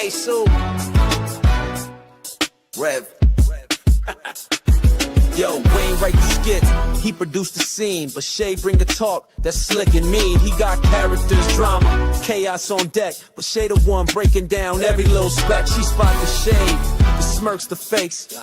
Hey, Sue. Rev. Yo, Wayne write the skits, he produced the scene, but Shay bring the talk that's slick and mean. He got characters, drama, chaos on deck, but Shay the one breaking down every little speck. She spot the shade, the smirks, the fakes,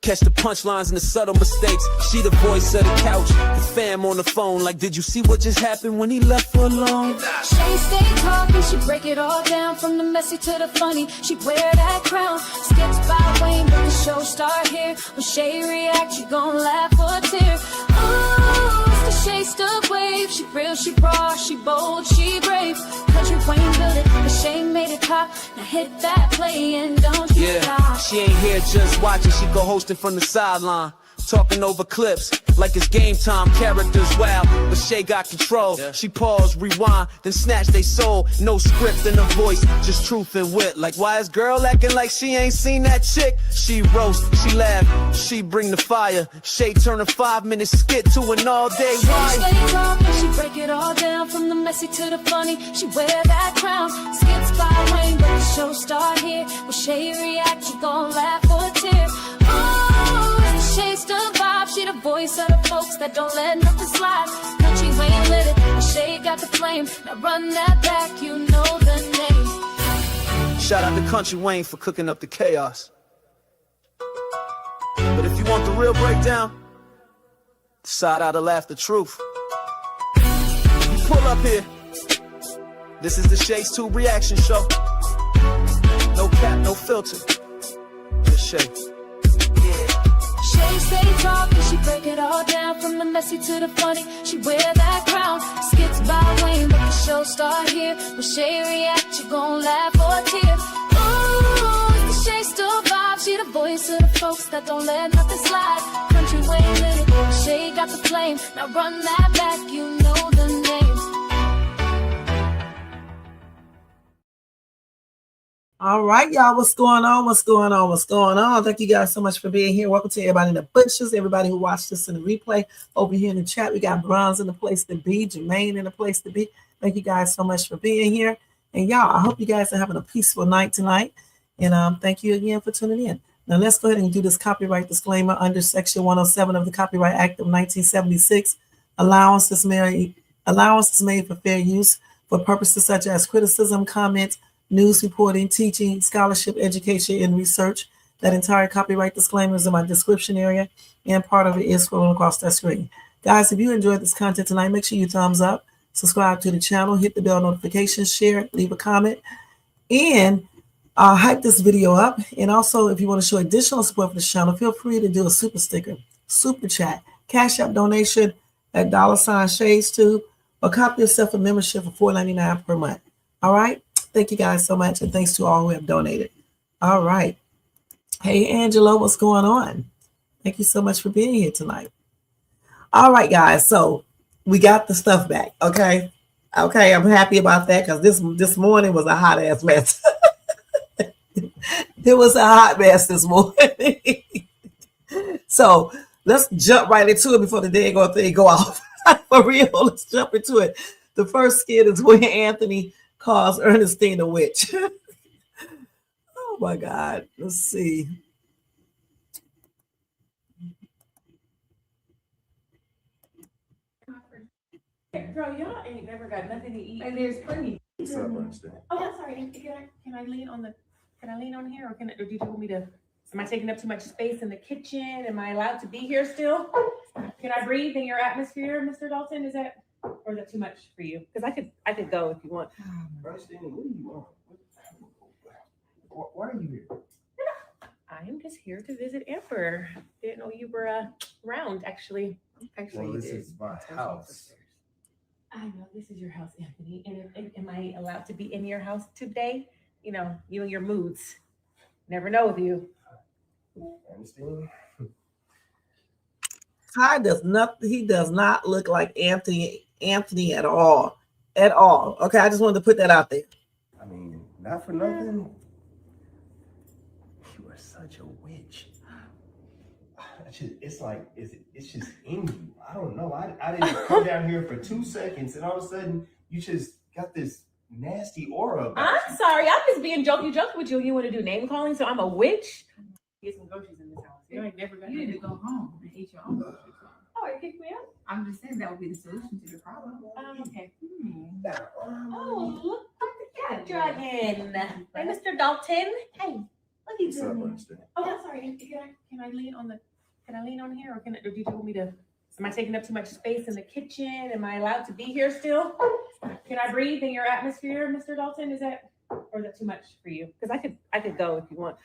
catch the punchlines and the subtle mistakes. She the voice of the couch, the fam on the phone, like, did you see what just happened when he left for alone? She stay talking, she break it all down, from the messy to the funny. She wear that crown, skits by Wayne, but the show start here. When Shay react, she gon' laugh or tear. Ooh, it's the Shay Stuck wave. She real, she raw, she bold, she brave. Country Wayne built it, but Shay made it pop. Now hit that play and don't you stop. She ain't here just watching, she go hosting from the sideline, talking over clips like it's game time. Characters wild, but Shay got control. She pause, rewind, then snatch they soul. No script in her voice, just truth and wit. Like, why is girl acting like she ain't seen that chick? She roast, she laugh, she bring the fire. Shay turn a 5-minute skit to an all-day ride. She stay talking, she break it all down, from the messy to the funny. She wear that crown, skits by Wayne, but the show start here. When Shay react, she gon' laugh or tear. Ooh, Shay's the vibe, she the voice of the folks that don't let nothing slide. Country Wayne lit it, and Shay got the flame. Now run that back, you know the name. Shout out to Country Wayne for cooking up the chaos. But if you want the real breakdown, decide how to laugh the truth. You pull up here. This is the Shay's Tube reaction show. No cap, no filter. Just Shay. Shay stay talking, she break it all down, from the messy to the funny. She wear that crown, skits by Wayne, but the show start here. When Shay react, she gon' laugh or tear. Ooh, it's the Shay still vibe, she the voice of the folks that don't let nothing slide. Country Wayne lit it, Shay got the flame. Now run that back, you know the name. All right, y'all, what's going on? What's going on? What's going on? Thank you guys so much for being here. Welcome to everybody in the bushes, everybody who watched this in the replay. Over here in the chat, we got Bronze in the place to be, Jermaine in the place to be. Thank you guys so much for being here. And y'all, I hope you guys are having a peaceful night tonight. And thank you again for tuning in. Now, let's go ahead and do this copyright disclaimer under Section 107 of the Copyright Act of 1976. Allowance is made for fair use for purposes such as criticism, comment, news reporting, teaching, scholarship, education, and research. That entire copyright disclaimer is in my description area, and part of it is scrolling across that screen. Guys, if you enjoyed this content tonight, make sure you thumbs up, subscribe to the channel, hit the bell notifications, share, leave a comment, and hype this video up. And also, if you want to show additional support for this channel, feel free to do a super sticker, super chat, cash app donation at $Shades2, or copy yourself a membership for $4.99 per month. All right? Thank you guys so much, and thanks to all who have donated. All right. Hey, Angelo, what's going on? Thank you so much for being here tonight. All right, guys. So we got the stuff back. Okay. Okay. I'm happy about that because this morning was a hot ass mess. It was a hot mess this morning. So let's jump right into it before the day go off. For real, let's jump into it. The first skit is when Anthony calls Ernestine a witch. Oh my God. Let's see. Girl, y'all ain't never got nothing to eat. And there's plenty. What's up, Ernestine? Oh, I'm sorry. Can I lean on here, or or do you want me to? Am I taking up too much space in the kitchen? Am I allowed to be here still? Can I breathe in your atmosphere, Mr. Dalton? Is that? Or is that too much for you? Because I could go if you want. Ernestine, what do you want? Why are you here? I am just here to visit Amber. Didn't know you were around, actually. Well, this is my house. I know this is your house, Anthony. And am I allowed to be in your house today? You know, you and your moods. Never know with you. Ernestine? He does not look like Anthony at all. At all. Okay, I just wanted to put that out there. I mean, not for nothing. You are such a witch. It's just in you. I don't know. I didn't come down here for 2 seconds, and all of a sudden you just got this nasty aura about I'm you. sorry. I'm just being jokey with you. You want to do name calling? So I'm a witch. Get some groceries in this house. You ain't never gonna. You need to go home and eat your own groceries. Oh, you kicked me out? I'm just saying that would be the solution to the problem. Okay. Now, Oh, look at the cat dragon. Hey, Mr. Dalton. Hey, what are you what's up, doing? Winston? Oh, I'm sorry. Can I lean on the? Can I lean on here, or do you want me to? Am I taking up too much space in the kitchen? Am I allowed to be here still? Can I breathe in your atmosphere, Mr. Dalton? Is that, or is that too much for you? Because I could go if you want.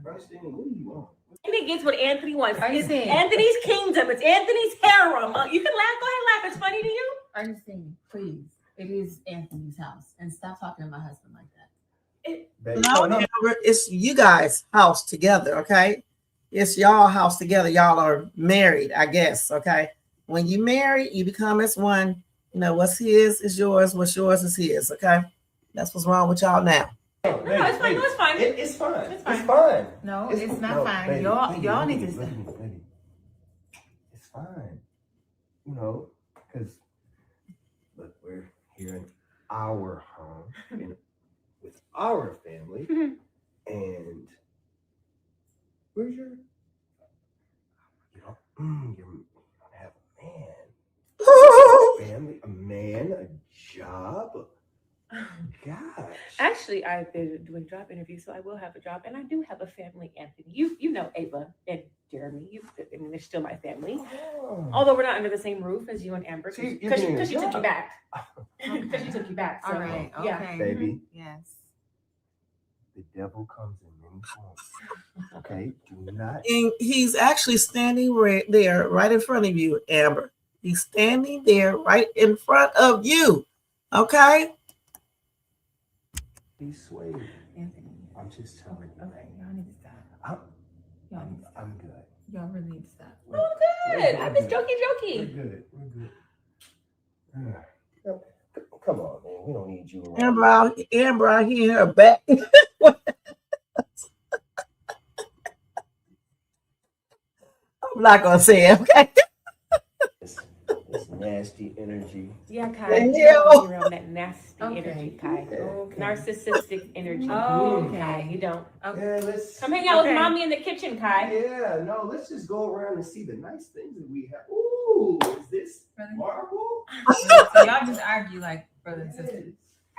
Winston, what do you want? Anthony gets what Anthony wants. It's Ernestine. Anthony's kingdom. It's Anthony's harem. You can laugh. Go ahead and laugh. It's funny to you. Ernestine, please. It is Anthony's house. And stop talking to my husband like that. Baby, No, no. Amber, it's you guys' house together, okay? It's y'all house together. Y'all are married, I guess, okay? When you marry, you become as one. You know, what's his is yours. What's yours is his, okay? That's what's wrong with y'all now. No, it's fine. No, it's fine. It's fine. It's fine. It's fine. No, it's not fine. Baby, Y'all baby, need to stop. baby. It's fine. You know, because look, we're here in our home and with our family, and where's your? You don't have a man. Family, a man, a job. Gosh. Actually, I've been doing job interviews, so I will have a job, and I do have a family. Anthony, you know Ava and Jeremy. I mean, they're still my family. Oh. Although we're not under the same roof as you and Amber, See, because you're doing she your took you job. back. Because she took you back. So, All right. Okay. yeah. Baby, Yes. the devil comes in many forms. Okay, do not. And he's actually standing right there, right in front of you, Amber. He's standing there, right in front of you. Okay. Be swayed. Anthony. I'm just telling you. Okay. Y'all need to stop. I'm, Y'all need to stop. I'm good. Y'all really need to stop. Oh, good. I'm just We're jokey. good. We're good. Come on, man. We don't need you around. Amber out here in her back. I'm not gonna say it, okay? This nasty energy. Yeah, Kai. The You hell? don't be around that nasty Okay. energy, Kai. Okay. Narcissistic energy. Okay. Kai, you don't. Yeah, let's. Come hang out Okay. with mommy in the kitchen, Kai. Yeah, no, let's just go around and see the nice things that we have. Ooh, is this Brother. marble? So y'all just argue like brothers and sisters.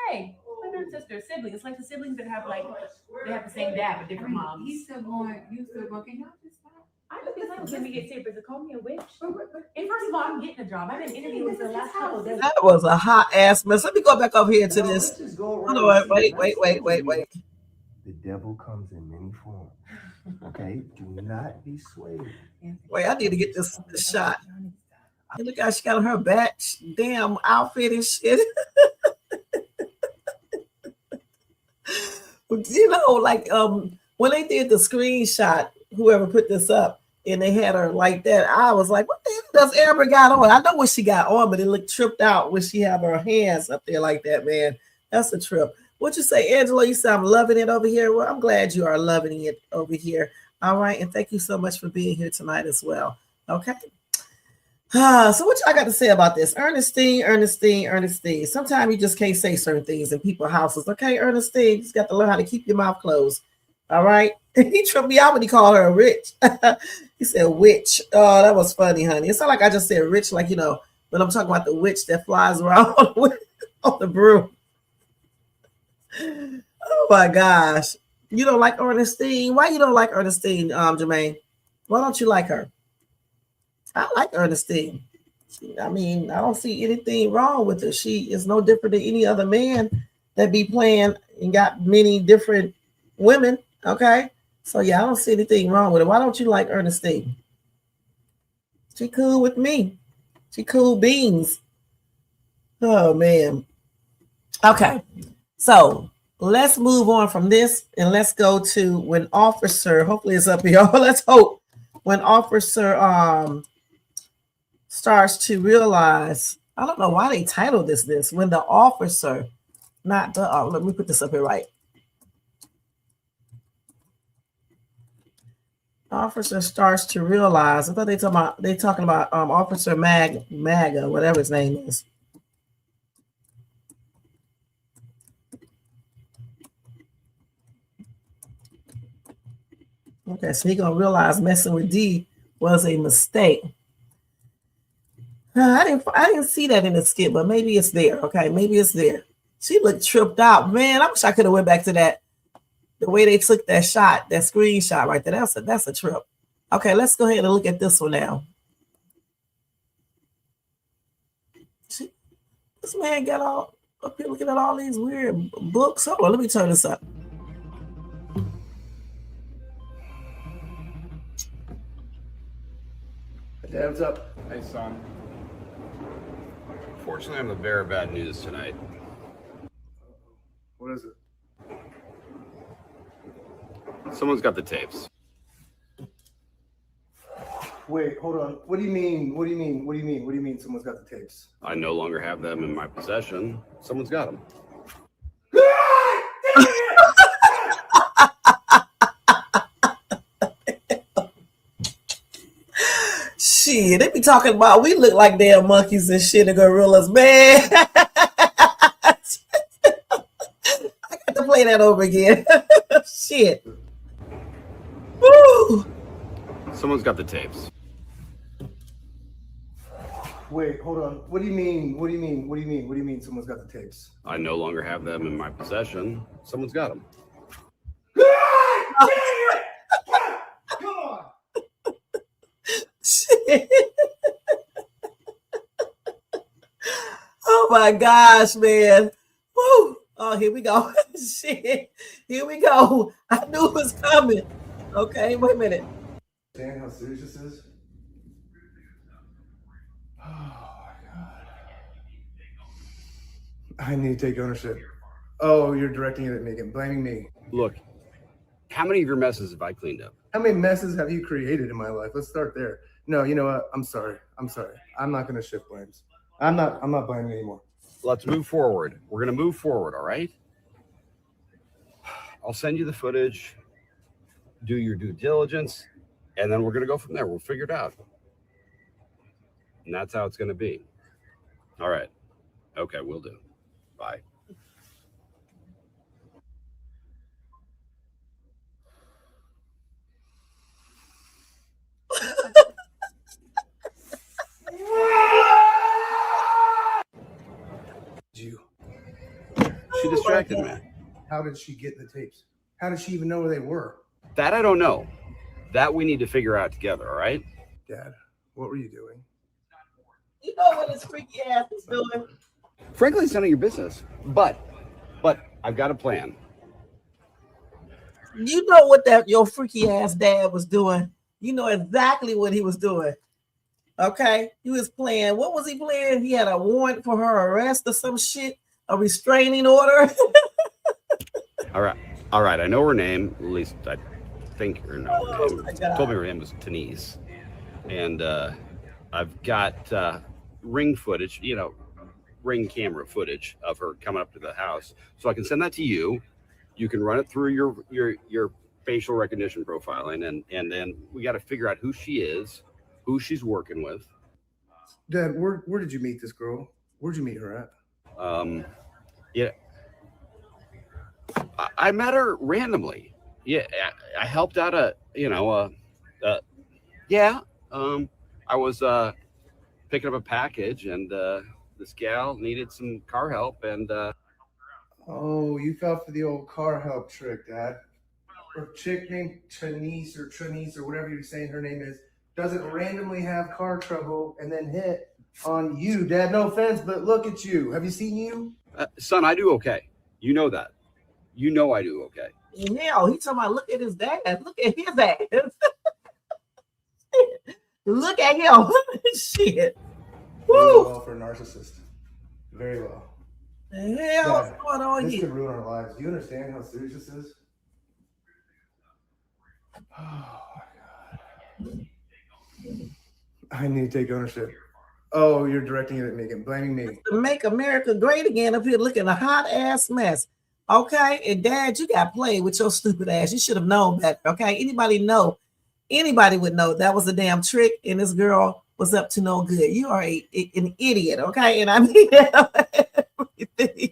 Hey, brother and sister, siblings. It's like the siblings that have they have the same dad but different moms. He's still going. You still going. Can y'all just stop? I don't think so. Let me get serious. Call me a witch. And first of all, I'm getting a job. I've been interviewing for the last couple of days. That was a hot ass mess. Let me go back over here to No, this. let's just go around. Hold on, and see the wait. nice things that we have. The devil comes in many forms. Okay, do not be swayed. Wait, I need to get this shot. Hey, look how she got on her back, damn outfit and shit. You know, like when they did the screenshot, whoever put this up, and they had her like that, I was like, what the hell does Amber got on? I know what she got on, but it looked tripped out when she had her hands up there like that, man. That's a trip. What you say, Angela? You said I'm loving it over here. Well, I'm glad you are loving it over here. All right, and thank you so much for being here tonight as well. Okay. So what I got to say about this? Ernestine. Sometimes you just can't say certain things in people's houses. Okay, Ernestine, you just got to learn how to keep your mouth closed. All right. He tripped me out when he called her a rich. He said witch. Oh, that was funny, honey. It's not like I just said rich, like, you know, when I'm talking about the witch that flies around on the broom. Oh my gosh. You don't like Ernestine? Why you don't like Ernestine, Jermaine? Why don't you like her? I like Ernestine. I mean, I don't see anything wrong with her. She is no different than any other man that be playing and got many different women. Okay. So yeah, I don't see anything wrong with her. Why don't you like Ernestine? She cool with me. She cool beans. Oh man. Okay. So let's move on from this and let's go to when officer, hopefully it's up here. Let's hope when officer starts to realize, I don't know why they titled this, when the officer, not the, let me put this up here right. Officer starts to realize, I thought they talking about Officer Maga, whatever his name is. Okay, so he gonna realize messing with D was a mistake. I didn't see that in the skit, but maybe it's there. Okay, maybe it's there. She looked tripped out, man. I wish I could have went back to that. The way they took that shot, that screenshot right there. That's a trip. Okay, let's go ahead and look at this one now. This man got all up here looking at all these weird books. Hold on, let me turn this up. Dad, what's up? Hey, son. Fortunately, I'm the bearer of bad news tonight. What is it? Someone's got the tapes. Wait, hold on. What do you mean? What do you mean? What do you mean? What do you mean someone's got the tapes? I no longer have them in my possession. Someone's got them. Shit, they be talking about we look like damn monkeys and shit and gorillas, man. I got to play that over again. Shit. Woo. Someone's got the tapes. Wait, hold on. What do you mean? What do you mean? What do you mean? What do you mean someone's got the tapes? I no longer have them in my possession. Someone's got them. Come on. Shit. Oh my gosh, man. Woo. Oh, here we go. Shit. Here we go. I knew it was coming. Okay, wait a minute. Understand how serious this is? Oh my God. I need to take ownership. Oh, you're directing it at me and blaming me. Look, how many of your messes have I cleaned up? How many messes have you created in my life? Let's start there. No, you know what? I'm sorry. I'm not gonna shift blames. I'm not blaming anymore. Let's move forward. We're going to move forward, all right? I'll send you the footage. Do your due diligence. And then we're going to go from there. We'll figure it out. And that's how it's going to be. All right. Okay, we'll do. Bye. She distracted me. How did she get the tapes? How did she even know where they were? That I don't know. That we need to figure out together, all right? Dad, what were you doing? You know what this freaky ass is doing? Frankly, it's none of your business. But I've got a plan. You know what that your freaky ass dad was doing. You know exactly what he was doing. Okay? He was playing. What was he playing? He had a warrant for her arrest or some shit. A restraining order. All right. I know her name. At least I think her name. Told me her name was Denise. And I've got ring footage, ring camera footage of her coming up to the house. So I can send that to you. You can run it through your facial recognition profiling, and then we got to figure out who she is, who she's working with. Dad, where did you meet this girl? Where'd you meet her at? Yeah, I met her randomly. Yeah, I helped out I was picking up a package, and this gal needed some car help, and Oh, you fell for the old car help trick, Dad. A chick named Trinice or whatever you're saying her name is doesn't randomly have car trouble and then hit on you, Dad. No offense, but look at you. Have you seen you? son, I do okay. You know that. You know I do okay. Hell, he's talking about look at his dad. Look at his ass. Look at him. Shit. Very Woo. well for a narcissist. Very well. The hell what's Dad, going on this here? could ruin our lives. Do you understand how serious this is? Oh my God. I need to take ownership. Oh, you're directing it at me and blaming me. To make America great again up here looking a hot ass mess. Okay, and Dad, you got played with your stupid ass. You should have known better. Okay, anybody would know that was a damn trick, and this girl was up to no good. You are an idiot. Okay, and I mean everything.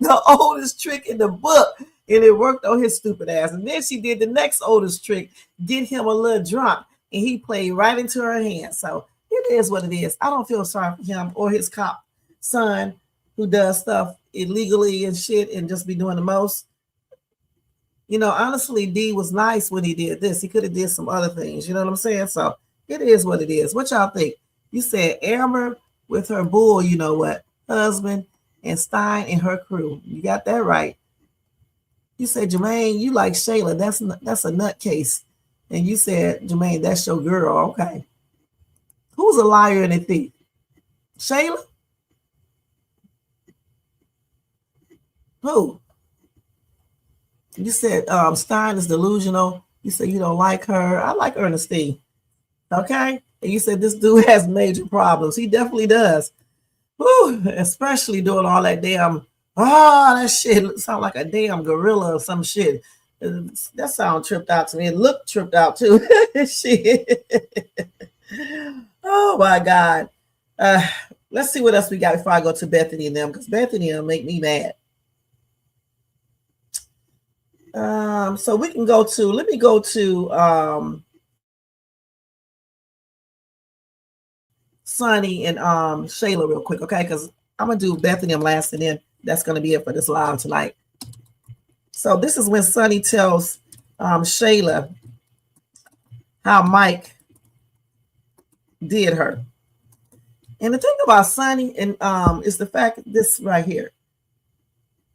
The oldest trick in the book. And it worked on his stupid ass. And then she did the next oldest trick, get him a little drunk, and he played right into her hands. So it is what it is. I don't feel sorry for him or his cop son who does stuff illegally and shit and just be doing the most. You know, honestly, D was nice when he did this. He could have did some other things. You know what I'm saying? So it is what it is. What y'all think? You said Amber with her bull, you know what, husband, and Stein and her crew. You got that right. You said, Jermaine, you like Shayla. That's a nutcase. And you said, Jermaine, that's your girl. Okay. Who's a liar and a thief? Shayla? Who? You said Stein is delusional. You said you don't like her. I like Ernestine. Okay? And you said this dude has major problems. He definitely does. Woo, especially doing all that damn, that shit sound like a damn gorilla or some shit. That sound tripped out to me. It looked tripped out too. Shit. Oh my God. Let's see what else we got before I go to Bethany and them, because Bethany will make me mad. So we can go to, let me go to Sonny and Shayla real quick, okay? Because I'm gonna do Bethany and last, and then that's gonna be it for this live tonight. So this is when Sonny tells Shayla how Mike did her. And the thing about Sonny and is the fact that this right here,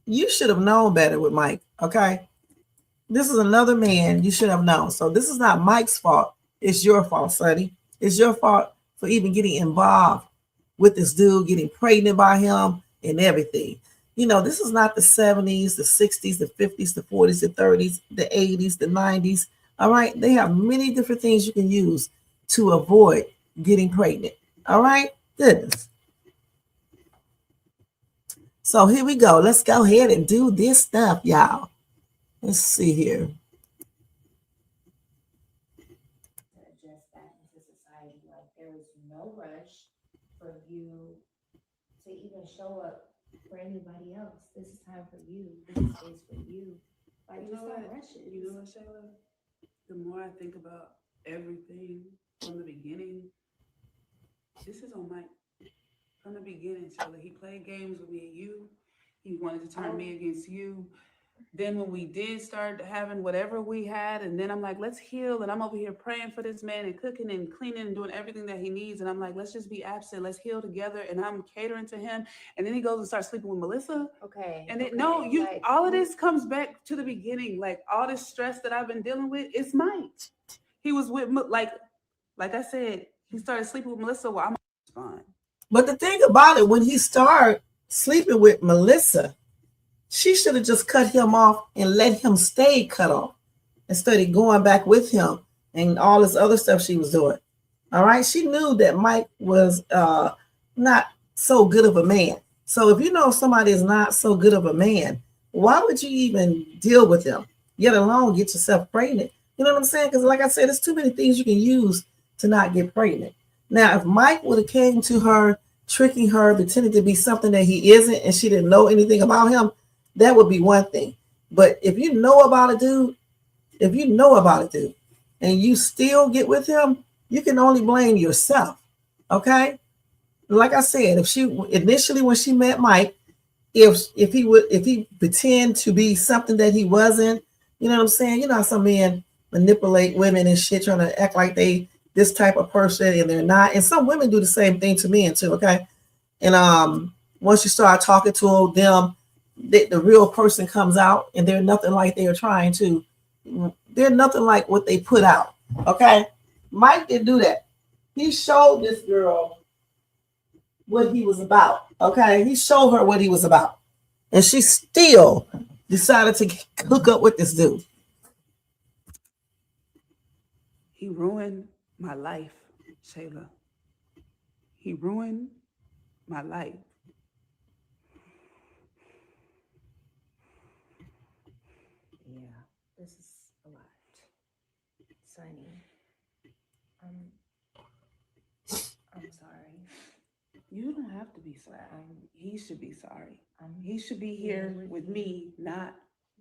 you should have known better with Mike, okay? This is another man you should have known. So this is not Mike's fault. It's your fault, Sonny. It's your fault for even getting involved with this dude, getting pregnant by him and everything. You know, this is not the 70s, the 60s, the 50s, the 40s, the 30s, the 80s, the 90s. All right. They have many different things you can use to avoid getting pregnant. All right. Goodness. So here we go. Let's go ahead and do this stuff, y'all. Let's see here. Adjust back into society. Like there was no rush for you to even show up for anybody else. This is time for you. This is space for you. Like You just know don't what? rush it. You know what, Shayla? The more I think about everything from the beginning, this is on Mike. From the beginning, Shayla, he played games with me and you. He wanted to turn me against you. Then when we did start having whatever we had, and then I'm like, let's heal. And I'm over here praying for this man and cooking and cleaning and doing everything that he needs. And I'm like, let's just be absent. Let's heal together. And I'm catering to him. And then he goes and starts sleeping with Melissa. Okay. And it, okay, no, you. like, All of this comes back to the beginning. Like all this stress that I've been dealing with, it's Mike. He was with like I said, he started sleeping with Melissa while I'm fine. But the thing about it, when he started sleeping with Melissa, she should have just cut him off and let him stay cut off instead of going back with him and all this other stuff she was doing. All right. She knew that Mike was not so good of a man. So if you know somebody is not so good of a man, why would you even deal with him? Yet alone get yourself pregnant. You know what I'm saying? Because like I said, there's too many things you can use to not get pregnant. Now, if Mike would have came to her, tricking her, pretending to be something that he isn't, and she didn't know anything about him, that would be one thing. But if you know about a dude, and you still get with him, you can only blame yourself. Okay? Like I said, if she initially when she met Mike, if he pretend to be something that he wasn't, you know what I'm saying? You know how some men manipulate women and shit, trying to act like they this type of person and they're not. And some women do the same thing to men too, okay? And once you start talking to them, the real person comes out and they're nothing like they are trying to. They're nothing like what they put out, okay? Mike didn't do that. He showed this girl what he was about, okay? He showed her what he was about. And she still decided to hook up with this dude. He ruined my life, Shayla. He ruined my life. yeah, this is a lot. Sonny, I'm sorry. You don't have to be sorry. He should be sorry. He should be here with me, not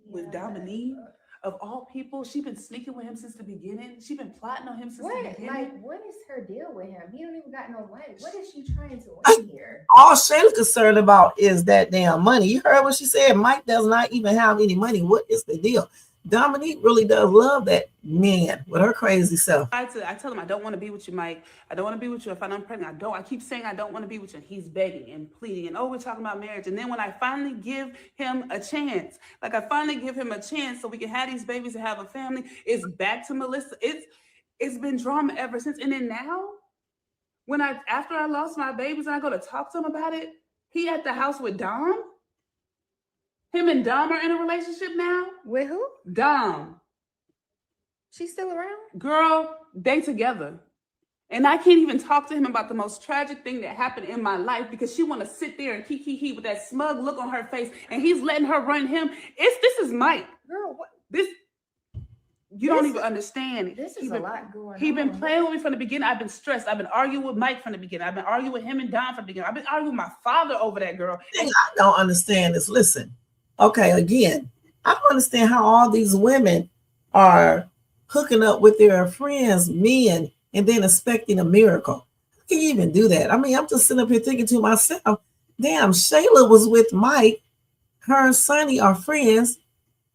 with Yeah, Dominique. Of all people, she been sneaking with him since the beginning. She been plotting on him since the what, beginning. like, what is her deal with him? He don't even got no money. What is she trying to I- win here? All Shayla concerned about is that damn money. You heard what she said. Mike does not even have any money. What is the deal? Dominique really does love that man with her crazy self. I tell him I don't want to be with you, Mike. I don't want to be with you. If I'm pregnant, I keep saying I don't want to be with you. And he's begging and pleading, and we're talking about marriage. And then when I finally give him a chance, so we can have these babies and have a family, it's back to Melissa. It's been drama ever since. And then now, after I lost my babies and I go to talk to him about it, he at the house with Dom. Him and Dom are in a relationship now. With who? Dom. She's still around? Girl, they together. And I can't even talk to him about the most tragic thing that happened in my life because she want to sit there and he with that smug look on her face, and he's letting her run him. This is Mike. Girl, what? You don't even understand. This is a lot going on. He been playing with me from the beginning. I've been stressed. I've been arguing with Mike from the beginning. I've been arguing with him and Don from the beginning. I've been arguing with my father over that girl. Thing I don't understand is, listen, okay, again, I don't understand how all these women are hooking up with their friends, men, and then expecting a miracle. How can you even do that? I mean, I'm just sitting up here thinking to myself, damn, Shayla was with Mike. Her and Sonny are friends.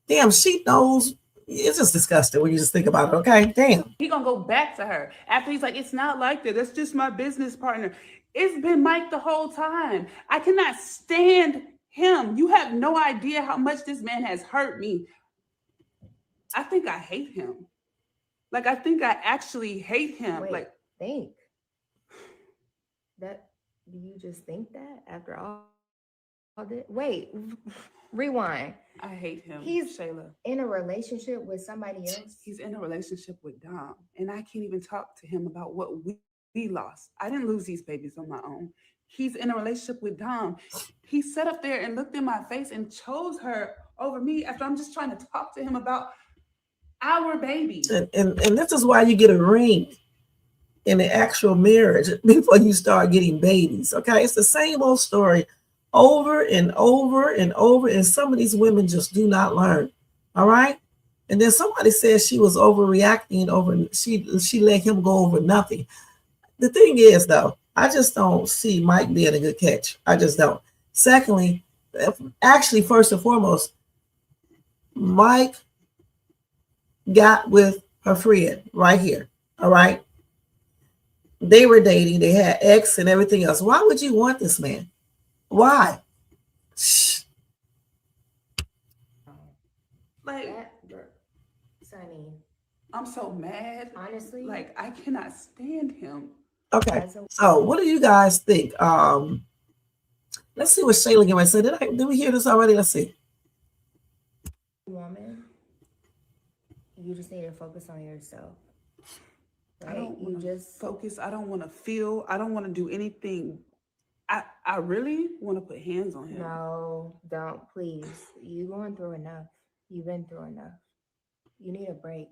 Damn, she knows. It's just disgusting when you just think about it, okay? Damn. He gonna go back to her after he's like, it's not like that. That's just my business partner. It's been Mike the whole time. I cannot stand him. You have no idea how much this man has hurt me. I think I hate him. Like, I think I actually hate him. Wait, think. That, do you just think that after all this? Wait, rewind. I hate him. He's Shayla. in a relationship with somebody else. He's in a relationship with Dom, and I can't even talk to him about what we lost. I didn't lose these babies on my own. He's in a relationship with Dom. He sat up there and looked in my face and chose her over me after I'm just trying to talk to him about our baby. And this is why you get a ring in the actual marriage before you start getting babies, okay? It's the same old story over and over and over, and some of these women just do not learn, all right? And then somebody says she was overreacting over, she let him go over nothing. The thing is, though, I just don't see Mike being a good catch. I just don't. Secondly, actually, first and foremost, Mike got with her friend right here, all right? They were dating, they had ex and everything else. Why would you want this man? Why? Like, Sonny, I'm so mad. honestly, Like, I cannot stand him. Okay, so what do you guys think? Let's see what Shayla gave me. So did we hear this already? Let's see. woman, you just need to focus on yourself. I Right? don't You want to just focus. I don't want to feel. I don't want to do anything. I really want to put hands on him. no, don't please. You going through enough. You've been through enough. You need a break.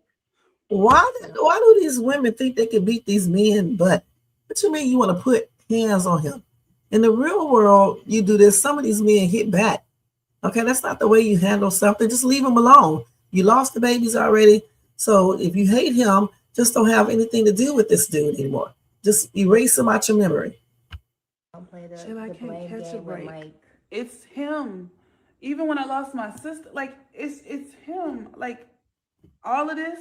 Why do these women think they can beat these men? But what you mean you want to put hands on him? In the real world, you do this. Some of these men hit back. Okay, that's not the way you handle something. Just leave him alone. You lost the babies already. So if you hate him, just don't have anything to do with this dude anymore. Just erase him out your memory. Don't play the Shayla, I can't blame catch a game with break. Mike. It's him. Even when I lost my sister, like it's him. Like all of this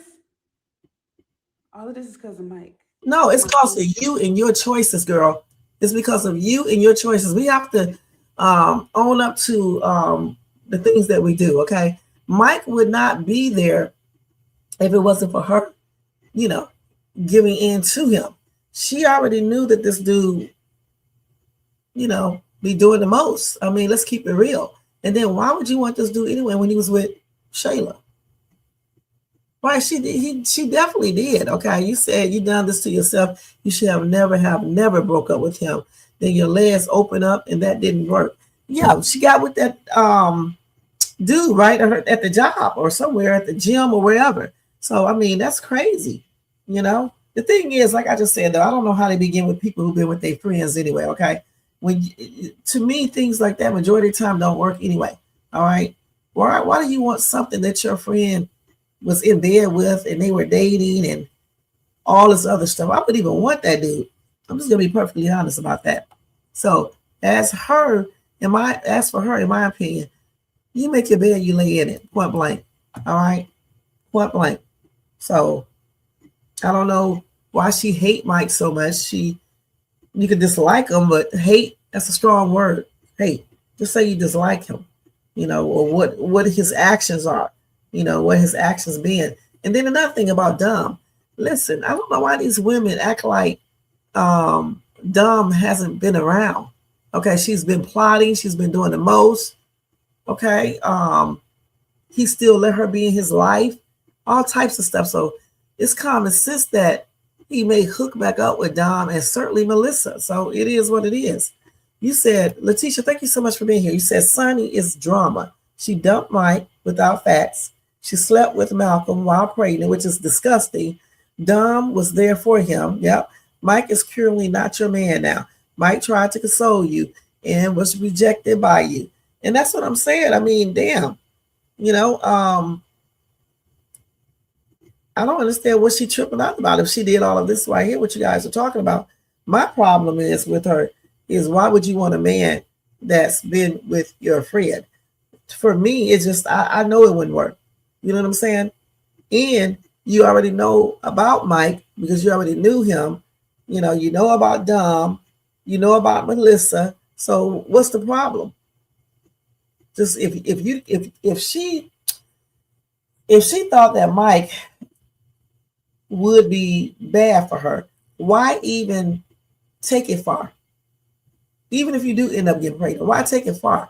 is because of Mike. No, it's because of you and your choices, girl. It's because of you and your choices. We have to own up to the things that we do, okay? Mike would not be there if it wasn't for her, giving in to him. She already knew that this dude, be doing the most. I mean, let's keep it real. And then why would you want this dude anyway when he was with Shayla? Right, she definitely did. Okay, you said you done this to yourself. You should have never broke up with him. Then your legs opened up and that didn't work. Yeah, she got with that dude right at the job or somewhere at the gym or wherever. So I mean, that's crazy. The thing is, like I just said, though, I don't know how they begin with people who've been with their friends anyway. Okay, to me, things like that majority of the time don't work anyway. All right. Why do you want something that your friend was in bed with and they were dating and all this other stuff? I wouldn't even want that dude. I'm just gonna be perfectly honest about that. So as for her, in my opinion, you make your bed, you lay in it, point blank. All right, point blank. So I don't know why she hate Mike so much. You can dislike him, but hate, that's a strong word. Hate. Just say you dislike him, or what his actions are, what his actions been. And then another thing about Dom. Listen, I don't know why these women act like Dom hasn't been around. Okay, she's been plotting, she's been doing the most. Okay, he still let her be in his life, all types of stuff. So it's common sense that he may hook back up with Dom and certainly Melissa. So it is what it is. You said, Letitia, thank you so much for being here. You said Sonny is drama. She dumped Mike without facts. She slept with Malcolm while pregnant, which is disgusting. Dom was there for him. Yep. Mike is currently not your man now. Mike tried to console you and was rejected by you. And that's what I'm saying. I mean, damn. I don't understand what she tripping out about if she did all of this right here, what you guys are talking about. My problem is with her is why would you want a man that's been with your friend? For me, it's just, I know it wouldn't work. You know what I'm saying? And you already know about Mike because you already knew him. You know about Dom, you know about Melissa. So what's the problem? Just if she thought that Mike would be bad for her, why even take it far? Even if you do end up getting pregnant, why take it far?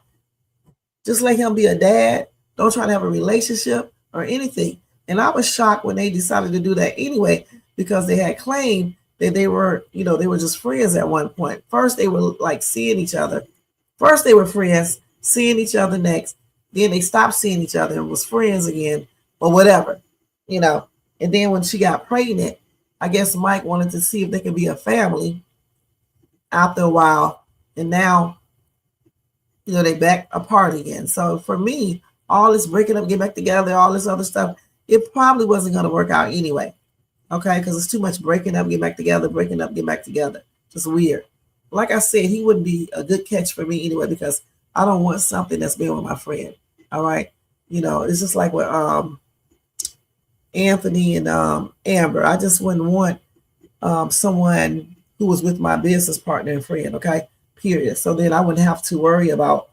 Just let him be a dad. Don't try to have a relationship or anything. And I was shocked when they decided to do that anyway, because they had claimed that they were just friends at one point. First, they were like seeing each other. First, they were friends, seeing each other next. Then they stopped seeing each other and was friends again or whatever, And then when she got pregnant, I guess Mike wanted to see if they could be a family after a while. And now, they back apart again. So for me, all this breaking up, get back together, all this other stuff, it probably wasn't going to work out anyway. Okay, because it's too much breaking up, get back together, breaking up, get back together. Just weird. Like I said, he wouldn't be a good catch for me anyway, because I don't want something that's been with my friend. All right. It's just like with Anthony and Amber. I just wouldn't want someone who was with my business partner and friend. Okay. Period. So then I wouldn't have to worry about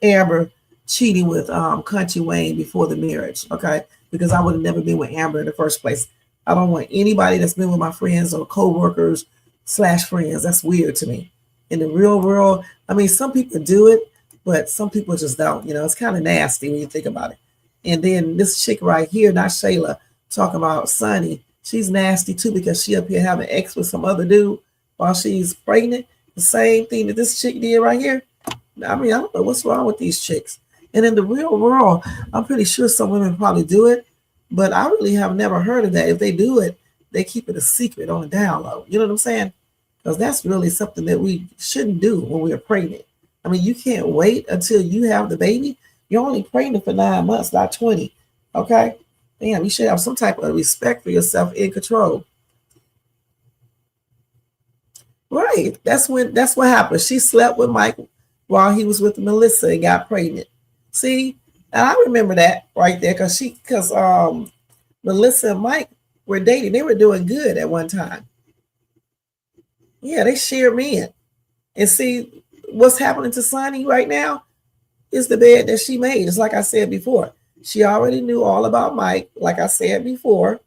Amber cheating with Country Wayne before the marriage. Okay. Because I would have never been with Amber in the first place. I don't want anybody that's been with my friends or co-workers / friends. That's weird to me. In the real world, I mean, some people do it, but some people just don't. It's kind of nasty when you think about it. And then this chick right here, not Shayla, talking about Sonny, she's nasty too, because she up here having sex with some other dude while she's pregnant. The same thing that this chick did right here. I mean, I don't know what's wrong with these chicks. And in the real world, I'm pretty sure some women probably do it, but I really have never heard of that. If they do it, they keep it a secret on the down low. You know what I'm saying? Because that's really something that we shouldn't do when we're pregnant. I mean, you can't wait until you have the baby. You're only pregnant for 9 months, not 20. Okay? Damn, you should have some type of respect for yourself and control. Right. That's what happened. She slept with Mike while he was with Melissa and got pregnant. See? And I remember that right there because Melissa and Mike were dating. They were doing good at one time. Yeah, they shared men. And see, what's happening to Sonny right now is the bed that she made. It's like I said before. She already knew all about Mike, like I said before.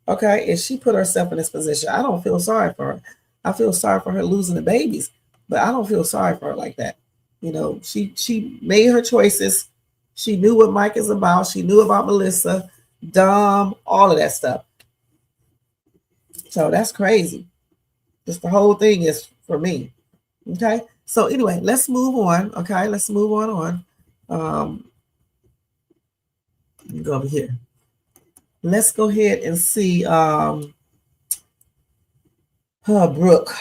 Okay, and she put herself in this position. I don't feel sorry for her. I feel sorry for her losing the babies, but I don't feel sorry for her like that. She made her choices. She knew what Mike is about. She knew about Melissa, Dom, all of that stuff. So that's crazy. Just the whole thing is for me. Okay. So anyway, let's move on. Okay, let's move on. Let me go over here. Let's go ahead and see Brooke.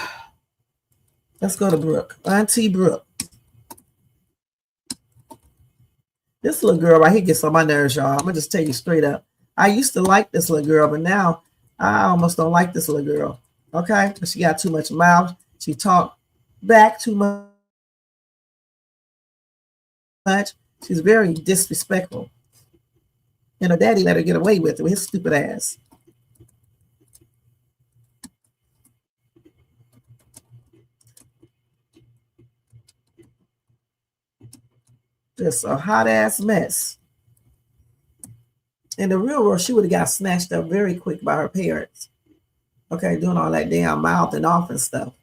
Let's go to Brooke. Auntie Brooke. This little girl right here gets on my nerves, y'all. I'm gonna just tell you straight up. I used to like this little girl, but now I almost don't like this little girl. Okay, she got too much mouth. She talked back too much. She's very disrespectful. And her daddy let her get away with it with his stupid ass. Just a hot ass mess. In the real world, she would have got snatched up very quick by her parents. Okay, doing all that damn mouthing off and stuff.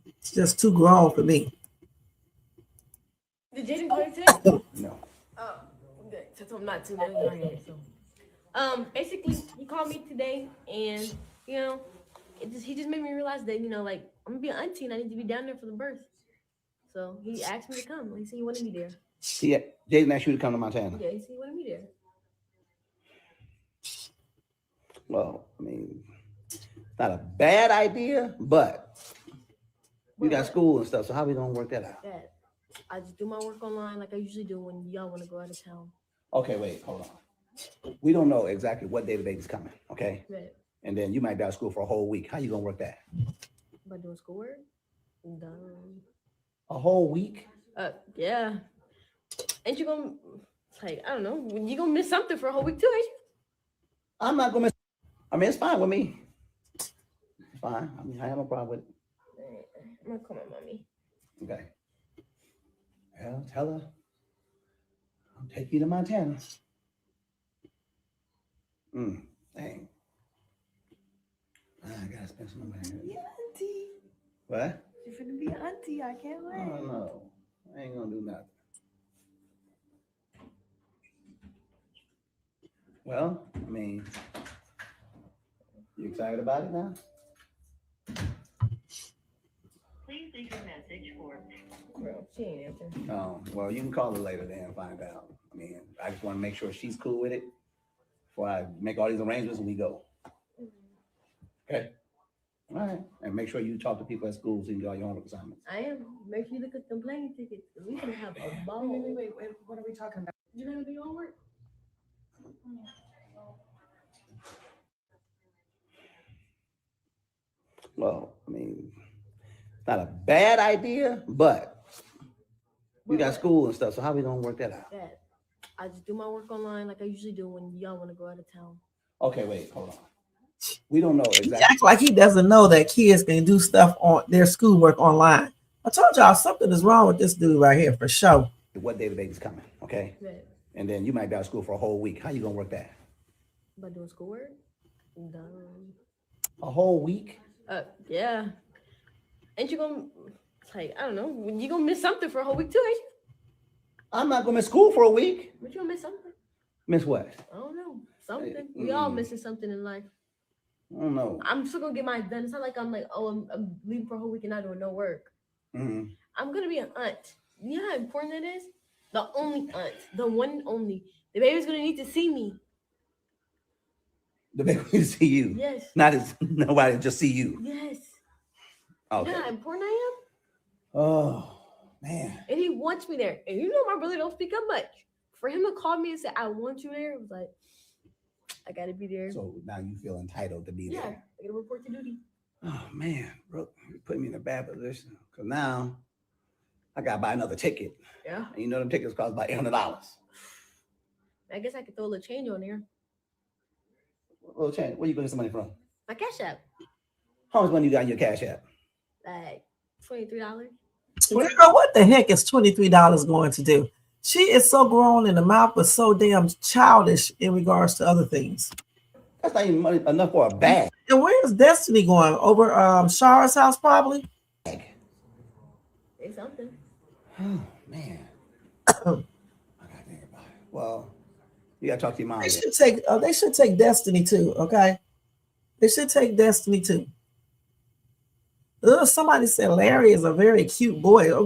It's just too grown for me. Did Jaden call you today? No. Oh, good. Since I'm not too late, so. Basically, he called me today, and you know, he just made me realize that like I'm gonna be an auntie, and I need to be down there for the birth. So he asked me to come. He said he wanted me there. Yeah, Jaden asked you to come to Montana. Yeah, he said he wanted me there. Well, I mean, it's not a bad idea, but you got school and stuff. So how we gonna work that out? That I just do my work online like I usually do when y'all want to go out of town. Okay, wait, hold on. We don't know exactly what day the baby's coming, okay? Right. And then you might be out of school for a whole week. How you gonna work that? By doing schoolwork. Done. A whole week? Yeah. Ain't you gonna I don't know? You gonna miss something for a whole week too, ain't you? I'm not gonna miss. I mean, it's fine with me. It's fine. I mean, I have no problem with it. I'm gonna call my mommy. Okay. Well, tell her I'll take you to Montana. Dang. I gotta spend some money. Yeah, auntie. What? You're finna be an auntie. I can't wait. Oh no, I ain't gonna do nothing. Well, I mean, you excited about it now? Please leave your message for. Bro, she ain't answering. Oh, well, you can call her later then and find out. I mean, I just want to make sure she's cool with it before I make all these arrangements and we go. Okay. All right. And make sure you talk to people at school so you can get all your homework assignments. I am. Make sure you look at them plane tickets. We're gonna have a ball. Wait. What are we talking about? You gonna do your homework? Well, I mean, it's not a bad idea, but you got school and stuff. So how we gonna work that out? That I just do my work online like I usually do when y'all want to go out of town. Okay, wait, hold on. We don't know He exactly. acts like he doesn't know that kids can do stuff on their schoolwork online. I told y'all something is wrong with this dude right here for sure. What day the baby's coming, okay? That And then you might be out of school for a whole week. How you gonna work that? by doing schoolwork. Done. A whole week? Yeah. Ain't you gonna I don't know? You gonna miss something for a whole week too, ain't you? I'm not gonna miss school for a week. But you gonna miss something? Miss what? I don't know. Something. We all missing something in life. I don't know. I'm still gonna get mine done. It's not like I'm like, oh, I'm leaving for a whole week and not doing no work. Mm-hmm. I'm gonna be an aunt. You know how important that is? The only aunt, the one and only. The baby's gonna need to see me. The baby will see you. Yes. Not as nobody just see you. Yes. Okay. You know how important I am? Oh man. And he wants me there. And you know my brother don't speak up much. For him to call me and say, I want you there, it was like, I gotta be there. So now you feel entitled to be Yeah, there. I gotta report to duty. Oh man, Brooke, you put me in a bad position. Cause now I gotta buy another ticket. Yeah. And you know them tickets cost about $800. I guess I could throw a little change on there. Well, change. Where you gonna get some money from? My Cash App. How much money you got in your Cash App? Like $23. Girl, what the heck is $23 going to do? She is so grown in the mouth, but so damn childish in regards to other things. That's not even money enough for a bag. And where's Destiny going? Over Shara's house, probably? Say something. Oh man. I gotta think about it. Well, you gotta talk to your mom. They should take Destiny too, okay? They should take Destiny too. Ugh, somebody said Larry is a very cute boy. Oh,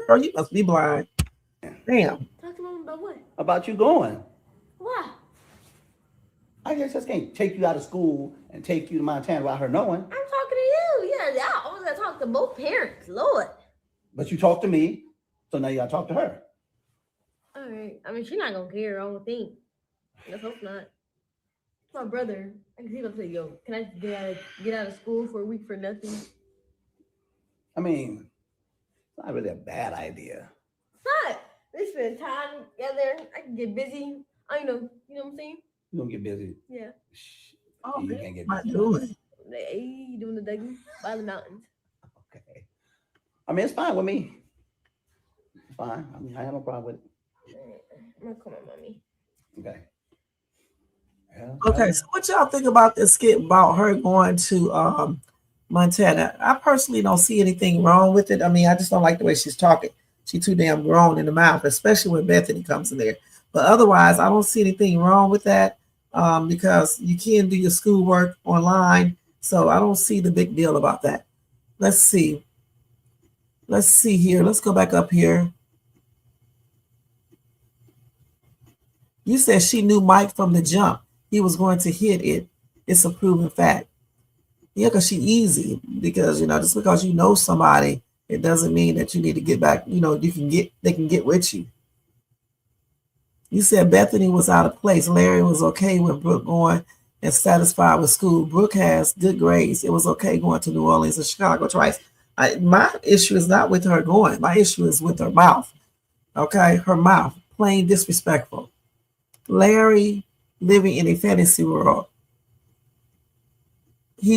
girl, you must be blind. Damn. Talk to mom about what? About you going. Why? I just can't take you out of school and take you to Montana without her knowing. I'm talking to you. Yeah, I was gonna talk to both parents. Lord. But you talk to me. So now you gotta talk to her. All right. I mean, she's not gonna care. I don't think. Let's hope not. My brother, I can see him say, "Yo, can I get out of school for a week for nothing?" I mean, it's not really a bad idea. It's not. We spend time together. I can get busy. I know. You know what I'm saying? You gonna get busy. Yeah. Oh, You man, can't get what busy. doing? Hey, doing the Dougie by the mountains. Okay. I mean, it's fine with me. It's fine. I mean, I have no problem with it. All right. I'm gonna call my mommy. Okay. Yeah, Okay, so what y'all think about this skit about her going to Montana? I personally don't see anything wrong with it. I mean, I just don't like the way she's talking. She's too damn grown in the mouth, especially when Bethany comes in there. But otherwise, I don't see anything wrong with that because you can do your schoolwork online. So I don't see the big deal about that. Let's see. Let's see here. Let's go back up here. You said she knew Mike from the jump. He was going to hit it. It's a proven fact. Yeah, because she easy. Because, just because you know somebody, it doesn't mean that you need to get back. They can get with you. You said Bethany was out of place. Larry was okay with Brooke going and satisfied with school. Brooke has good grades. It was okay going to New Orleans and Chicago twice. My issue is not with her going. My issue is with her mouth. Okay, her mouth, plain disrespectful. Larry living in a fantasy world. He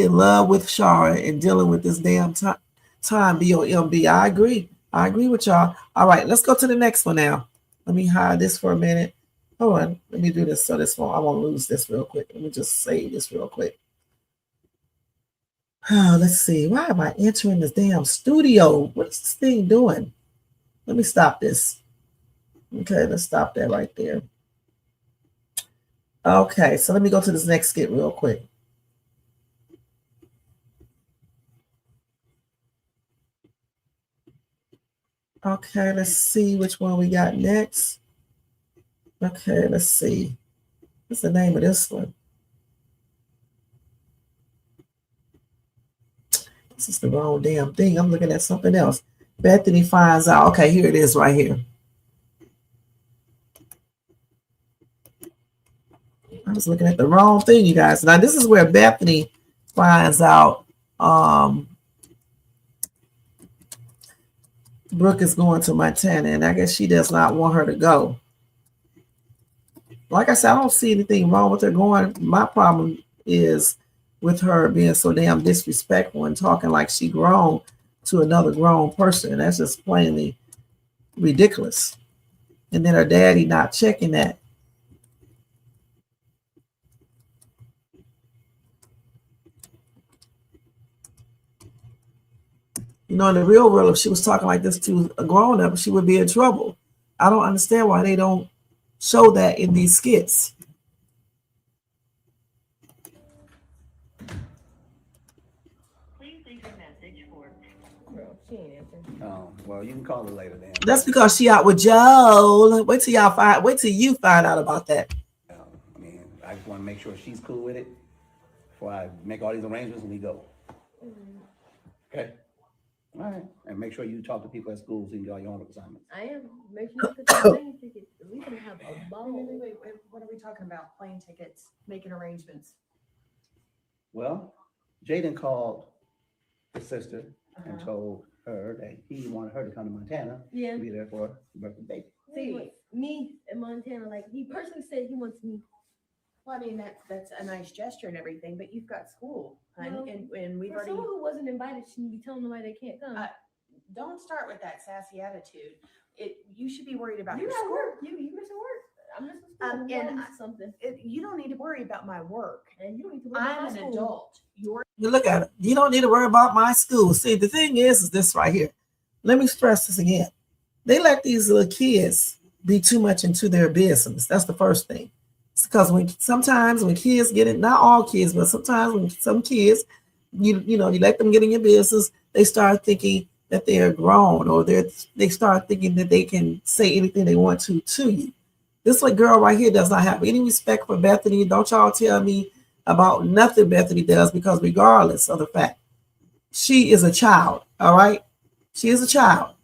in love with Shara and dealing with this damn time BOMB. I agree. I agree with y'all. All right, let's go to the next one now. Let me hide this for a minute. Hold on. Let me do this so this one I won't lose this real quick. Let me just save this real quick. Let's see. Why am I entering this damn studio? What is this thing doing? Let me stop this. Okay, let's stop that right there. Okay, so let me go to this next skit real quick. Okay, let's see which one we got next. Okay, let's see. What's the name of this one? This is the wrong damn thing. I'm looking at something else. Bethany finds out. Okay, here it is right here. I was looking at the wrong thing, you guys. Now, this is where Bethany finds out Brooke is going to Montana, and I guess she does not want her to go. Like I said, I don't see anything wrong with her going. My problem is with her being so damn disrespectful and talking like she grown to another grown person. That's just plainly ridiculous. And then her daddy not checking that. In the real world, if she was talking like this to a grown-up, she would be in trouble. I don't understand why they don't show that in these skits. Please leave your message for. Bro, she ain't answering. Oh, well, you can call her later then. That's because she out with Joe. Wait till you find out about that. I mean, I just want to make sure she's cool with it before I make all these arrangements and we go. Okay? All right. And make sure you talk to people at school so you can do all your homework assignments. I am. Make sure you put the plane tickets. We can have a ball. Wait, what are we talking about? Plane tickets, making arrangements. Well, Jaden called his sister and told her that he wanted her to come to Montana Yeah. to be there for her birthday baby. See, what, me in Montana, like he personally said he wants me. Well, I mean, that's a nice gesture and everything, but you've got school, hun, Well, and we've For already. someone who wasn't invited, shouldn't be telling nobody they can't come. Don't start with that sassy attitude. You should be worried about You're your at school. work. You missing work. I'm missing school. And I'm something. You don't need to worry about my work. And you don't need to worry about I'm my an school. adult. You're You look at it. You don't need to worry about my school. See, the thing is this right here. Let me stress this again. They let these little kids be too much into their business. That's the first thing. It's because sometimes when kids get it, not all kids, but sometimes when some kids, you let them get in your business, they start thinking that they're grown, or they start thinking that they can say anything they want to you. This little girl right here does not have any respect for Bethany. Don't y'all tell me about nothing Bethany does, because regardless of the fact, she is a child, all right? She is a child.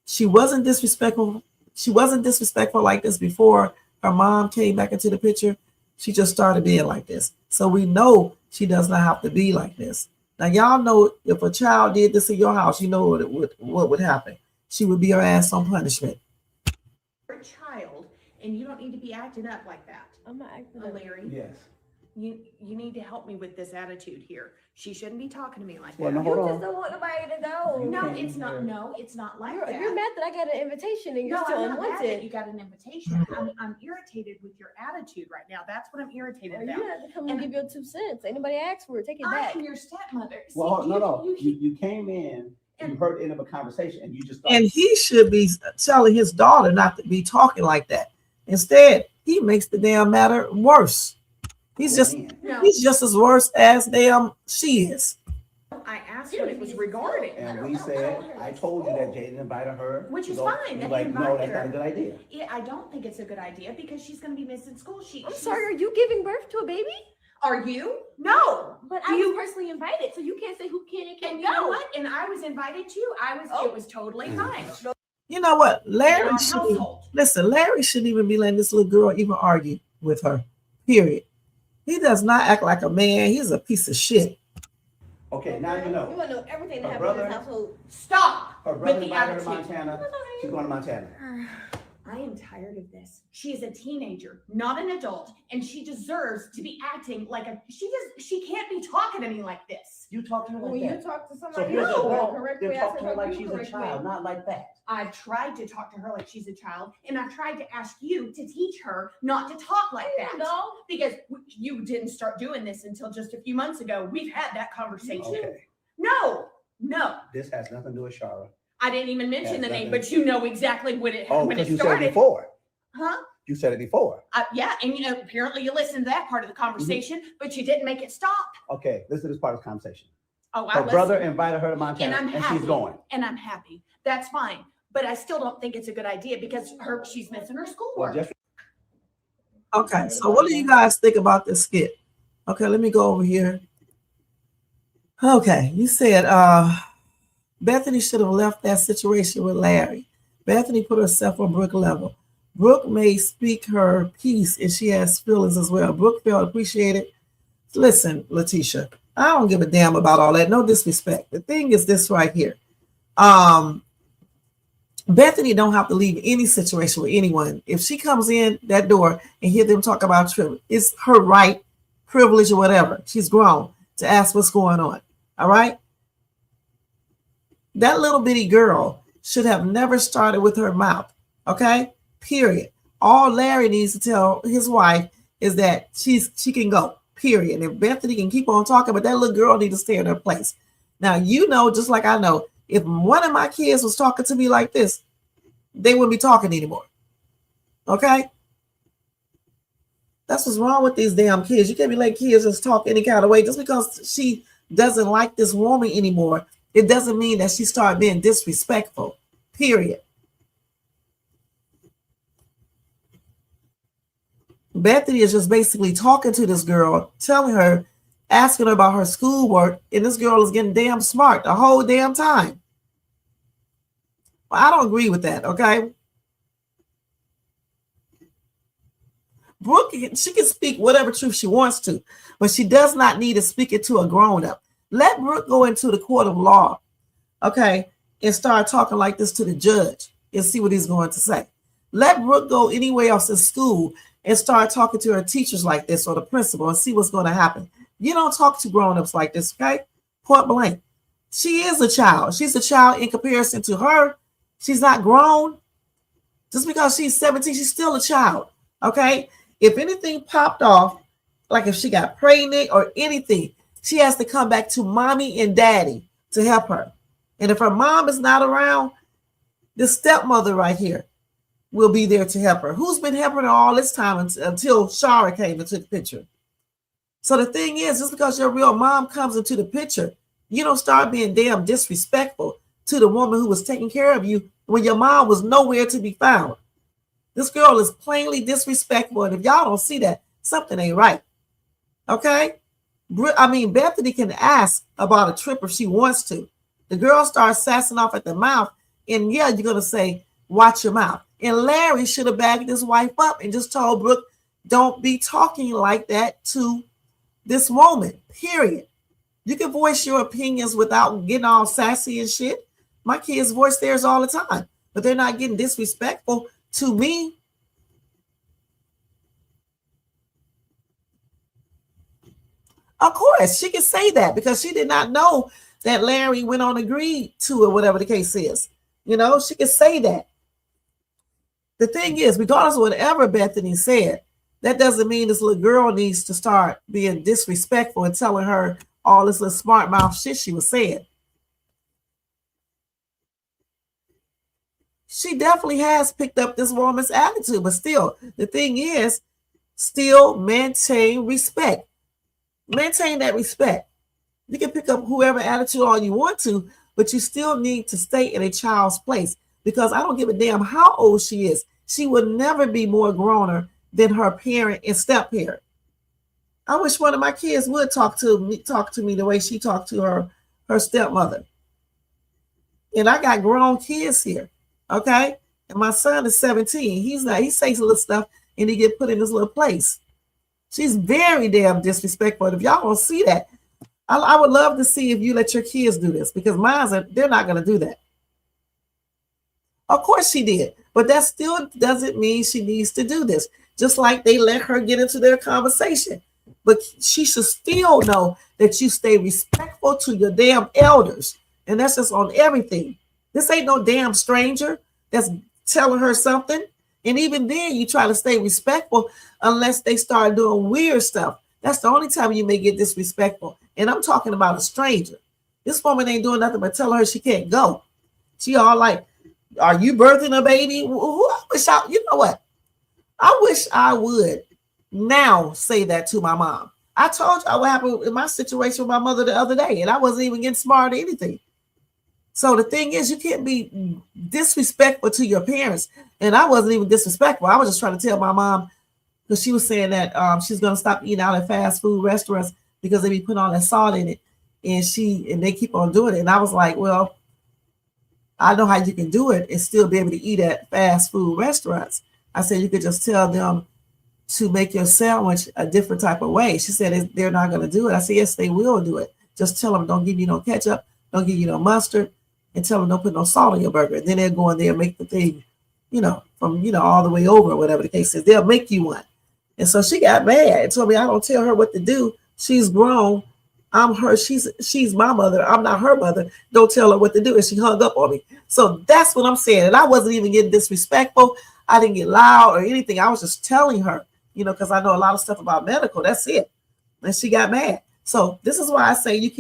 She wasn't disrespectful. She wasn't disrespectful like this before her mom came back into the picture. She just started being like this. So we know she does not have to be like this. Now y'all know if a child did this in your house, you know what would happen. She would be her ass on punishment. You're a child, and you don't need to be acting up like that. I'm not acting up. Larry, Yes. you need to help me with this attitude here. She shouldn't be talking to me like Well, that. no, hold You on. just don't want nobody to go. You No, can't it's not. hear. No, it's not like that. You're mad that I got an invitation and you're No, still I'm not mad that unwanted. you got an invitation. I'm irritated with your attitude right now. That's what I'm irritated Well, about. you have to come And- and give your 2 cents. Anybody asked for it, take it I back. am your stepmother. See, Well, no. you- You came in, and you heard the end of a conversation, and you just started. And he should be telling his daughter not to be talking like that. Instead, he makes the damn matter worse. He's just No, he's just as worse as damn she is. I asked what it was regarding. And we said, I told you that Jaden invited her. Which to is go. fine, You're that like, he no, invited that's not her. a good idea. Yeah, I don't think it's a good idea because she's going to be missing school. I'm sorry, are you giving birth to a baby? Are you? No. But Do I you- was personally invited, so you can't say who can and can't And you know go. what? And I was invited too. Oh. It was totally fine. You know what? In Larry our shouldn't even, household. listen, Larry shouldn't even be letting this little girl even argue with her. Period. He does not act like a man. He's a piece of shit. Okay, now you You know. want to know everything that Her happened in brother- this household. Stop Her with brother the invited her to attitude. Montana. She's going to Montana. I am tired of this. She is a teenager, not an adult, and she deserves to be acting like a. She can't be talking to me like this. You talk to her like When that. you talk to So somebody here's else, a the adult, correct then way, I talk said to her how like you she's a correct child, me. not like that. I've tried to talk to her like she's a child, and I've tried to ask you to teach her not to talk like that. No. Because you didn't start doing this until just a few months ago. We've had that conversation. Okay, No, this has nothing to do with Shara. I didn't even mention Yes, the name, nothing. but you know exactly when it Oh, when because it you said it started. before. Huh? You said it before. Yeah, and you know, apparently you listened to that part of the conversation, but you didn't make it stop. Okay, listen to this part of the conversation. Oh, I Her listened. brother invited her to Montana, And I'm and happy. she's going. And I'm happy. That's fine. But I still don't think it's a good idea because she's missing her Well, schoolwork. just Okay, so what do you guys think about this skit? Okay, let me go over here. Okay, you said Bethany should have left that situation with Larry. Bethany put herself on Brooke level. Brooke may speak her piece and she has feelings as well. Brooke felt appreciated. Listen, Letitia, I don't give a damn about all that. No disrespect. The thing is this right here. Bethany don't have to leave any situation with anyone. If she comes in that door and hear them talk about Trevor, it's her right, privilege, or whatever. She's grown to ask what's going on. All right? That little bitty girl should have never started with her mouth. Okay? Period. All Larry needs to tell his wife is that she can go. Period. And if Bethany can keep on talking, but that little girl needs to stay in her place. Now, you know, just like I know, if one of my kids was talking to me like this, they wouldn't be talking anymore. Okay? That's what's wrong with these damn kids. You can't be letting kids just talk any kind of way. Just because she doesn't like this woman anymore, it doesn't mean that she started being disrespectful. Period. Bethany is just basically talking to this girl, telling her, asking her about her schoolwork, and this girl is getting damn smart the whole damn time. Well, I don't agree with that, okay? Brooke, she can speak whatever truth she wants to, but she does not need to speak it to a grown-up. Let Brooke go into the court of law, okay, and start talking like this to the judge and see what he's going to say. Let Brooke go anywhere else in school and start talking to her teachers like this or the principal and see what's going to happen. You don't talk to grown-ups like this, okay? Point blank. She is a child. She's a child in comparison to her. She's not grown. Just because she's 17, she's still a child, okay? If anything popped off, like if she got pregnant or anything, she has to come back to mommy and daddy to help her. And if her mom is not around, the stepmother right here will be there to help her. Who's been helping her all this time until Shara came into the picture? So the thing is, just because your real mom comes into the picture, you don't start being damn disrespectful to the woman who was taking care of you when your mom was nowhere to be found. This girl is plainly disrespectful, and if y'all don't see that, something ain't right. Okay? Bethany can ask about a trip if she wants to. The girl starts sassing off at the mouth, And yeah, you're going to say, watch your mouth. And Larry should have backed his wife up and just told Brooke, don't be talking like that to this woman, period. You can voice your opinions without getting all sassy and shit. My kids voice theirs all the time, but they're not getting disrespectful to me. Of course, she can say that because she did not know that Larry went on agreed to it, whatever the case is. You know, she can say that. The thing is, regardless of whatever Bethany said, that doesn't mean this little girl needs to start being disrespectful and telling her all this little smart mouth shit she was saying. She definitely has picked up this woman's attitude, but still, the thing is, still maintain respect. Maintain that respect. You can pick up whoever attitude all you want to, but you still need to stay in a child's place, because I don't give a damn how old she is. She will never be more growner than her parent and step parent. I wish one of my kids would talk to me the way she talked to her stepmother. And I got grown kids here, okay? And my son is 17. He says a little stuff and he get put in this little place. She's very damn disrespectful. If y'all don't see that, I would love to see if you let your kids do this, because they're not going to do that. Of course she did, but that still doesn't mean she needs to do this. Just like they let her get into their conversation. But she should still know that you stay respectful to your damn elders. And that's just on everything. This ain't no damn stranger that's telling her something. And even then, you try to stay respectful unless they start doing weird stuff. That's the only time you may get disrespectful. And I'm talking about a stranger. This woman ain't doing nothing but telling her she can't go. She all like, are you birthing a baby? You know what? I wish I would now say that to my mom. I told you what happened in my situation with my mother the other day, and I wasn't even getting smart or anything. So the thing is, you can't be disrespectful to your parents. And I wasn't even disrespectful. I was just trying to tell my mom, because she was saying that she's going to stop eating out at fast food restaurants because they be putting all that salt in it. And they keep on doing it. And I was like, well, I know how you can do it and still be able to eat at fast food restaurants. I said, you could just tell them to make your sandwich a different type of way. She said they're not going to do it. I said, yes, they will do it. Just tell them, don't give you no ketchup, don't give you no mustard, and tell them don't put no salt on your burger. And then they'll go in there and make the thing, from, all the way over, or whatever the case is. They'll make you one. And so she got mad and told me, I don't tell her what to do. She's grown. I'm her. She's my mother. I'm not her mother. Don't tell her what to do. And she hung up on me. So that's what I'm saying. And I wasn't even getting disrespectful. I didn't get loud or anything. I was just telling her, because I know a lot of stuff about medical. That's it. And she got mad. So this is why I say you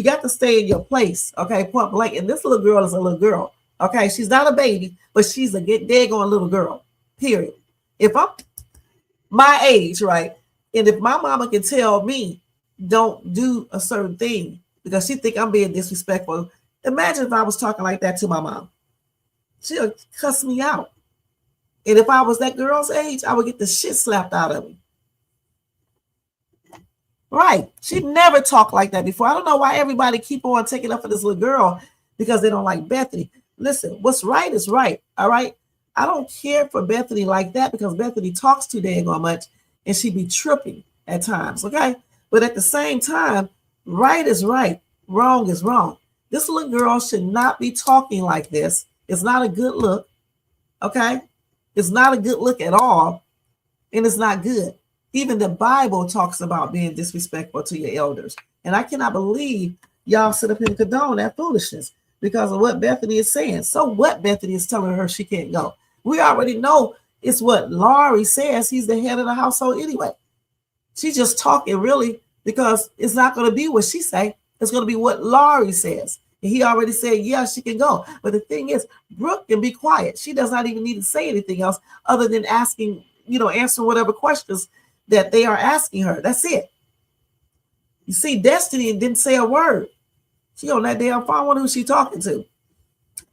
got to stay in your place. Okay, point blank. And this little girl is a little girl. Okay, she's not a baby, but she's a daggone little girl. Period. If I'm my age, right, and if my mama can tell me don't do a certain thing because she think I'm being disrespectful, imagine if I was talking like that to my mom. She'll cuss me out. And if I was that girl's age, I would get the shit slapped out of me. Right. She never talked like that before. I don't know why everybody keep on taking up for this little girl because they don't like Bethany. Listen, what's right is right. All right. I don't care for Bethany like that because Bethany talks too dang much and she be tripping at times. Okay. But at the same time, right is right. Wrong is wrong. This little girl should not be talking like this. It's not a good look. Okay. It's not a good look at all. And it's not good. Even the Bible talks about being disrespectful to your elders. And I cannot believe y'all sit up and condone that foolishness because of what Bethany is saying. So what Bethany is telling her she can't go. We already know it's what Laurie says. He's the head of the household anyway. She's just talking really because it's not going to be what she say. It's going to be what Laurie says. And he already said, yeah, she can go. But the thing is, Brooke can be quiet. She does not even need to say anything else other than asking, answer whatever questions that they are asking her. That's it. You see, Destiny didn't say a word. She on that damn phone. I wonder who she talking to.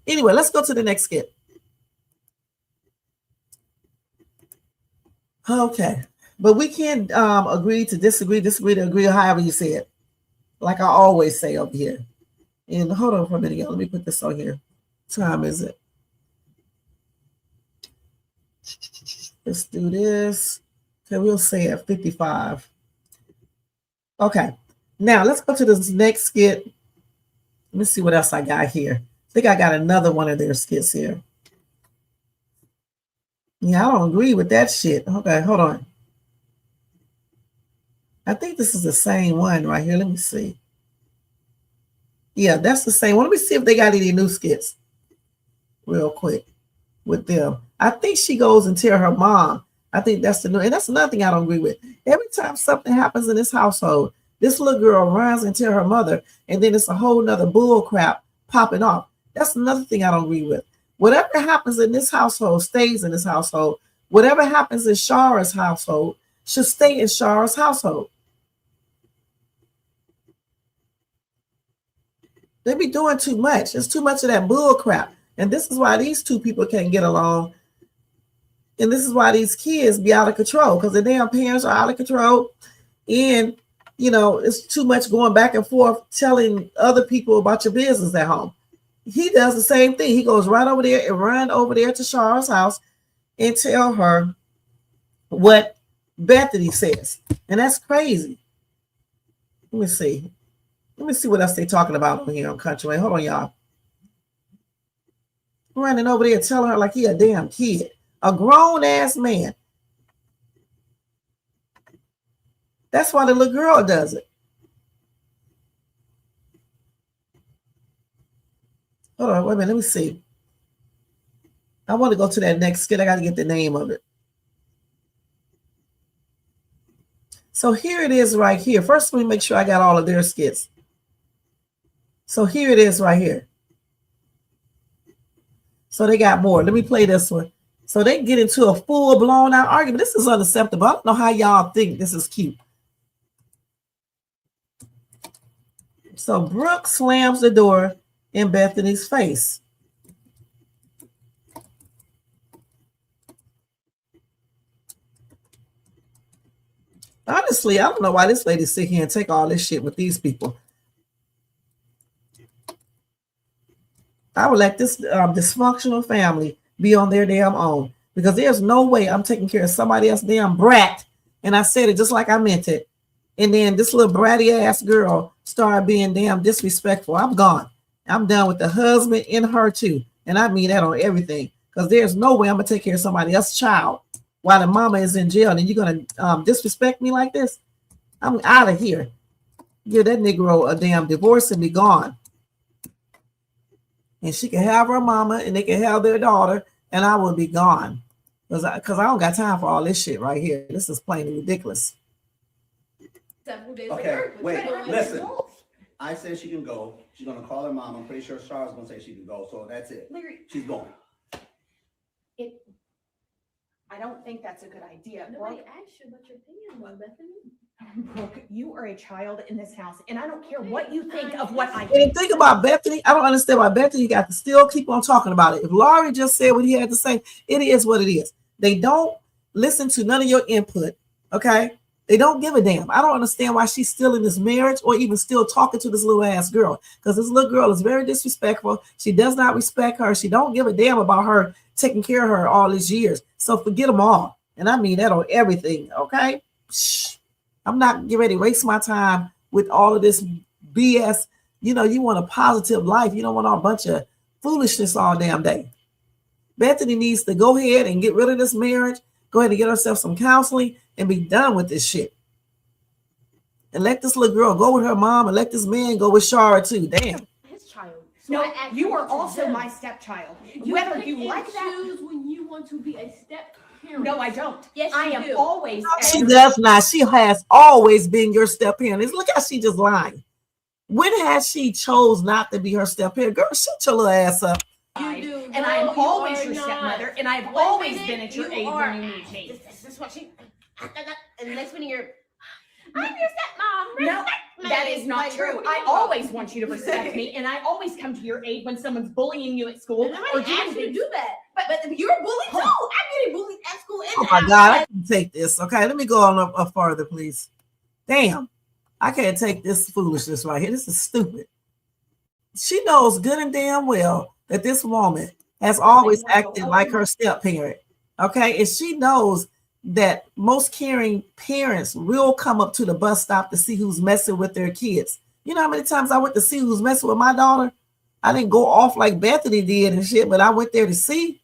Anyway, let's go to the next skit. Okay. But we can agree to disagree to agree, or however you say it. Like I always say over here. And hold on for a minute, y'all. Let me put this on here. time is it? Let's do this. Okay, we'll say at 55. Okay, now let's go to this next skit. Let me see what else I got here. I think I got another one of their skits here. Yeah, I don't agree with that shit. Okay, hold on. I think this is the same one right here. Let me see. Yeah, that's the same one. Let me see if they got any new skits real quick with them. I think she goes and tell her mom. I think that's the new, and that's another thing I don't agree with. Every time something happens in this household, this little girl runs and tell her mother, and then it's a whole nother bull crap popping off. That's another thing I don't agree with. Whatever happens in this household stays in this household. Whatever happens in Shara's household should stay in Shara's household. They be doing too much. It's too much of that bull crap. And this is why these two people can't get along. And this is why these kids be out of control, because the damn parents are out of control. And, you know, it's too much going back and forth telling other people about your business at home. He does the same thing. He goes right over there and run over there to Shara's house and tell her what Bethany says. And that's crazy. Let me see. Let me see what else they're talking about over here on Countryway. Hold on, y'all. Running over there telling her like he a damn kid. A grown-ass man. That's why the little girl does it. Hold on, wait a minute. Let me see. I want to go to that next skit. I got to get the name of it. So here it is right here. First, let me make sure I got all of their skits. So here it is right here. So they got more. Let me play this one. So they get into a full blown out argument. This is unacceptable. I don't know how y'all think this is cute. So Brooke slams the door in Bethany's face. Honestly, I don't know why this lady sit here and take all this shit with these people. I would let this dysfunctional family be on their damn own, because there's no way I'm taking care of somebody else's damn brat. And I said it just like I meant it. And then this little bratty ass girl started being damn disrespectful. I'm gone. I'm done with the husband and her too. And I mean that on everything, because there's no way I'm going to take care of somebody else's child while the mama is in jail. And you're going to disrespect me like this? I'm out of here. Give that Negro a damn divorce and be gone. And she can have her mama and they can have their daughter, and I will be gone. Because I don't got time for all this shit right here. This is plain ridiculous. Okay, wait, listen. I said she can go. She's going to call her mom. I'm pretty sure Char's going to say she can go. So that's it. She's going. I don't think that's a good idea. Nobody asked you about your opinion on Bethany. Brooke, you are a child in this house, and I don't care what you think of what I And the thing about Bethany, I don't understand why Bethany got to still keep on talking about it. If Laurie just said what he had to say, it is what it is. They don't listen to none of your input, okay? They don't give a damn. I don't understand why she's still in this marriage or even still talking to this little ass girl, because this little girl is very disrespectful. She does not respect her. She don't give a damn about her taking care of her all these years. So forget them all. And I mean that on everything, okay? Shh. I'm not getting ready to waste my time with all of this BS. You know, you want a positive life. You don't want a bunch of foolishness all damn day. Bethany needs to go ahead and get rid of this marriage. Go ahead and get herself some counseling and be done with this shit. And let this little girl go with her mom, and let this man go with Shara too. Damn. His child. So No, I asked you are to also them. my stepchild. You Whether pick you and like that. choose when you want to be a step parent. No, I don't. Yes, I you am do. always. She does not. She has always been your step parent. Look how she just lying. When has she chose not to be her step parent? Girl, shut your little ass up. You do. And No, I am you always are your not. stepmother, and I've One always minute been at your you aid are- when you need me. This is what she. And next minute you're. I'm your stepmom. No, Respect that me. is not Like, girl, true. what are I you talking always about? want you to respect me, and I always come to your aid when someone's bullying you at school And or nobody doing asked you to things. do that. But you're bullied too. I'm getting bullied at school. And Oh my God, I can't take this. Okay, let me go on up further, please. Damn, I can't take this foolishness right here. This is stupid. She knows good and damn well that this woman has always acted like her step parent. Okay. And she knows that most caring parents will come up to the bus stop to see who's messing with their kids. You know how many times I went to see who's messing with my daughter? I didn't go off like Bethany did and shit, but I went there to see.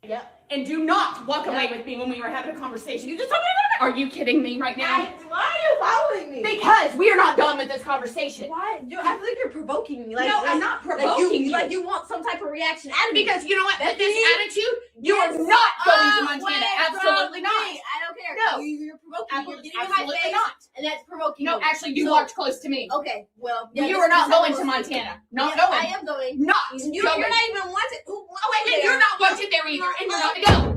Yep. And do not walk away with me when we were having a conversation. You just told me. Are you kidding me right now? Why are you following me? Because we are not done with this conversation. Why? I feel like you're provoking me. Like, no, I'm not provoking you. Like you want some type of reaction out of me. Because you know what? With this attitude, you Yes. are not going to Montana. Absolutely not. I don't care. No. You're provoking me. You're getting in my Absolutely face. not. And that's provoking No, me. actually, you So- walked close to me. Okay, well. You this- are not this going to happens. Montana. Not Yeah, going. I am going. Not You're going. not even wanted. Oh, wait, and you're not wanted there either. And you're not to go.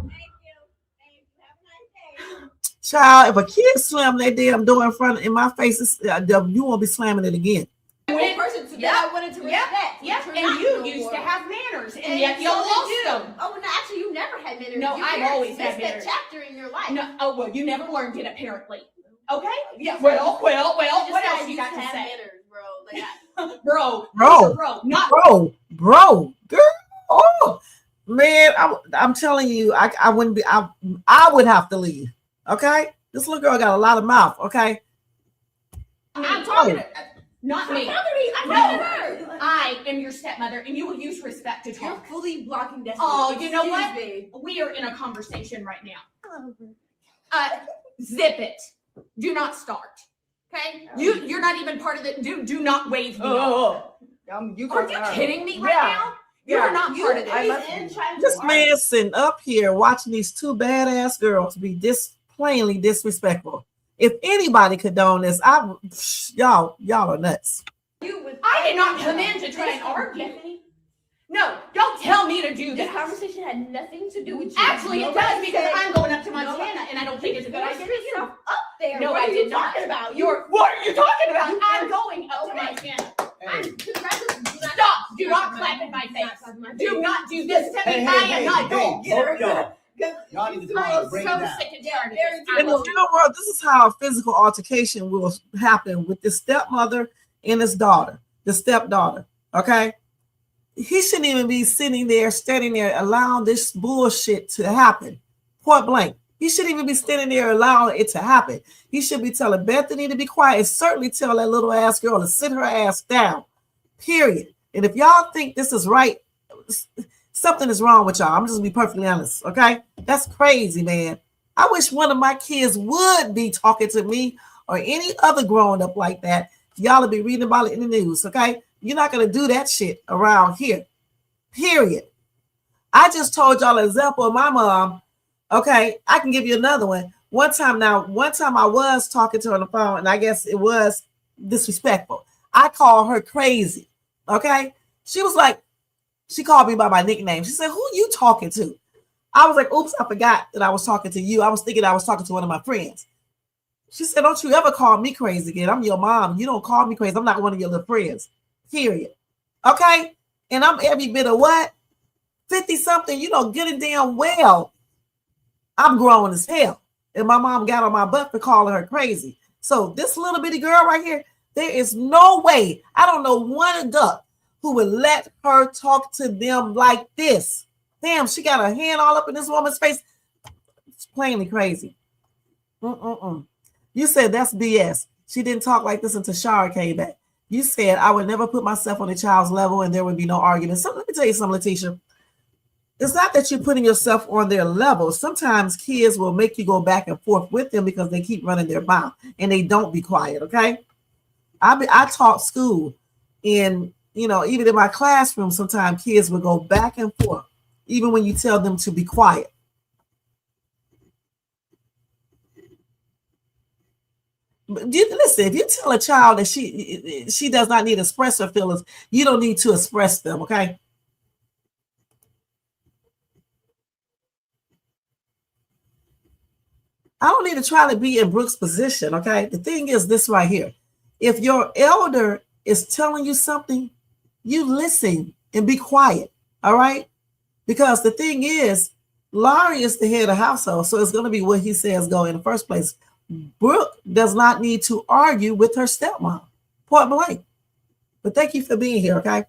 Child, if a kid slam that damn door in my face, you won't be slamming it again. One person today I wanted to respect. Yep, You're and not you no used more. to have manners, and And yet you so lost did you. them. Oh, no, actually, you never had manners. No, Your I've parents always had missed that manners. chapter in your life. No, oh, well, you never learned it, apparently. Okay? Yeah, Well, You what just else said you got to have say? manners, bro. Like, Bro, not Bro, girl. Oh, man, I'm telling you, I wouldn't be, I would have to leave. Okay? This little girl got a lot of mouth. Okay? I'm talking to, not me. I'm No, talking to her. I am your stepmother, and you will use respect to You're talk. fully blocking Destiny. Oh, you know what? Excuse me. We are in a conversation right now. Zip it. Do not start. Okay? You're not even part of it. Do not wave me off. Are you kidding me right now? You're not part of this. This man sitting up here watching these two badass girls be plainly disrespectful. If anybody condone this, y'all are nuts. I did not come in to try and argue. No, don't tell me to do This that. conversation had nothing to do with you. Actually, it does because I'm going up to Montana, and I don't think it's a good You're idea. sticking yourself up there. No, What I are you did not. talking about? What are you talking about? You I'm are- going up to Okay. Montana. Congratulations. Stop! Do not clap in my face. Do not do this to me. I am not going. both y'all. Y'all need to come out and bring it So down. sick and tired of this. In the real world, this is how a physical altercation will happen with this stepmother and his daughter, the stepdaughter. Okay? He shouldn't even be sitting there, standing there, allowing this bullshit to happen. Point blank. He shouldn't even be standing there allowing it to happen. He should be telling Bethany to be quiet and certainly tell that little ass girl to sit her ass down. Period. And if y'all think this is right, something is wrong with y'all. I'm just gonna be perfectly honest. Okay? That's crazy, man. I wish one of my kids would be talking to me or any other grown up like that. Y'all would be reading about it in the news. Okay? You're not gonna do that shit around here. Period. I just told y'all an example of my mom. Okay, I can give you another one. One time I was talking to her on the phone, and I guess it was disrespectful. I called her crazy. Okay, she was like, she called me by my nickname. She said, "Who you talking to?" I was like, "Oops, I forgot that I was talking to you. I was thinking I was talking to one of my friends." She said, "Don't you ever call me crazy again. I'm your mom. You don't call me crazy. I'm not one of your little friends." Period. Okay, and I'm every bit of what? 50 something, good and damn well. I'm grown as hell. And my mom got on my butt for calling her crazy. So this little bitty girl right here, there is no way. I don't know one adult who would let her talk to them like this. Damn, she got her hand all up in this woman's face. It's plainly crazy. You said that's BS. She didn't talk like this until Shara came back. You said I would never put myself on a child's level and there would be no argument. So let me tell you something, Letitia. It's not that you're putting yourself on their level. Sometimes kids will make you go back and forth with them because they keep running their mouth and they don't be quiet. Okay. I taught school, and even in my classroom, sometimes kids will go back and forth, even when you tell them to be quiet. But listen, if you tell a child that she does not need to express her feelings, you don't need to express them. Okay. I don't need to try to be in Brooke's position, okay? The thing is this right here. If your elder is telling you something, you listen and be quiet, all right? Because the thing is, Laurie is the head of the household, so it's going to be what he says go in the first place. Brooke does not need to argue with her stepmom, point blank. But thank you for being here, okay?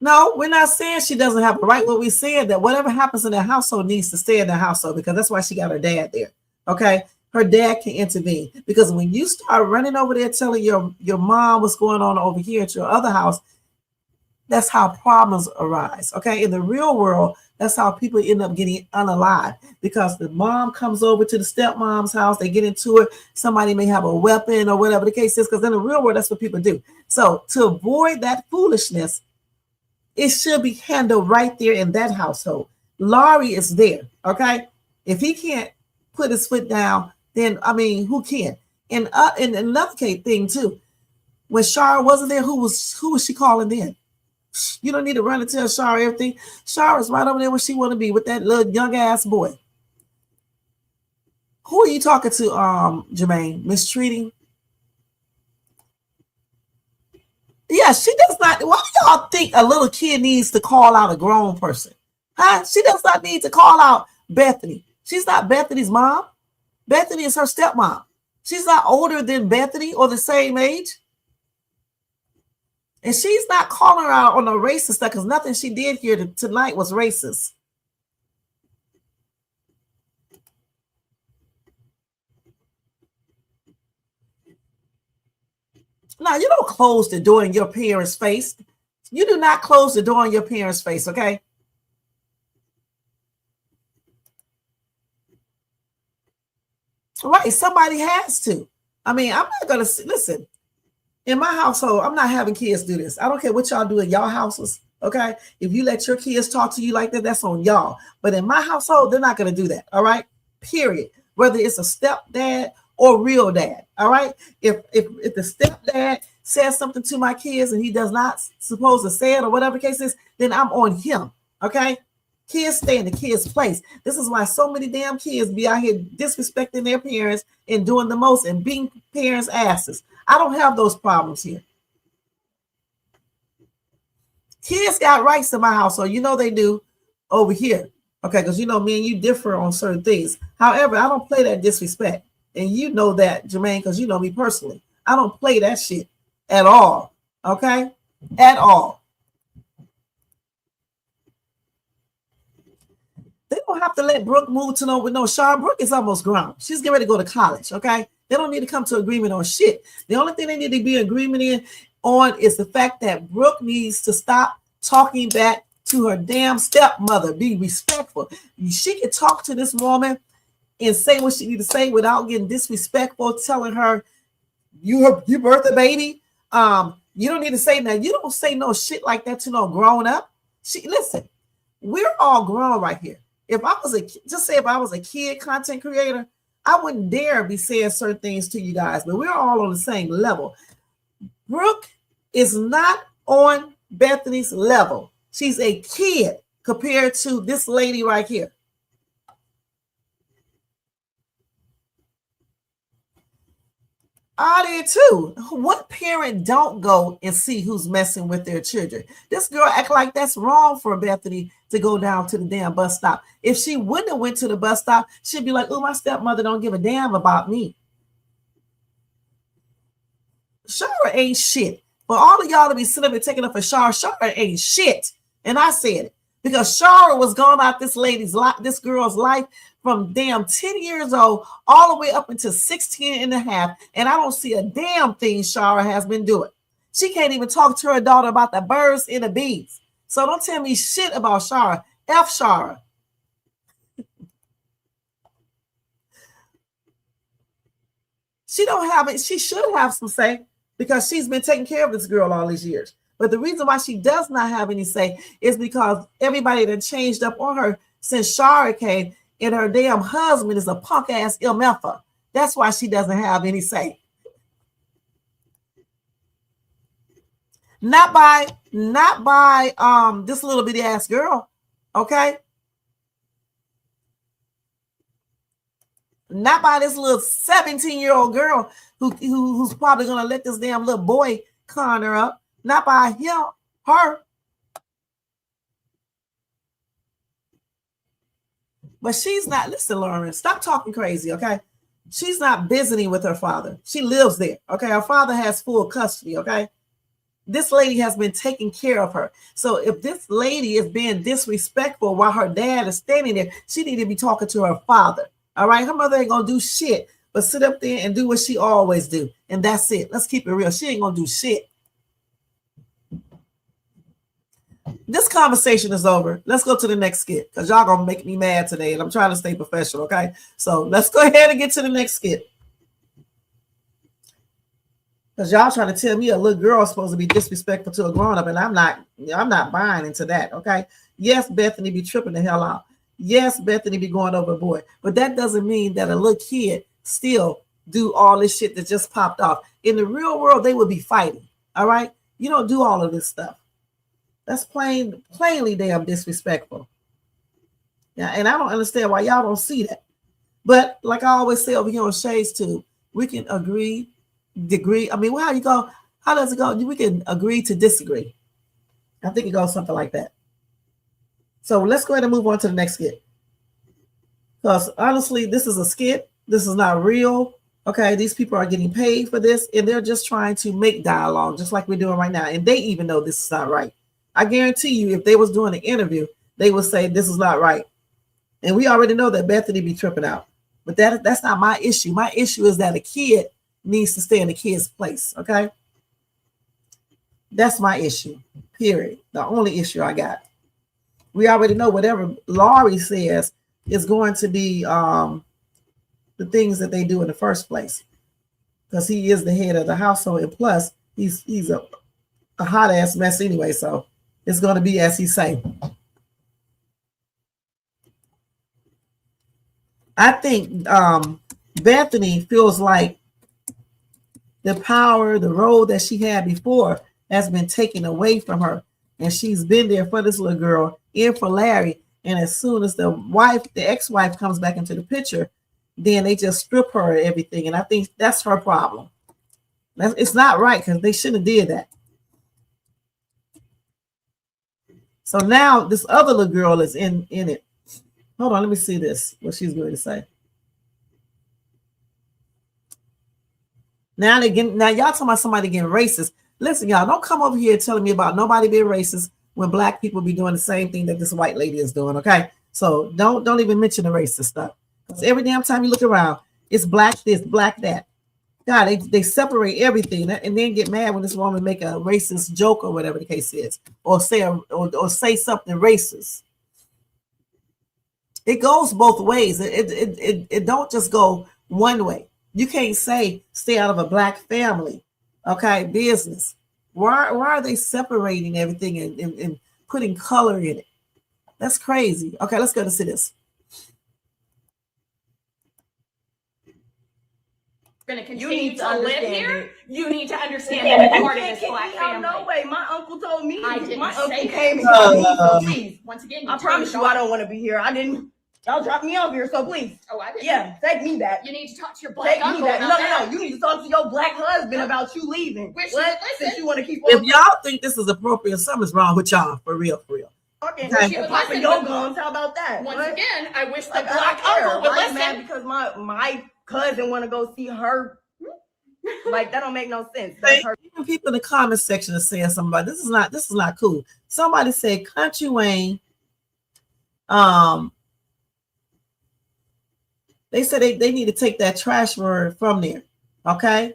No, we're not saying she doesn't have a right. What we said that whatever happens in that household needs to stay in the household because that's why she got her dad there. Okay. Her dad can intervene because when you start running over there telling your mom what's going on over here at your other house, that's how problems arise. Okay. In the real world, that's how people end up getting unalive because the mom comes over to the stepmom's house. They get into it. Somebody may have a weapon or whatever the case is because in the real world, that's what people do. So to avoid that foolishness, it should be handled right there in that household. Laurie is there. Okay. If he can't put his foot down, then I mean, who can? And another thing too, when Shara wasn't there, who was she calling then? You don't need to run and tell Shara everything. Shara's right over there where she want to be with that little young ass boy. Who are you talking to, Jermaine? Mistreating? Yeah, she does not. Why do y'all think a little kid needs to call out a grown person? Huh? She does not need to call out Bethany. She's not Bethany's mom. Bethany is her stepmom. She's not older than Bethany or the same age. And she's not calling her out on the racist stuff because nothing she did here tonight was racist. Now, you don't close the door in your parents' face. You do not close the door in your parents' face, okay? Right, somebody has to. I mean, I'm not going to listen. In my household, I'm not having kids do this. I don't care what y'all do in y'all houses, okay? If you let your kids talk to you like that, that's on y'all. But in my household, they're not going to do that, all right? Period. Whether it's a stepdad or real dad, all right? If the stepdad says something to my kids and he does not supposed to say it or whatever the case is, then I'm on him, okay? Kids stay in the kids' place. This is why so many damn kids be out here disrespecting their parents and doing the most and beating parents' asses. I don't have those problems here. Kids got rights in my household. You know they do over here. Okay, because you know me and you differ on certain things. However, I don't play that disrespect. And you know that, Jermaine, because you know me personally. I don't play that shit at all. Okay? At all. They don't have to let Brooke move to no Shara. Brooke is almost grown. She's getting ready to go to college, okay? They don't need to come to agreement on shit. The only thing they need to be in agreement on is the fact that Brooke needs to stop talking back to her damn stepmother. Be respectful. She can talk to this woman and say what she need to say without getting disrespectful, telling her you birthed a baby. You don't need to say that. You don't say no shit like that to no grown up. Listen, we're all grown right here. If I was a kid content creator, I wouldn't dare be saying certain things to you guys, but we're all on the same level. Brooke is not on Bethany's level. She's a kid compared to this lady right here. I did too. What parent don't go and see who's messing with their children? This girl act like that's wrong for Bethany to go down to the damn bus stop. If she wouldn't have went to the bus stop, she'd be like, oh, my stepmother don't give a damn about me. Shara ain't shit. For all of y'all to be sitting up and taking up for Shara ain't shit. And I said it. Because Shara was gone out this girl's life from damn 10 years old all the way up until 16 and a half. And I don't see a damn thing Shara has been doing. She can't even talk to her daughter about the birds and the bees. So don't tell me shit about Shara. F Shara. She don't have it. She should have some say because she's been taking care of this girl all these years. But the reason why she does not have any say is because everybody that changed up on her since Shara came, and her damn husband is a punk ass MFer. That's why she doesn't have any say. Not by this little bitty ass girl, okay? Not by this little 17-year-old girl who's probably gonna let this damn little boy con her up. Not by him, her. But she's not, listen, Lauren, stop talking crazy, okay? She's not visiting with her father. She lives there, okay? Her father has full custody, okay? This lady has been taking care of her. So if this lady is being disrespectful while her dad is standing there, she need to be talking to her father. All right. Her mother ain't gonna do shit but sit up there and do what she always do. And that's it. Let's keep it real. She ain't gonna do shit. This conversation is over. Let's go to the next skit because y'all gonna make me mad today, and I'm trying to stay professional. Okay. So let's go ahead and get to the next skit. Because y'all trying to tell me a little girl is supposed to be disrespectful to a grown-up, and I'm not buying into that. Okay. Yes, Bethany be tripping the hell out. Yes, Bethany be going overboard. But that doesn't mean that a little kid still do all this shit that just popped off. In the real world, they would be fighting. All right. You don't do all of this stuff. That's plainly damn disrespectful. Yeah, and I don't understand why y'all don't see that. But like I always say over here on Shades Tube, we can agree. I mean, how you go? How does it go? We can agree to disagree. I think it goes something like that. So let's go ahead and move on to the next skit. Because honestly, this is a skit. This is not real. Okay, these people are getting paid for this, and they're just trying to make dialogue, just like we're doing right now. And they even know this is not right. I guarantee you, if they was doing an interview, they would say this is not right. And we already know that Bethany be tripping out. But that's not my issue. My issue is that a kid needs to stay in the kid's place, okay? That's my issue, period. The only issue I got. We already know whatever Laurie says is going to be the things that they do in the first place. Because he is the head of the household, and plus, he's a hot-ass mess anyway, so it's going to be as he say. I think Bethany feels like the power, the role that she had before has been taken away from her. And she's been there for this little girl and for Larry. And as soon as the ex-wife comes back into the picture, then they just strip her of everything. And I think that's her problem. It's not right because they shouldn't have did that. So now this other little girl is in it. Hold on, let me see this, what she's going to say. Now y'all talking about somebody getting racist. Listen, y'all, don't come over here telling me about nobody being racist when black people be doing the same thing that this white lady is doing, okay? So don't even mention the racist stuff. Because every damn time you look around, it's black this, black that. God, they separate everything and then get mad when this woman make a racist joke or whatever the case is, or say something racist. It goes both ways. It don't just go one way. You can't say stay out of a black family, okay, business. Why are they separating everything and putting color in it? That's crazy. Okay, let's go to see this. Going to continue to live here. You need to understand that you're part of this black family. No way. My uncle told me. I didn't my uncle say came and that. told me. So please, Once again, I promise you, I don't want to be here. I didn't. Y'all dropped me off here, so please. Oh, I didn't. Yeah, take me back. You need to talk to your black uncle. No. You need to talk to your black husband about you leaving. Since you want to keep on. If y'all think this is appropriate, something's wrong with y'all, for real. Okay. Okay. Papa your guns. How about that? Once again, I wish the Like, black uncle would listen. Mad because my cousin want to go see her. Like, that don't make no sense. Even people in the comment section are saying something about this is not cool. Somebody said Country Wayne. They said they need to take that trash word from there. Okay.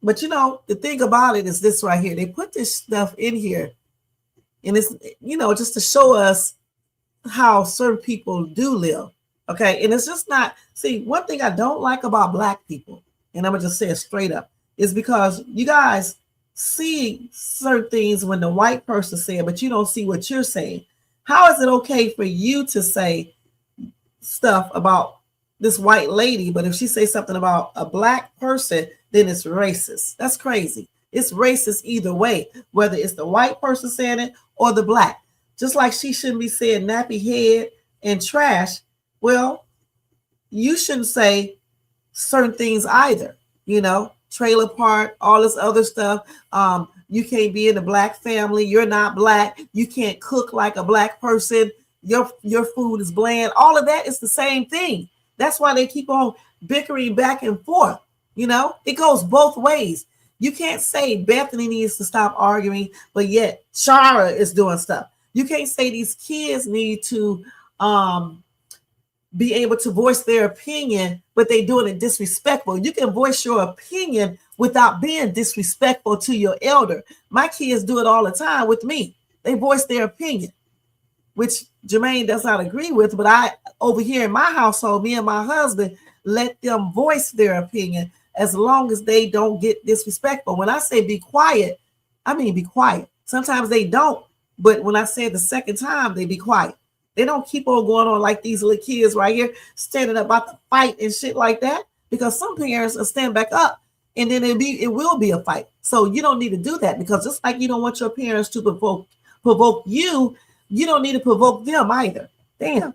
But you know, the thing about it is this right here. They put this stuff in here, and it's, you know, just to show us how certain people do live. Okay. And it's just not, see, one thing I don't like about black people, and I'm gonna just say it straight up, is because you guys see certain things when the white person said, but you don't see what you're saying. How is it okay for you to say stuff about this white lady, but if she says something about a black person, then it's racist? That's crazy. It's racist either way, whether it's the white person saying it or the black. Just like she shouldn't be saying nappy head and trash. Well, you shouldn't say certain things either, you know, trailer park, all this other stuff. You can't be in a black family. You're not black. You can't cook like a black person. Your food is bland. All of that is the same thing. That's why they keep on bickering back and forth. You know, it goes both ways. You can't say Bethany needs to stop arguing, but yet Shara is doing stuff. You can't say these kids need to be able to voice their opinion, but they're doing it disrespectful. You can voice your opinion without being disrespectful to your elder. My kids do it all the time with me. They voice their opinion, which Jermaine does not agree with, but I, over here in my household, me and my husband, let them voice their opinion as long as they don't get disrespectful. When I say be quiet, I mean be quiet. Sometimes they don't, but when I say it the second time, they be quiet. They don't keep on going on like these little kids right here, standing up about to fight and shit like that, because some parents will stand back up and then it will be a fight. So you don't need to do that, because just like you don't want your parents to provoke you, you don't need to provoke them either. Damn.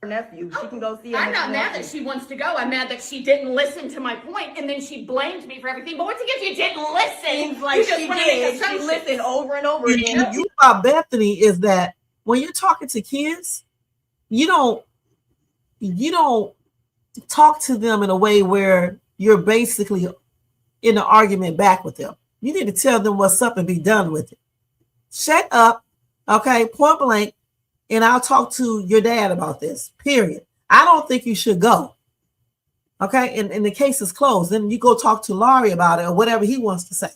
Her nephew, she can go see him. I'm not mad that she wants to go. I'm mad that she didn't listen to my point, and then she blamed me for everything. But once again, she didn't listen. Seems like she did. She listened over and over again. You about Bethany is that when you're talking to kids, you don't talk to them in a way where you're basically in an argument back with them. You need to tell them what's up and be done with it. Shut up, okay, point blank, and I'll talk to your dad about this, period. I don't think you should go, okay, and the case is closed. Then you go talk to Laurie about it or whatever he wants to say.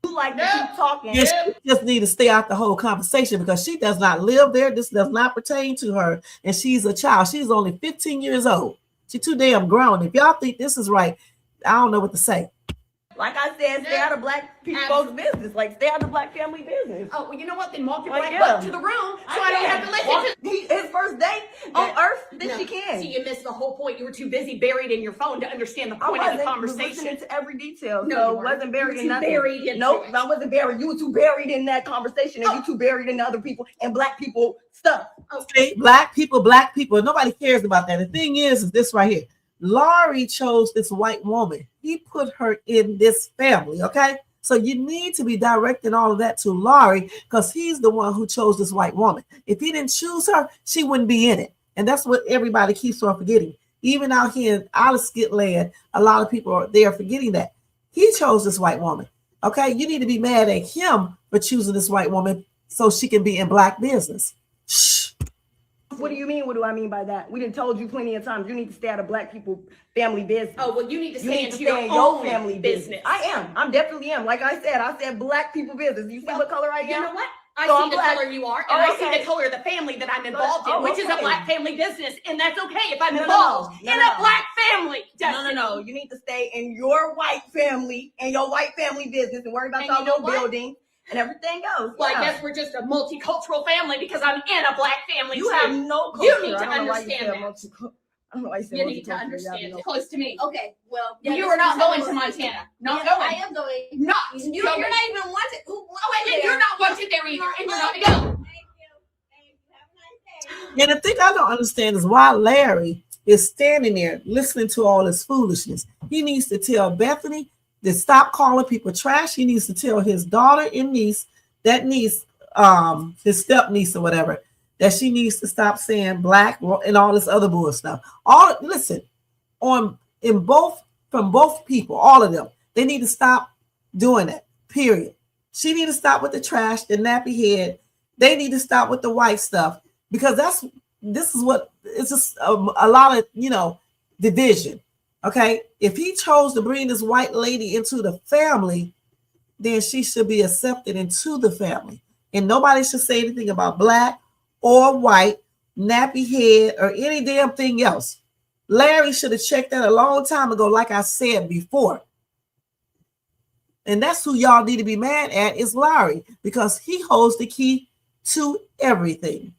You like to keep talking. Yes, she just need to stay out the whole conversation, because she does not live there. This does not pertain to her, and she's a child. She's only 15 years old. She's too damn grown. If y'all think this is right, I don't know what to say. Like I said, stay out of black people's business. Like, stay out of black family business. Oh, well, you know what? Then walk your Like, black yeah. butt to the room so I don't have to listen to his first day on earth. Then she can. See, you missed the whole point. You were too busy buried in your phone to understand the I point of the wasn't conversation. listening to every detail. No, So you weren't. wasn't buried You in were too nothing. buried into Nope, it. I wasn't buried. You were too buried in that conversation, and you too buried in other people and black people stuff. Okay, black people. Nobody cares about that. The thing is this right here. Laurie chose this white woman. He put her in this family, okay? So you need to be directing all of that to Laurie, because he's the one who chose this white woman. If he didn't choose her, she wouldn't be in it. And that's what everybody keeps on forgetting. Even out here in out of skit land, a lot of people are forgetting that. He chose this white woman, okay? You need to be mad at him for choosing this white woman so she can be in black business. Shh. What do you mean? What do I mean by that? We done told you plenty of times. You need to stay out of black people family business. Oh, well, you need to You stay need into to your stay in own your family business. I am. I'm definitely am. Like I said black people business. You see what color I am? You know what? I So see I'm the black. color you are, and Oh, I see okay. the color of the family that I'm involved in, Oh, which is a okay. black family business, and that's okay if I'm No, no, involved no, in no, a no. black family. No. You need to stay in your white family and your white family business and worry about And your you know little what? building and everything goes. Well, Yeah. I guess we're just a multicultural family because I'm in a black family You too. have no culture. You need I to don't know why you understand said that. I don't know why you said You need to multicultural. understand. You have no- Close to me. Okay, well, You are not going to Montana. Not going. I am going. Not. You're going. not even wanted. Who Oh, and you're not wanted there either, and you're not going. And the thing I don't understand is why Larry is standing there listening to all this foolishness. He needs to tell Bethany to stop calling people trash. He needs to tell his daughter and niece, his step niece or whatever, that she needs to stop saying black and all this other bull stuff. From both people, all of them, they need to stop doing that. Period. She need to stop with the trash, the nappy head. They need to stop with the white stuff, because it's just a lot of division. Okay, if he chose to bring this white lady into the family, then she should be accepted into the family, and nobody should say anything about black or white, nappy head, or any damn thing else. Larry should have checked that a long time ago, like I said before. And that's who y'all need to be mad at, is Larry, because he holds the key to everything.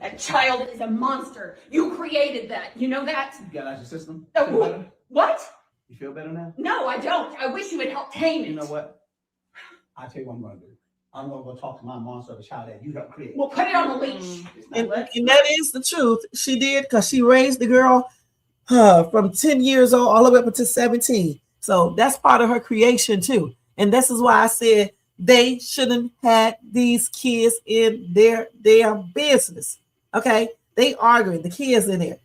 That child is a monster. You created that. You know that? You got out your system? Oh, Feel better? What? You feel better now? No, I don't. I wish you would help tame it. You know what? I'll tell you what I'm gonna do. I'm gonna go talk to my monster of a child that you helped create. Well, put it on a leash. And that is the truth. She did, because she raised the girl from 10 years old all the way up until 17. So that's part of her creation too. And this is why I said they shouldn't have these kids in their business. Okay, they arguing, the kids in there.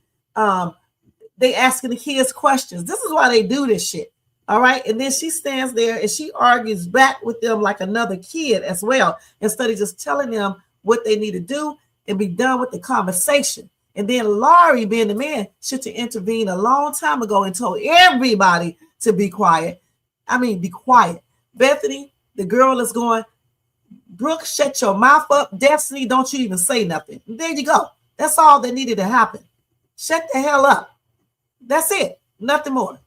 they asking the kids questions. This is why they do this shit. All right. And then she stands there and she argues back with them like another kid as well, instead of just telling them what they need to do and be done with the conversation. And then Laurie, being the man, should have intervened a long time ago and told everybody to be quiet. I mean, be quiet. Bethany, the girl is going, Brooke, shut your mouth up. Destiny, don't you even say nothing. And there you go. That's all that needed to happen. Shut the hell up. That's it. Nothing more.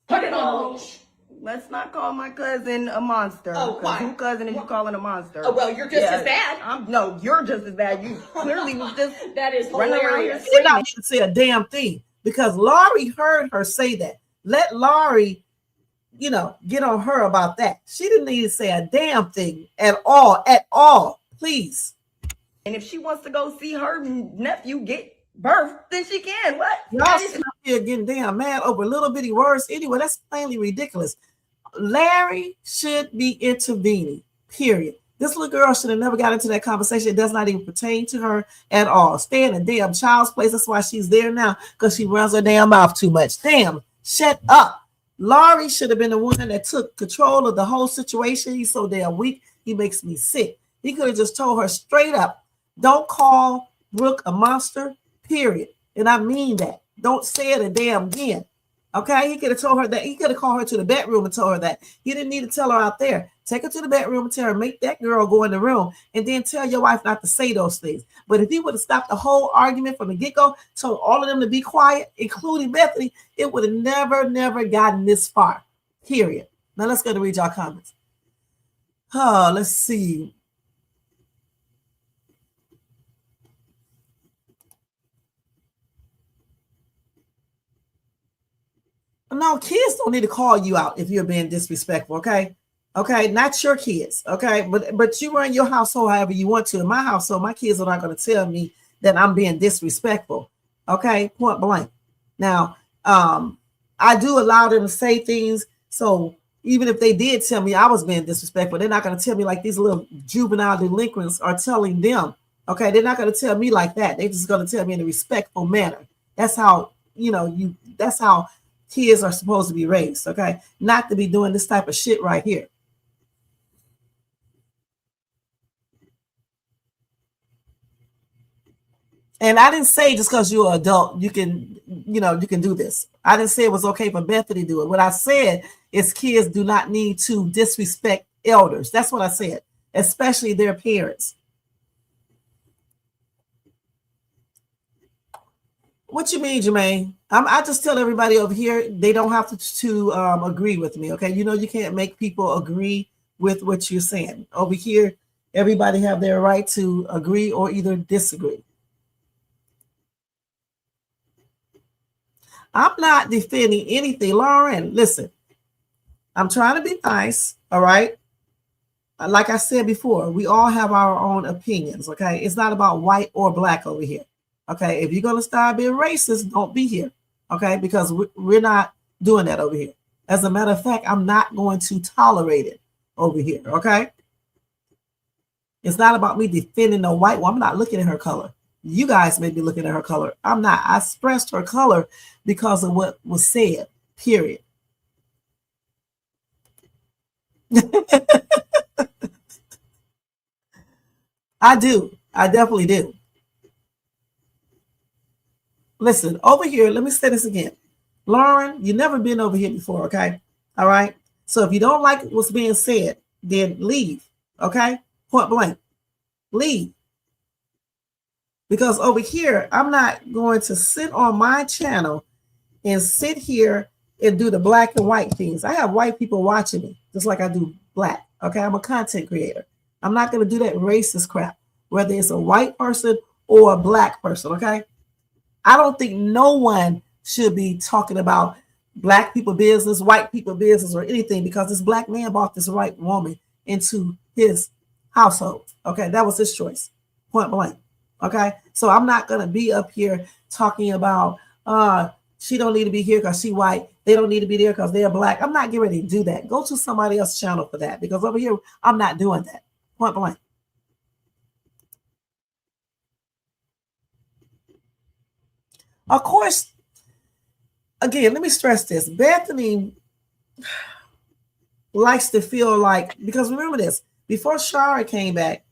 Put it on a leash. Let's not call my cousin a monster. Oh, why? Who cousin is you calling a monster? Oh, well, you're just as bad. No, you're just as bad. You clearly was just That is running around here hilarious. She did not screaming. need to say a damn thing because Laurie heard her say that. Let Laurie, get on her about that. She didn't need to say a damn thing at all, please. And if she wants to go see her nephew get birth, then she can. What? Y'all sitting up here getting damn mad over little bitty words. Anyway, that's plainly ridiculous. Larry should be intervening, period. This little girl should have never got into that conversation. It does not even pertain to her at all. Stay in a damn child's place. That's why she's there now, because she runs her damn mouth too much. Damn, shut up. Laurie should have been the one that took control of the whole situation. He's so damn weak. He makes me sick. He could have just told her straight up, don't call Brooke a monster, period. And I mean that. Don't say it a damn again. Okay, he could have told her that. He could have called her to the bedroom and told her that. He didn't need to tell her out there. Take her to the bedroom and tell her, make that girl go in the room, and then tell your wife not to say those things. But if he would have stopped the whole argument from the get-go, told all of them to be quiet, including Bethany, it would have never gotten this far. Period. Now let's go to read y'all comments. Oh, let's see. No, kids don't need to call you out if you're being disrespectful, okay? Okay, not your kids, okay? But you run your household however you want to. In my household, my kids are not going to tell me that I'm being disrespectful, okay? Point blank. Now, I do allow them to say things, so even if they did tell me I was being disrespectful, they're not going to tell me like these little juvenile delinquents are telling them, okay? They're not going to tell me like that. They're just going to tell me in a respectful manner. That's how, that's how kids are supposed to be raised, okay? Not to be doing this type of shit right here. And I didn't say just because you're an adult, you can do this. I didn't say it was okay for Bethany to do it. What I said is kids do not need to disrespect elders. That's what I said, especially their parents. What you mean, Jermaine? I just tell everybody over here they don't have to agree with me, okay? You can't make people agree with what you're saying. Over here, everybody have their right to agree or either disagree. I'm not defending anything. Lauren, listen, I'm trying to be nice, all right? Like I said before, we all have our own opinions, okay? It's not about white or black over here. Okay, if you're going to start being racist, don't be here, okay? Because we're not doing that over here. As a matter of fact, I'm not going to tolerate it over here, okay? It's not about me defending a white woman. I'm not looking at her color. You guys may be looking at her color. I'm not. I expressed her color because of what was said, period. I do. I definitely do. Listen, over here, let me say this again. Lauren, you've never been over here before, okay? All right? So if you don't like what's being said, then leave, okay? Point blank. Leave. Because over here, I'm not going to sit on my channel and sit here and do the black and white things. I have white people watching me, just like I do black, okay? I'm a content creator. I'm not going to do that racist crap, whether it's a white person or a black person, okay? I don't think no one should be talking about black people business, white people business, or anything because this black man brought this white woman into his household. Okay, that was his choice, point blank. Okay, so I'm not going to be up here talking about she don't need to be here because she white. They don't need to be there because they're black. I'm not getting ready to do that. Go to somebody else's channel for that because over here, I'm not doing that, point blank. Of course, again, let me stress this. Bethany likes to feel like, because remember this, before Shara came back,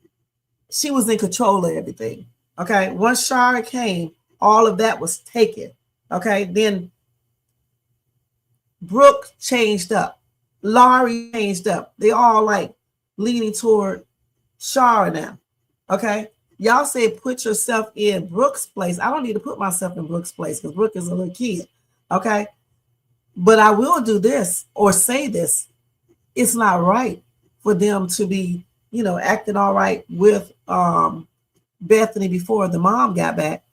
she was in control of everything. Okay. Once Shara came, all of that was taken. Okay. Then Brooke changed up. Laurie changed up. They all like leaning toward Shara now. Okay. Y'all said put yourself in Brooke's place. I don't need to put myself in Brooke's place because Brooke is a little kid. Okay. But I will do this or say this. It's not right for them to be, acting all right with Bethany before the mom got back.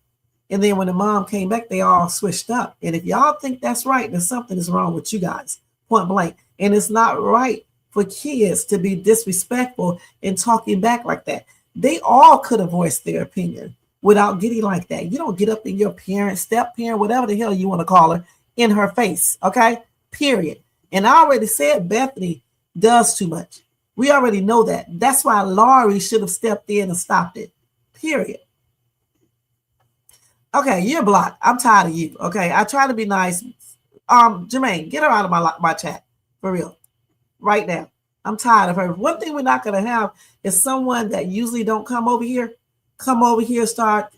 And then when the mom came back, they all switched up. And if y'all think that's right, then something is wrong with you guys, point blank. And it's not right for kids to be disrespectful and talking back like that. They all could have voiced their opinion without getting like that. You don't get up in your parent, step parent, whatever the hell you want to call her, in her face, okay? Period. And I already said Bethany does too much. We already know that. That's why Laurie should have stepped in and stopped it, period. Okay, you're blocked. I'm tired of you, okay? I try to be nice. Jermaine, get her out of my chat, for real, right now. I'm tired of her. One thing we're not going to have is someone that usually don't come over here, start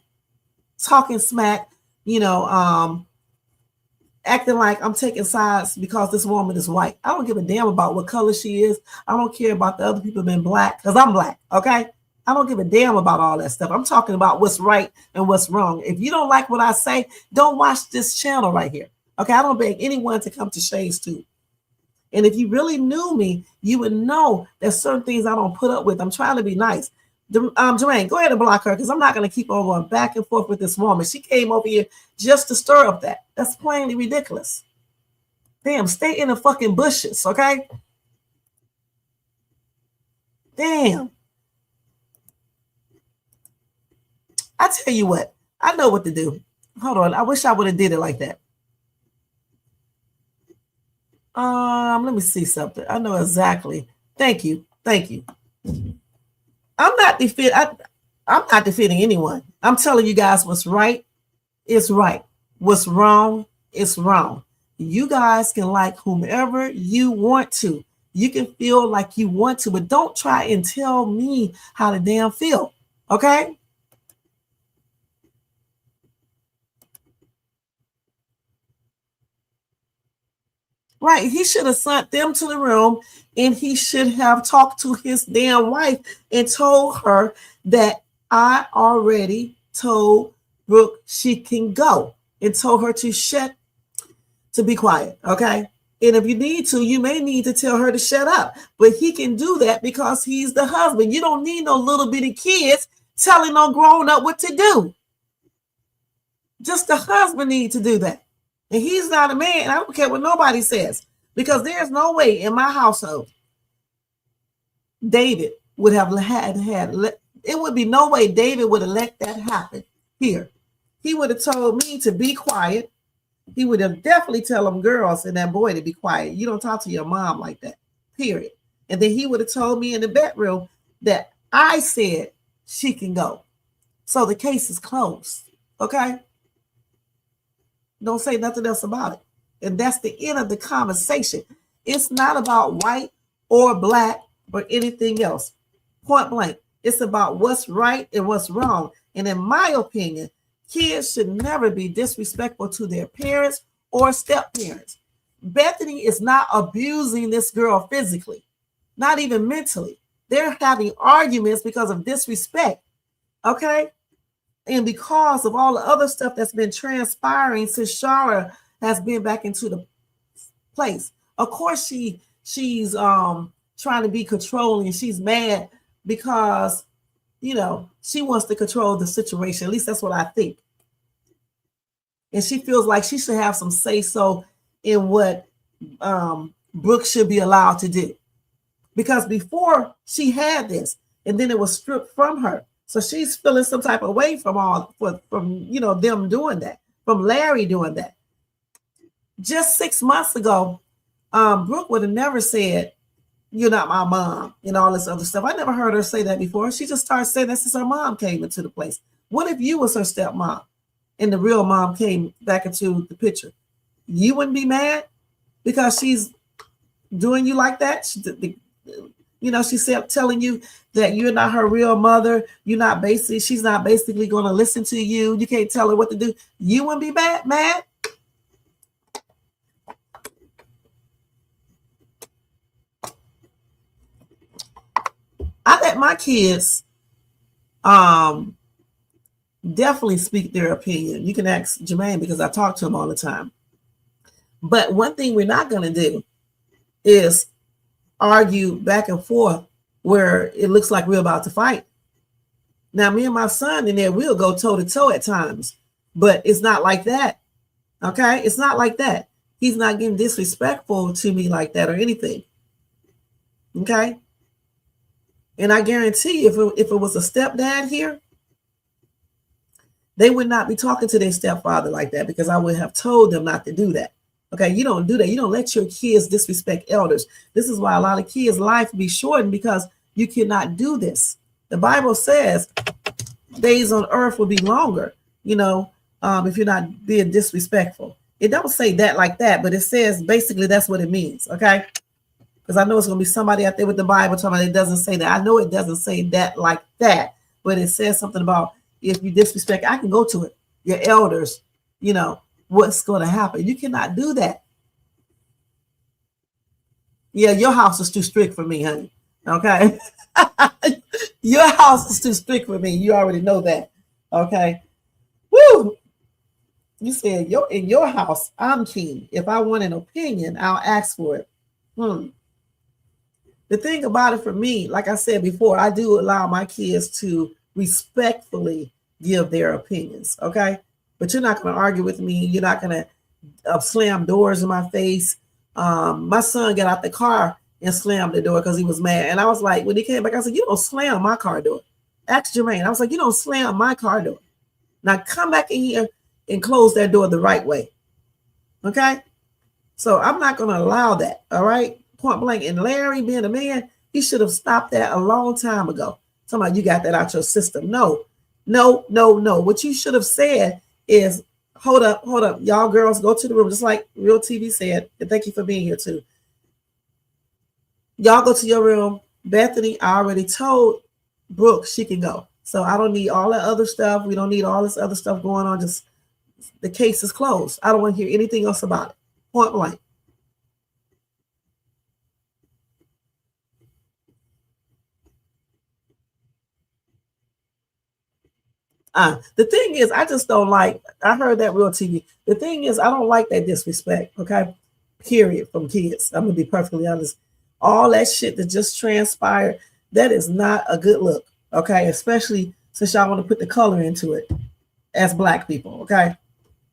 talking smack, acting like I'm taking sides because this woman is white. I don't give a damn about what color she is. I don't care about the other people being black because I'm black, okay? I don't give a damn about all that stuff. I'm talking about what's right and what's wrong. If you don't like what I say, don't watch this channel right here, okay? I don't beg anyone to come to Shay's Tube. And if you really knew me, you would know there's certain things I don't put up with. I'm trying to be nice. Jermaine, go ahead and block her because I'm not going to keep on going back and forth with this woman. She came over here just to stir up that. That's plainly ridiculous. Damn, stay in the fucking bushes, okay? Damn. I tell you what, I know what to do. Hold on, I wish I would have did it like that. Let me see something. I know exactly. Thank you. I'm not defeating anyone. I'm telling you guys what's right is right. What's wrong is wrong. You guys can like whomever you want to. You can feel like you want to, but don't try and tell me how to damn feel. Okay? Right. He should have sent them to the room and he should have talked to his damn wife and told her that I already told Brooke she can go and told her to be quiet. Okay. And if you need to, you may need to tell her to shut up, but he can do that because he's the husband. You don't need no little bitty kids telling no grown up what to do. Just the husband needs to do that. And he's not a man. I don't care what nobody says, because there's no way in my household David would have it would be no way David would have let that happen here. He would have told me to be quiet. He would have definitely tell them girls and that boy to be quiet. You don't talk to your mom like that, period. And then he would have told me in the bedroom that I said she can go. So the case is closed, okay? Don't say nothing else about it. And that's the end of the conversation. It's not about white or black or anything else. Point blank. It's about what's right and what's wrong. And in my opinion, kids should never be disrespectful to their parents or step parents. Bethany is not abusing this girl physically, not even mentally. They're having arguments because of disrespect. Okay? And because of all the other stuff that's been transpiring since Shara has been back into the place. Of course, she's trying to be controlling. She's mad because, she wants to control the situation. At least that's what I think. And she feels like she should have some say-so in what Brooke should be allowed to do. Because before she had this, and then it was stripped from her. So she's feeling some type of way from them doing that, from Larry doing that. Just 6 months ago, Brooke would have never said, "You're not my mom," and all this other stuff. I never heard her say that before. She just started saying that since her mom came into the place. What if you was her stepmom and the real mom came back into the picture, you wouldn't be mad because she's doing you like that? She's telling you that you're not her real mother. She's not basically going to listen to you. You can't tell her what to do. You wouldn't be mad? I let my kids definitely speak their opinion. You can ask Jermaine because I talk to him all the time. But one thing we're not going to do is argue back and forth where it looks like we're about to fight. Now, me and my son in there, we'll go toe to toe at times, but it's not like that. Okay? It's not like that. He's not getting disrespectful to me like that or anything. Okay? And I guarantee you, if it was a stepdad here, they would not be talking to their stepfather like that because I would have told them not to do that. Okay, you don't do that. You don't let your kids disrespect elders. This is why a lot of kids' life be shortened because you cannot do this. The Bible says days on earth will be longer, if you're not being disrespectful. It don't say that like that, but it says basically that's what it means, okay? Because I know it's going to be somebody out there with the Bible talking about it doesn't say that. I know it doesn't say that like that, but it says something about if you disrespect, I can go to it. Your elders, what's going to happen. You cannot do that. Yeah, your house is too strict for me, honey. Okay? Your house is too strict for me. You already know that. Okay? Woo! You said in your house, I'm king. If I want an opinion, I'll ask for it. The thing about it for me, like I said before, I do allow my kids to respectfully give their opinions. Okay? But you're not going to argue with me. You're not going to slam doors in my face. My son got out the car and slammed the door because he was mad. And I was like, when he came back, I said, you don't slam my car door. Ask Jermaine. I was like, you don't slam my car door. Now come back in here and close that door the right way. Okay? So I'm not going to allow that. All right? Point blank. And Larry, being a man, he should have stopped that a long time ago. Somebody, you got that out your system. No. What you should have said is, hold up. Y'all girls go to the room, just like Real TV said. And thank you for being here too. Y'all go to your room. Bethany, I already told Brooke she can go. So I don't need all that other stuff. We don't need all this other stuff going on. Just the case is closed. I don't want to hear anything else about it. Point blank. The thing is, I just don't like, I heard that Real TV. The thing is, I don't like that disrespect, okay? Period, from kids. I'm going to be perfectly honest. All that shit that just transpired, that is not a good look, okay? Especially since y'all want to put the color into it as Black people, okay?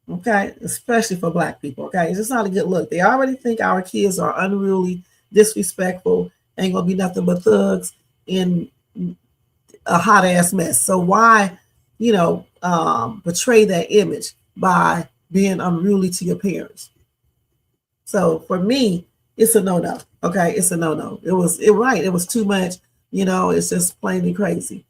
Okay? Especially for Black people, okay? It's just not a good look. They already think our kids are unruly, disrespectful, ain't going to be nothing but thugs in a hot-ass mess. So why portray that image by being unruly to your parents? So for me, it's a no-no. Okay, it's a no-no. It was too much. It's just plainly crazy.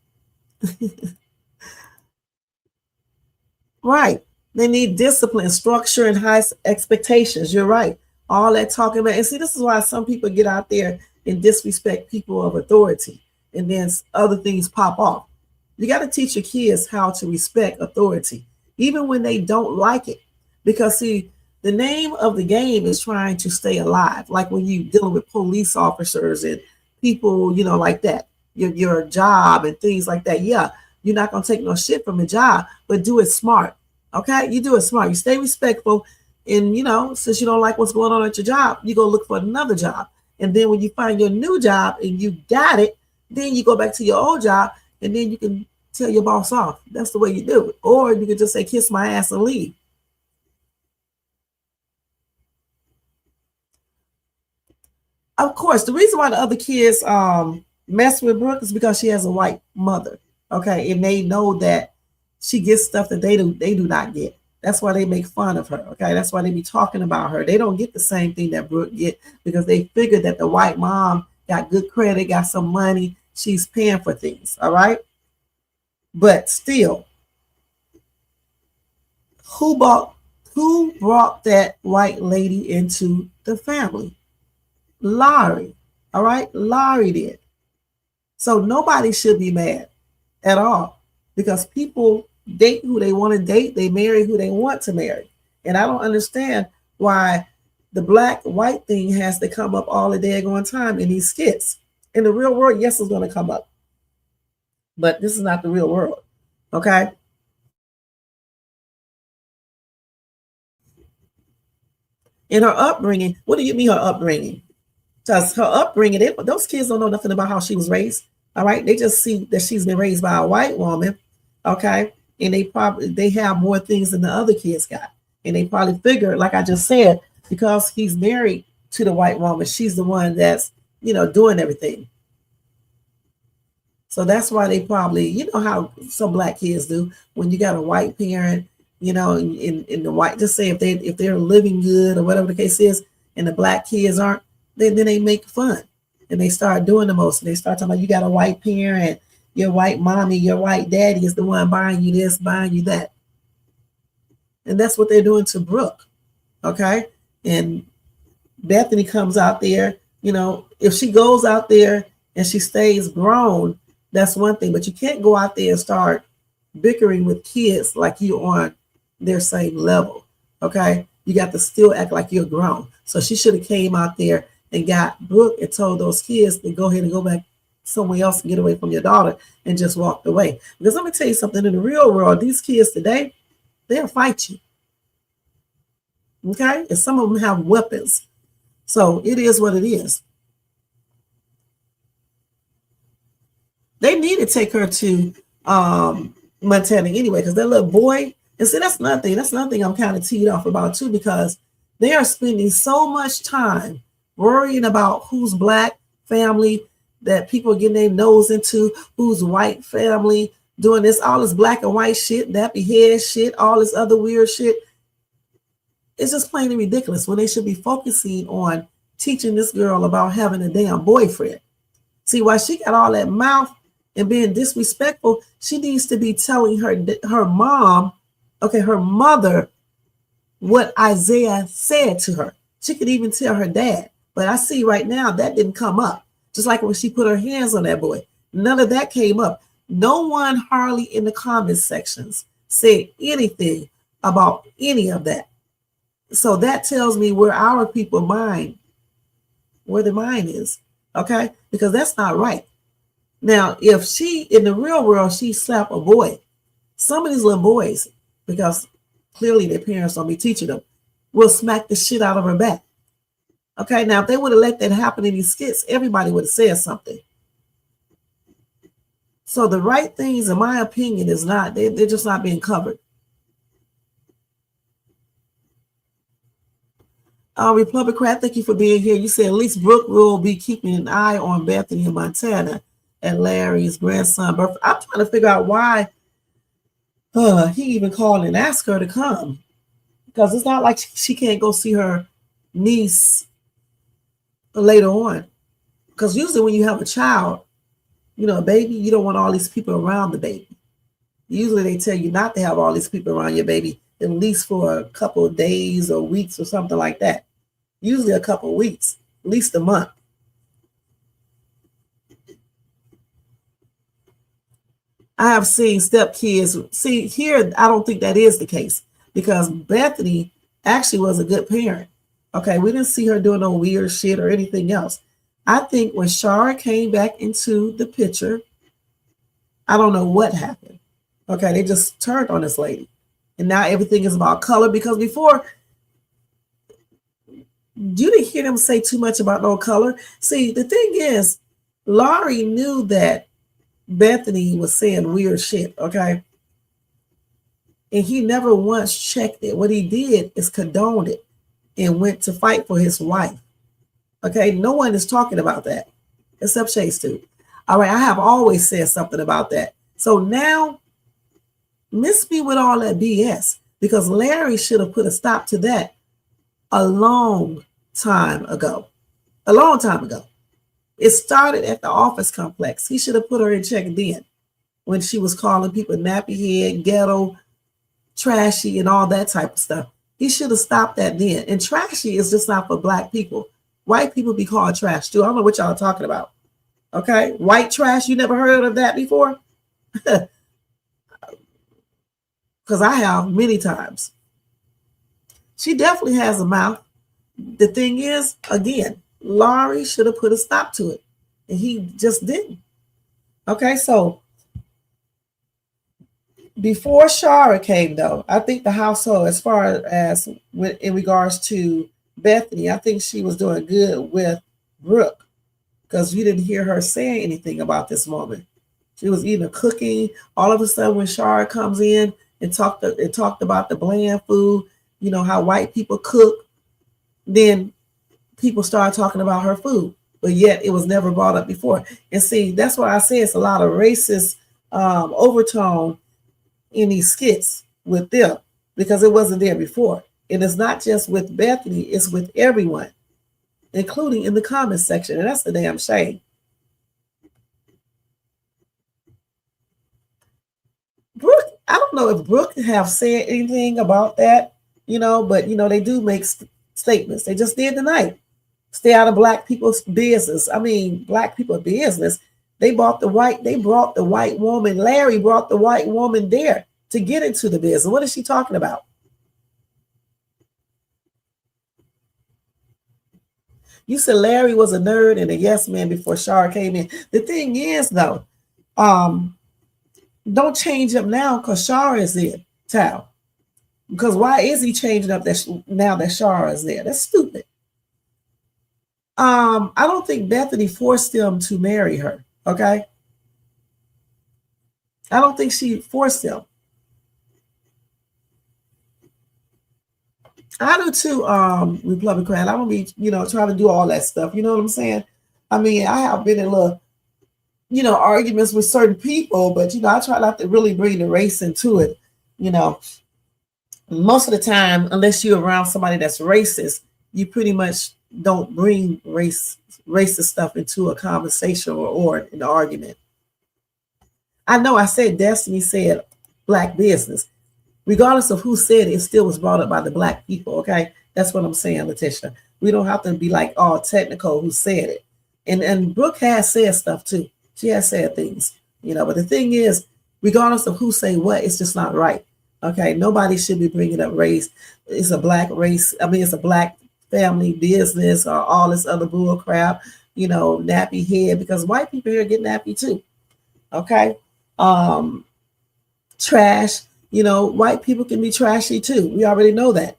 Right. They need discipline, structure, and high expectations. You're right. All that talking about, and see, this is why some people get out there and disrespect people of authority, and then other things pop off. You got to teach your kids how to respect authority, even when they don't like it. Because, see, the name of the game is trying to stay alive. Like when you're dealing with police officers and people, like that, your job and things like that. Yeah, you're not going to take no shit from a job, but do it smart. Okay? You do it smart. You stay respectful. And, since you don't like what's going on at your job, you go look for another job. And then when you find your new job and you got it, then you go back to your old job. And then you can tell your boss off. That's the way you do it. Or you can just say, kiss my ass and leave. Of course, the reason why the other kids mess with Brooke is because she has a white mother. Okay. And they know that she gets stuff that they do not get. That's why they make fun of her. Okay. That's why they be talking about her. They don't get the same thing that Brooke get because they figure that the white mom got good credit, got some money. She's paying for things, all right? But still, Who brought that white lady into the family? Laurie. All right, Laurie did. So nobody should be mad at all because people date who they want to date, they marry who they want to marry. And I don't understand why the black white thing has to come up all the daggone time in these skits. In the real world, yes, it's going to come up. But this is not the real world. Okay? In her upbringing, what do you mean her upbringing? Because her upbringing, those kids don't know nothing about how she was raised. All right, they just see that she's been raised by a white woman. Okay, and they have more things than the other kids got, and they probably figure, like I just said, because he's married to the white woman, she's the one that's doing everything. So that's why they probably, how some black kids do when you got a white parent, in the white, just say if they're living good or whatever the case is, and the black kids aren't, then they make fun and they start doing the most. And they start talking about you got a white parent, your white mommy, your white daddy is the one buying you this, buying you that. And that's what they're doing to Brooke. Okay. And Bethany comes out there, if she goes out there and she stays grown, that's one thing. But you can't go out there and start bickering with kids like you're on their same level. Okay. You got to still act like you're grown. So she should have came out there and got Brooke and told those kids to go ahead and go back somewhere else and get away from your daughter and just walked away. Because let me tell you something, in the real world, these kids today, they'll fight you. Okay? And some of them have weapons. So it is what it is. They need to take her to Montana anyway, because that little boy, and see, that's nothing. That's nothing I'm kind of teed off about too, because they are spending so much time worrying about who's black family, that people are getting their nose into, who's white family, doing this, all this black and white shit, nappy head shit, all this other weird shit. It's just plain and ridiculous when they should be focusing on teaching this girl about having a damn boyfriend. See, why she got all that mouth and being disrespectful, she needs to be telling her mom, her mother, what Isaiah said to her. She could even tell her dad. But I see right now that didn't come up. Just like when she put her hands on that boy. None of that came up. No one hardly in the comment sections said anything about any of that. So that tells me where our people mind, where the mind is. Okay? Because that's not right. Now, if she, in the real world, she slapped a boy, some of these little boys, because clearly their parents don't be teaching them, will smack the shit out of her back. Okay, now if they would have let that happen in these skits, everybody would have said something. So the right things, in my opinion, is not, they're just not being covered. Republican, thank you for being here. You said at least Brooke will be keeping an eye on Bethany in Montana and Larry's grandson birth. I'm trying to figure out why he even called and asked her to come, because it's not like she can't go see her niece later on. Because usually when you have a child, a baby, you don't want all these people around the baby. Usually they tell you not to have all these people around your baby, at least for a couple of days or weeks or something like that. Usually a couple of weeks, at least a month. I have seen stepkids. See, here, I don't think that is the case, because Bethany actually was a good parent. Okay, we didn't see her doing no weird shit or anything else. I think when Shara came back into the picture, I don't know what happened. Okay, they just turned on this lady. And now everything is about color, because before, you didn't hear them say too much about no color. See, the thing is, Laurie knew that Bethany was saying weird shit, okay? And he never once checked it. What he did is condoned it and went to fight for his wife. Okay, no one is talking about that except Chase too. All right, I have always said something about that. So now, miss me with all that BS, because Larry should have put a stop to that a long time ago. A long time ago. It started at the office complex. He should have put her in check then, when she was calling people nappy head, ghetto, trashy and all that type of stuff. He should have stopped that then. And trashy is just not for black people. White people be called trash too. I don't know what y'all are talking about. Okay, white trash. You never heard of that before? Because I have many times. She definitely has a mouth. The thing is, again, Laurie should have put a stop to it, and he just didn't. Okay, so before Shara came, though, I think the household, as far as in regards to Bethany, I think she was doing good with Brooke, because you didn't hear her saying anything about this woman. She was either cooking. All of a sudden, when Shara comes in and talked about the bland food, you know, how white people cook, then people started talking about her food. But yet it was never brought up before. And see, that's why I say it's a lot of racist overtone in these skits with them, because it wasn't there before. And it's not just with Bethany, it's with everyone, including in the comment section. And that's the damn shame. Brooke, I don't know if Brooke have said anything about that, you know, but, you know, they do make statements. They just did tonight. Stay out of black people's business. I mean, black people business. They brought the white woman. Larry brought the white woman there to get into the business. What is she talking about? You said Larry was a nerd and a yes man before Shara came in. The thing is, though, don't change up now because Shara is in town. Because why is he changing up now that Shara is there? That's stupid. I don't think Bethany forced him to marry her. Okay. I don't think she forced him. I do too, Republican. I don't be, you know, trying to do all that stuff. You know what I'm saying? I mean, I have been in little, you know, arguments with certain people, but, you know, I try not to really bring the race into it. You know, most of the time, unless you're around somebody that's racist, you pretty much don't bring racist stuff into a conversation or an argument. I know I said Destiny said black business. Regardless of who said it, it still was brought up by the black people, okay? That's what I'm saying, Letitia. We don't have to be like all technical who said it. And Brooke has said stuff too. She has said things, you know, but the thing is, regardless of who say what, it's just not right, okay? Nobody should be bringing up race. It's a black race. I mean, it's a black family business or all this other bull crap, you know, nappy head, because white people here get nappy too, okay? Trash, you know, white people can be trashy too. We already know that,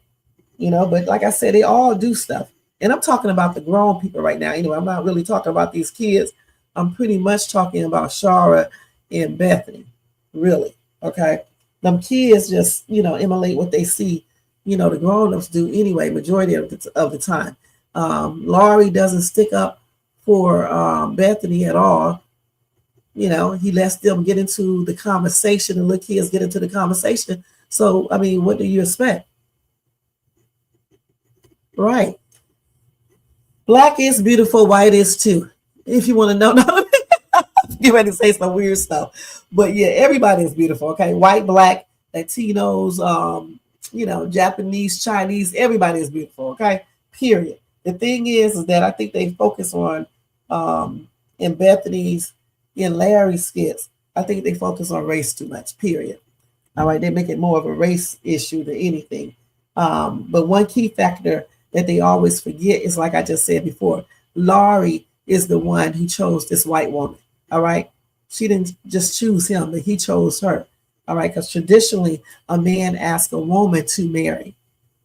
you know, but like I said, they all do stuff. And I'm talking about the grown people right now. You know, I'm not really talking about these kids. I'm pretty much talking about Shara and Bethany, really, okay? Them kids just, you know, emulate what they see, you know, the grown-ups do anyway, majority of the time. Laurie doesn't stick up for Bethany at all. You know, he lets them get into the conversation and let kids get into the conversation. So, I mean, what do you expect? Right. Black is beautiful, white is too. If you want to know, no, get ready to say some weird stuff. But yeah, everybody is beautiful, okay? White, black, Latinos, you know, Japanese, Chinese, everybody is beautiful, okay? Period. The thing is that I think they focus on in Bethany's, in Larry's skits, I think they focus on race too much, period. All right, they make it more of a race issue than anything. But one key factor that they always forget is, like I just said before, Laurie is the one who chose this white woman. All right, she didn't just choose him, but he chose her. All right, because traditionally a man asks a woman to marry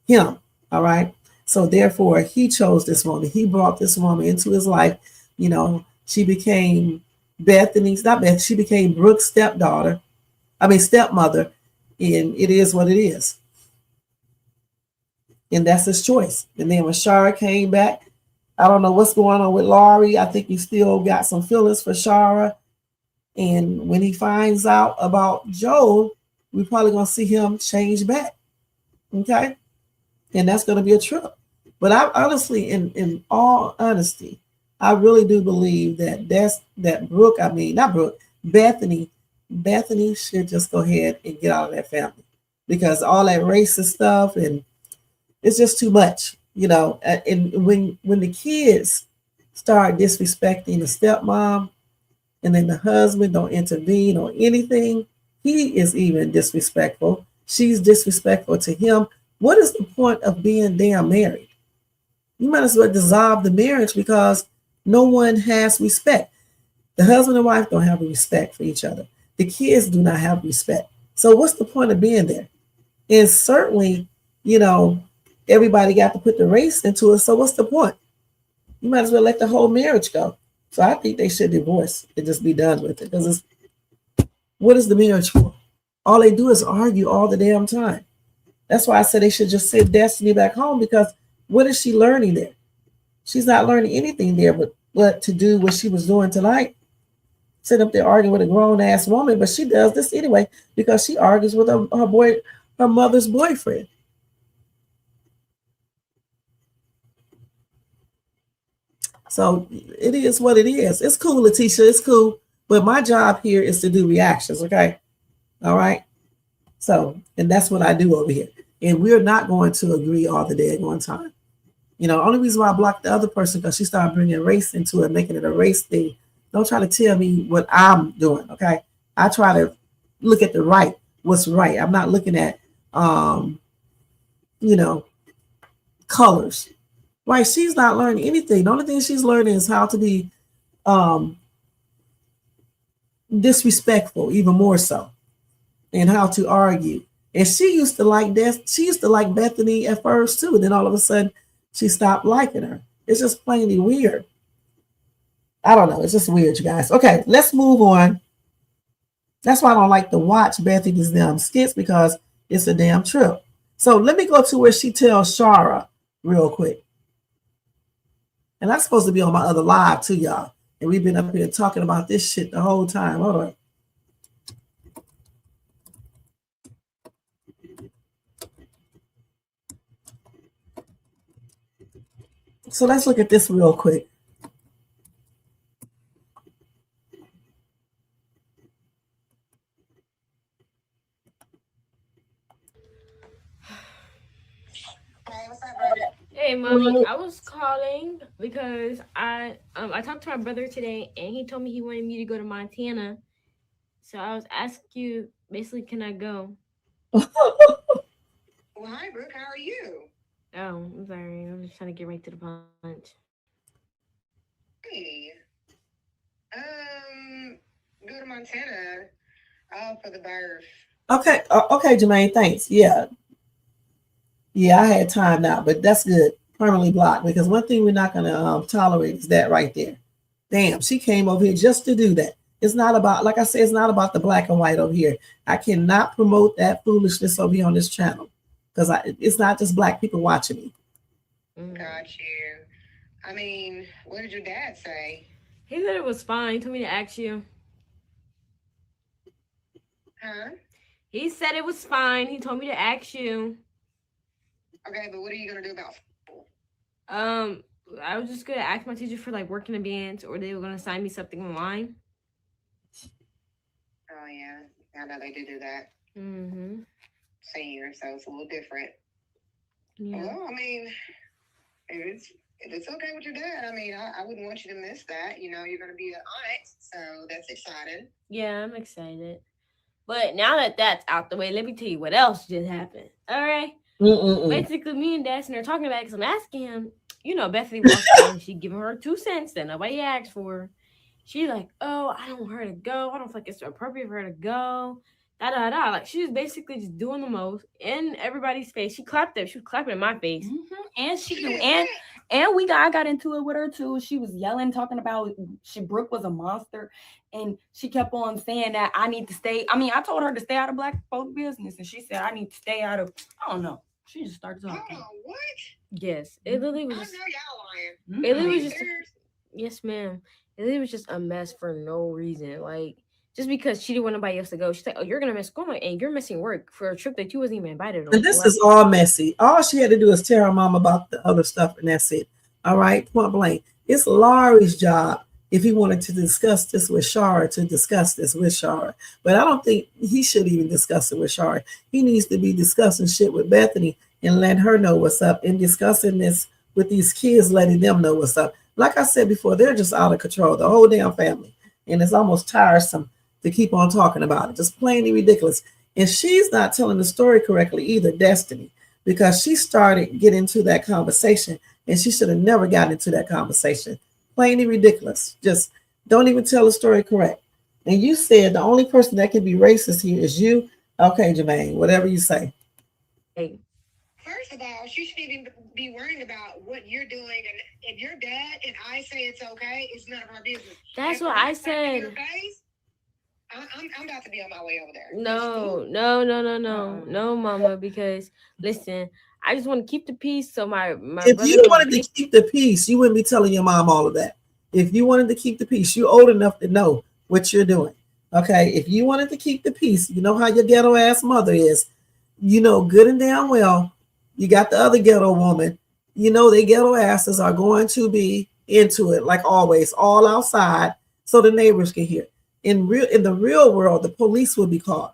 him. All right, so therefore he chose this woman. He brought this woman into his life. You know, she became she became Brooke's stepmother, and it is what it is. And that's his choice. And then when Shara came back, I don't know what's going on with Laurie. I think he still got some feelings for Shara. And when he finds out about Joel, we're probably going to see him change back. Okay? And that's going to be a trip. But I honestly, in all honesty, I really do believe that Bethany should just go ahead and get out of that family. because all that racist stuff and it's just too much, you know. And when the kids start disrespecting the stepmom, and then the husband don't intervene or anything, he is even disrespectful. She's disrespectful to him. What is the point of being damn married? You might as well dissolve the marriage because no one has respect. The husband and wife don't have respect for each other. The kids do not have respect. So what's the point of being there? And certainly, you know, everybody got to put the race into it. So what's the point? You might as well let the whole marriage go. So I think they should divorce and just be done with it. Because what is the marriage for? All they do is argue all the damn time. That's why I said they should just send Destiny back home, because what is she learning there? She's not learning anything there but what to do what she was doing tonight. Sit up there arguing with a grown-ass woman, but she does this anyway because she argues with her mother's boyfriend. So it is what it is. It's cool, Letitia. It's cool. But my job here is to do reactions, okay? All right? So, and that's what I do over here. And we're not going to agree all the day at one time. You know, only reason why I blocked the other person because she started bringing race into it, making it a race thing. Don't try to tell me what I'm doing, okay? I try to look at what's right. I'm not looking at, you know, colors. Right? She's not learning anything. The only thing she's learning is how to be disrespectful, even more so, and how to argue. And she used to like that. She used to like Bethany at first too. And then all of a sudden, she stopped liking her. It's just plainly weird. I don't know. It's just weird, you guys. Okay, let's move on. That's why I don't like to watch Bethany's damn skits, because it's a damn trip. So let me go to where she tells Shara real quick. And I'm supposed to be on my other live too, y'all. And we've been up here talking about this shit the whole time. Hold on. So let's look at this real quick. Hey, mommy, I was calling because I talked to my brother today, and he told me he wanted me to go to Montana. So I was asking you, basically, can I go? Well, hi, Brooke. How are you? Oh, I'm sorry. I'm just trying to get right to the punch. Hey. Go to Montana. For the birth. Okay, okay, Jermaine, thanks. Yeah, I had time now, but that's good. Permanently blocked, because one thing we're not going to tolerate is that right there. Damn, she came over here just to do that. It's not about, like I said, it's not about the black and white over here. I cannot promote that foolishness over here on this channel, because it's not just black people watching me. Got you. I mean, what did your dad say? He said it was fine. He told me to ask you. Huh? He said it was fine. He told me to ask you. Okay, but what are you gonna do about school? I was just gonna ask my teacher for like working in bands, or they were gonna assign me something online. Oh yeah, I know they do that. Mm-hmm. Senior, so it's a little different. Yeah. Well, I mean, if it's okay with your dad, I mean, I wouldn't want you to miss that. You know, you're gonna be an aunt, so that's exciting. Yeah, I'm excited. But now that that's out the way, let me tell you what else just happened. All right. Basically, me and Destiny are talking about it, because I'm asking him, you know, Bethany walked in, she giving her 2 cents that nobody asked for. She's like, oh, I don't want her to go. I don't feel like it's appropriate for her to go. Da-da-da. Like, she was basically just doing the most in everybody's face. She clapped it. She was clapping in my face. And I got into it with her too. She was yelling, talking about Brooke was a monster, and she kept on saying that I need to stay. I mean, I told her to stay out of black folk business, and she said I need to stay out of. I don't know. She just started talking. Oh, what? Yes, it literally was. I Just, know y'all lying. it literally was just. Yes, ma'am. It literally was just a mess for no reason. Like, just because she didn't want nobody else to go, she's like, "Oh, you're gonna miss school, and you're missing work for a trip that you wasn't even invited on." And this is all messy. All she had to do is tell her mom about the other stuff, and that's it. All right, point blank. It's Laurie's job if he wanted to discuss this with Shara, to discuss this with Shara. But I don't think he should even discuss it with Shara. He needs to be discussing shit with Bethany and letting her know what's up, and discussing this with these kids, letting them know what's up. Like I said before, they're just out of control, the whole damn family. And it's almost tiresome to keep on talking about it. Just plainly ridiculous. And she's not telling the story correctly either, Destiny, because she started getting into that conversation, and she should have never gotten into that conversation. Plainly ridiculous. Just don't even tell the story correct. And you said the only person that can be racist here is you. Okay, Jermaine, whatever you say. Hey. First of all, she shouldn't even be worrying about what you're doing. And if your dad and I say it's okay, it's none of our business. That's what I said. I'm about to be on my way over there. No, Mama. Because listen, I just want to keep the peace. So my if brother you wanted to keep the peace, you wouldn't be telling your mom all of that. If you wanted to keep the peace, you're old enough to know what you're doing. Okay, if you wanted to keep the peace, you know how your ghetto ass mother is. You know good and damn well. You got the other ghetto woman. You know they ghetto asses are going to be into it like always, all outside, so the neighbors can hear. In the real world, the police will be called.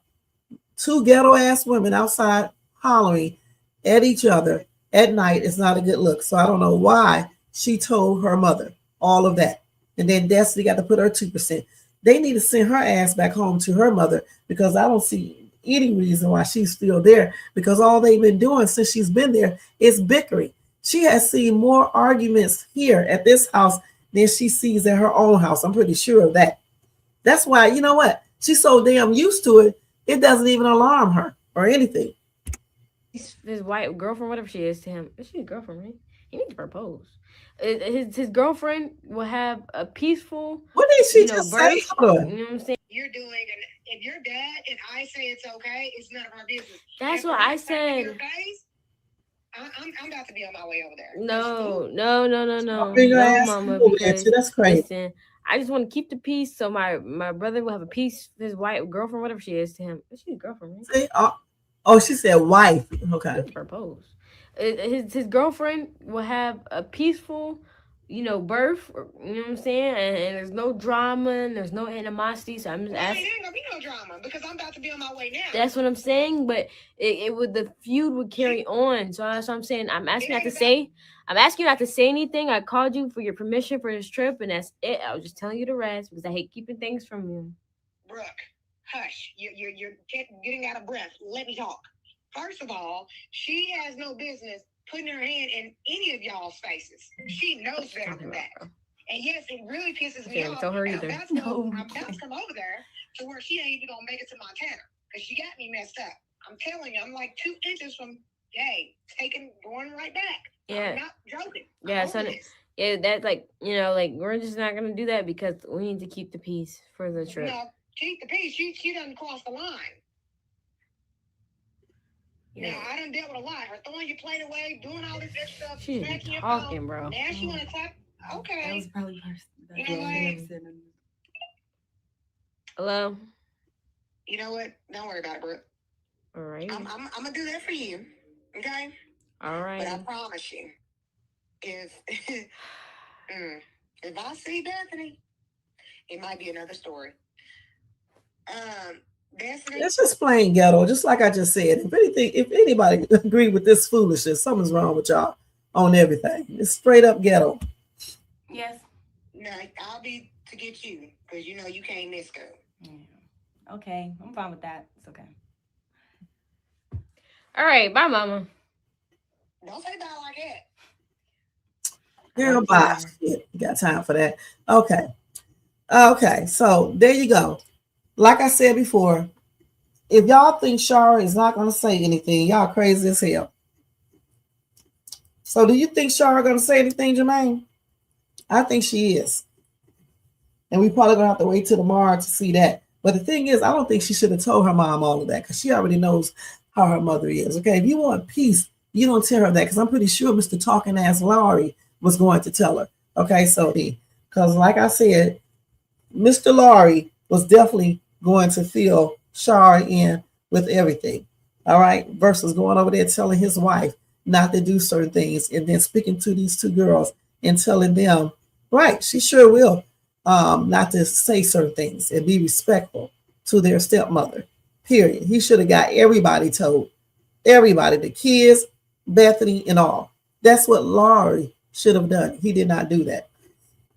Two ghetto ass women outside hollering at each other at night is not a good look. So I don't know why she told her mother all of that. And then Destiny got to put her 2%. They need to send her ass back home to her mother, because I don't see any reason why she's still there, because all they've been doing since she's been there is bickering. She has seen more arguments here at this house than she sees at her own house. I'm pretty sure of that. That's why, you know what? She's so damn used to it, it doesn't even alarm her or anything. His wife, girlfriend, whatever she is to him. Is she a girlfriend, right? He needs to propose. His girlfriend will have a peaceful. What did she just say? You know what I'm saying? You're doing, and if your dad and I say it's okay, it's none of our business. That's what I said. I'm about to be on my way over there. No, Mama. Because that's crazy. Listen, I just want to keep the peace. So my brother will have a peace. His wife, girlfriend, whatever she is to him. Is she a girlfriend, right? See, oh, she said wife. Okay. Propose. His girlfriend will have a peaceful, birth. You know what I'm saying? And there's no drama and there's no animosity. So I'm just asking. There ain't gonna be no drama because I'm about to be on my way now. That's what I'm saying. But it would, the feud would carry on. So that's what I'm saying. I'm asking you not to say anything. I called you for your permission for this trip, and that's it. I was just telling you to rest because I hate keeping things from you. Brooke, hush. You're getting out of breath. Let me talk. First of all, she has no business putting her hand in any of y'all's faces. She knows better than that. And yes, it really pisses me off. Tell her either. I'm about to come over there to where she ain't even gonna make it to Montana because she got me messed up. I'm telling you, I'm like 2 inches from going right back. Yeah. I'm not joking. Yeah, so that's we're just not gonna do that because we need to keep the peace for the trip. No, keep the peace. She doesn't cross the line. Yeah. Now, I done dealt with a lot. Her throwing your plate away, doing all this extra stuff. She's talking, bro. Now she want to clap. Okay. That was probably worse. You know what? Hello? You know what? Don't worry about it, Brooke. All right. I'm going to do that for you. Okay? All right. But I promise you, if I see Bethany, it might be another story. Destiny? It's just plain ghetto, just like I just said. If anybody agree with this foolishness, something's wrong with y'all on everything. It's straight up ghetto. Yes. No, I'll be to get you because you know you can't miss go. Yeah. Okay, I'm fine with that. It's okay. All right, bye, Mama. Don't say bye like that. Girl, bye. Shit, you got time for that. Okay, so there you go. Like I said before, if y'all think Shara is not going to say anything, y'all crazy as hell. So do you think Shara going to say anything, Jermaine? I think she is. And we probably going to have to wait till tomorrow to see that. But the thing is, I don't think she should have told her mom all of that because she already knows how her mother is. Okay, if you want peace, you don't tell her that because I'm pretty sure Mr. Talking Ass Lowry was going to tell her. Okay, so because like I said, Mr. Lowry was definitely going to fill Shara in with everything. All right, versus going over there telling his wife not to do certain things and then speaking to these two girls and telling them, right, she sure will not to say certain things and be respectful to their stepmother. Period. He should have got everybody told. Everybody, the kids, Bethany, and all. That's what Laurie should have done. He did not do that.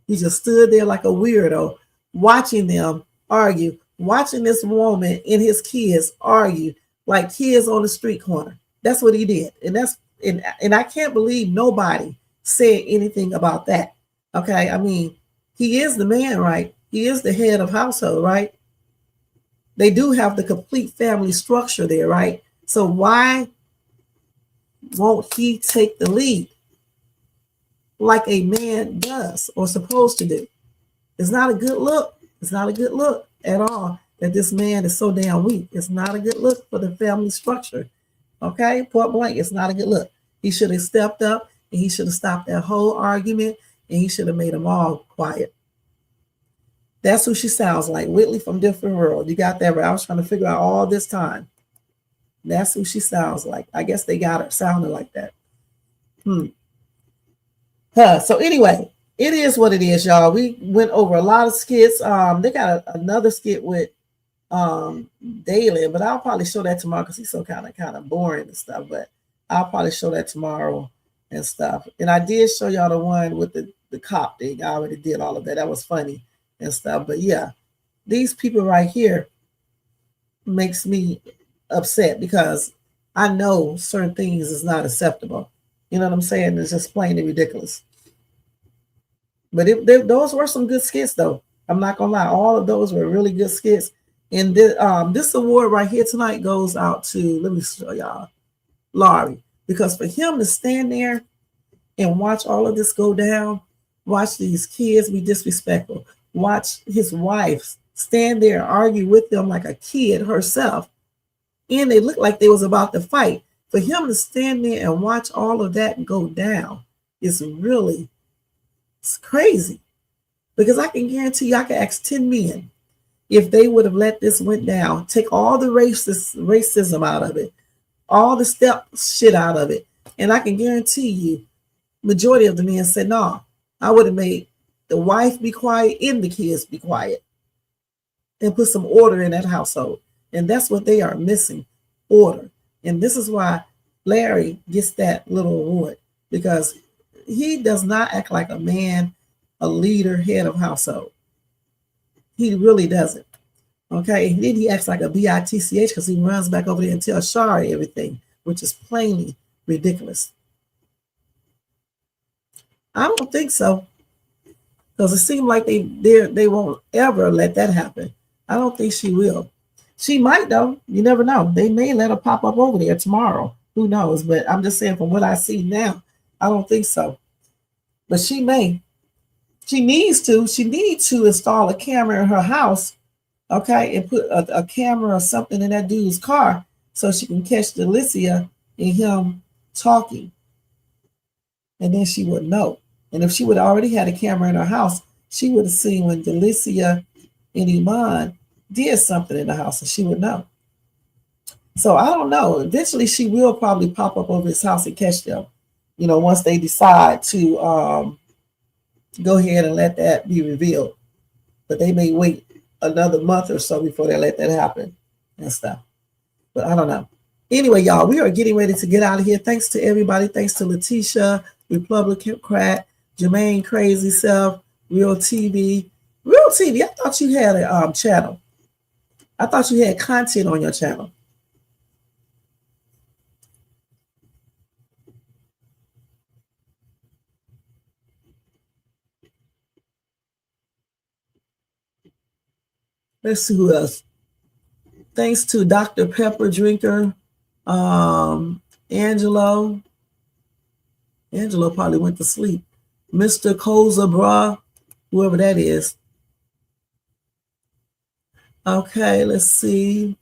He just stood there like a weirdo, watching them argue, watching this woman and his kids argue like kids on the street corner. That's what he did. And I can't believe nobody said anything about that. Okay. I mean, he is the man, right? He is the head of household, right? They do have the complete family structure there, right? So why won't he take the lead like a man does or supposed to do? It's not a good look. It's not a good look at all that this man is so damn weak. It's not a good look for the family structure. Okay, point blank, it's not a good look. He should have stepped up and he should have stopped that whole argument and he should have made them all quiet. That's who she sounds like, Whitley from Different World. You got that right. I was trying to figure out all this time. That's who she sounds like. I guess they got her sounding like that. So anyway, it is what it is, y'all. We went over a lot of skits. They got another skit with Dalen, but I'll probably show that tomorrow because he's so kind of boring and stuff. But I'll probably show that tomorrow and stuff. And I did show y'all the one with the cop thing. I already did all of that. That was funny and stuff. But yeah, these people right here makes me upset because I know certain things is not acceptable. You know what I'm saying? It's just plain and ridiculous. But those were some good skits, though. I'm not gonna lie, all of those were really good skits. And this award right here tonight goes out to, let me show y'all, Laurie, because for him to stand there and watch all of this go down, watch these kids be disrespectful, watch his wife stand there and argue with them like a kid herself, and they looked like they was about to fight. For him to stand there and watch all of that go down is really, it's crazy. Because I can guarantee you, I can ask 10 men if they would have let this went down, take all the racism out of it, all the step shit out of it, and I can guarantee you, majority of the men said, no, I would have made the wife be quiet and the kids be quiet and put some order in that household. And that's what they are missing, order. And this is why Larry gets that little award, because he does not act like a man, a leader, head of household. He really doesn't. Okay, and then he acts like a bitch because he runs back over there and tells Shari everything, which is plainly ridiculous. I don't think so, because it seems like they won't ever let that happen. I don't think she will. She might, though. You never know. They may let her pop up over there tomorrow. Who knows? But I'm just saying, from what I see now, I don't think so. But she may. She needs to. She needs to install a camera in her house, okay, and put a camera or something in that dude's car so she can catch Delicia and him talking. And then she would know. And if she would already had a camera in her house, she would have seen when Delicia and Iman did something in the house, and she would know. So I don't know. Eventually, she will probably pop up over his house and catch them. You know, once they decide to go ahead and let that be revealed. But they may wait another month or so before they let that happen and stuff. But I don't know. Anyway, y'all, we are getting ready to get out of here. Thanks to everybody. Thanks to Letitia, Republican Crat, Jermaine Crazy Self, Real TV. Real TV, I thought you had a channel. I thought you had content on your channel. Let's see who else. Thanks to Dr. Pepper Drinker, Angelo. Angelo probably went to sleep. Mr. Koza Bra, whoever that is. Okay, let's see.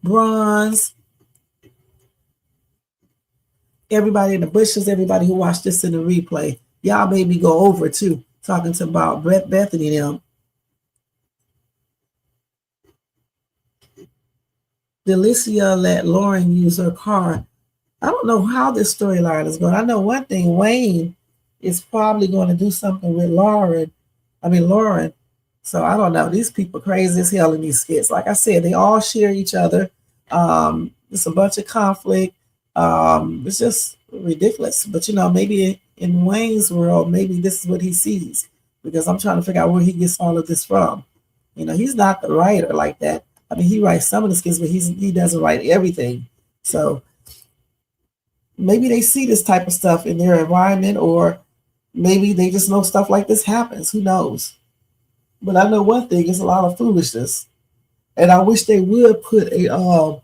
Bronze. Everybody in the bushes, everybody who watched this in the replay. Y'all made me go over too, talking to about Bethany and them. Delicia let Lauren use her car. I don't know how this storyline is going. I know one thing, Wayne is probably going to do something with Lauren. So I don't know. These people crazy as hell in these skits. Like I said, they all share each other. It's a bunch of conflict. It's just ridiculous. But maybe in Wayne's world, maybe this is what he sees, because I'm trying to figure out where he gets all of this from. He's not the writer like that. I mean, he writes some of the skits, but he doesn't write everything. So maybe they see this type of stuff in their environment, or maybe they just know stuff like this happens. Who knows? But I know one thing, it's a lot of foolishness. And I wish they would put a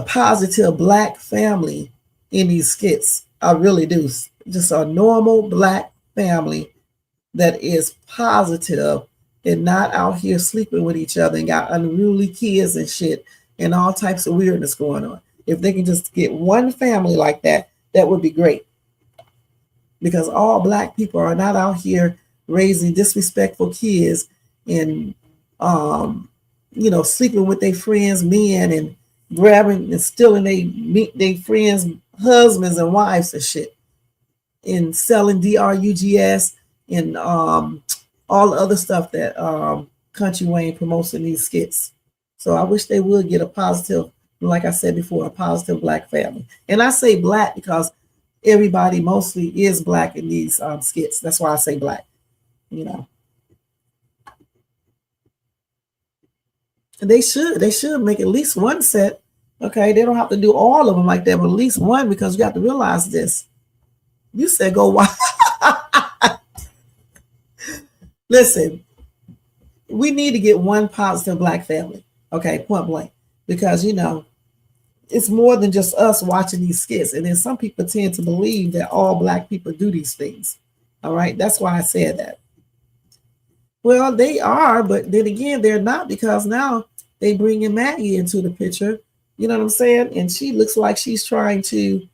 positive Black family in these skits. I really do. Just a normal Black family that is positive and not out here sleeping with each other and got unruly kids and shit and all types of weirdness going on. If they can just get one family like that, that would be great. Because all Black people are not out here raising disrespectful kids and sleeping with their friends' men and grabbing and stealing their friends' husbands and wives and shit, and selling drugs and all the other stuff that Country Wayne promotes in these skits. So I wish they would get a positive, like I said before, a positive Black family. And I say Black because everybody mostly is Black in these skits. That's why I say Black. And they should make at least one set. Okay, they don't have to do all of them like that, but at least one, because you have to realize this. You said go watch. Listen, we need to get one positive Black family. Okay, point blank, because it's more than just us watching these skits. And then some people tend to believe that all Black people do these things. All right, that's why I said that. Well, they are, but then again, they're not, because now they bring in Maggie into the picture. You know what I'm saying? And she looks like she's trying to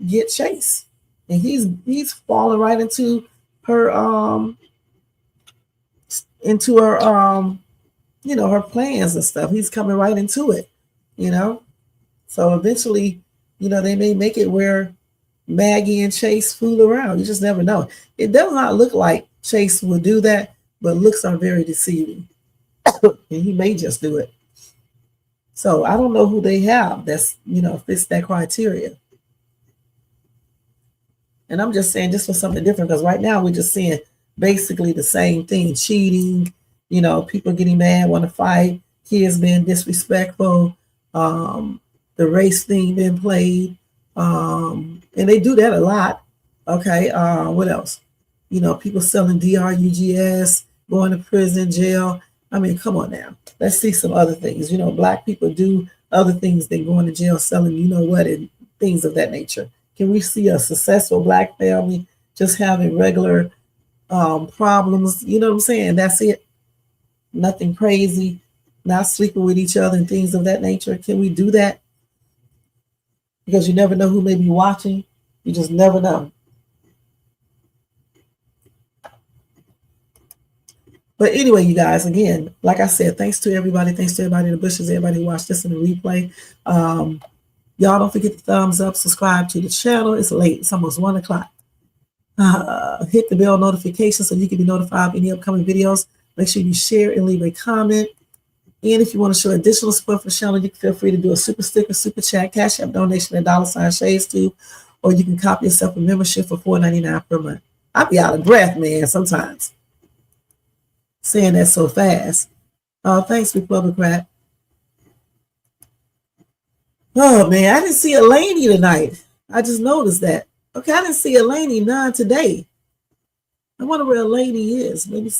get Chase, and he's falling right into her her plans and stuff. He's coming right into it. So eventually, they may make it where Maggie and Chase fool around. You just never know. It does not look like Chase will do that, but looks are very deceiving. And he may just do it. So I don't know who they have that's, fits that criteria. And I'm just saying, just for something different, because right now we're just seeing basically the same thing: cheating, people getting mad, want to fight, kids being disrespectful, the race thing being played, and they do that a lot. Okay, what else? People selling drugs, going to prison, jail. I mean, come on now. Let's see some other things. Black people do other things than going to jail, selling, and things of that nature. Can we see a successful Black family just having regular problems? You know what I'm saying? That's it. Nothing crazy, not sleeping with each other and things of that nature. Can we do that? Because you never know who may be watching. You just never know. But anyway, you guys, again, like I said, thanks to everybody. Thanks to everybody in the bushes, everybody who watched this in the replay. Y'all don't forget to thumbs up, subscribe to the channel. It's late. It's almost 1 o'clock. Hit the bell notification so you can be notified of any upcoming videos. Make sure you share and leave a comment. And if you want to show additional support for the channel, you can feel free to do a super sticker, super chat, cash app donation at $Shades2, or you can copy yourself a membership for $4.99 per month. I be out of breath, man, sometimes saying that so fast. Thanks, Republic Rat. Oh man, I didn't see Elaney tonight. I just noticed that. Okay, I didn't see Elaney none today. I wonder where Elaney is. Maybe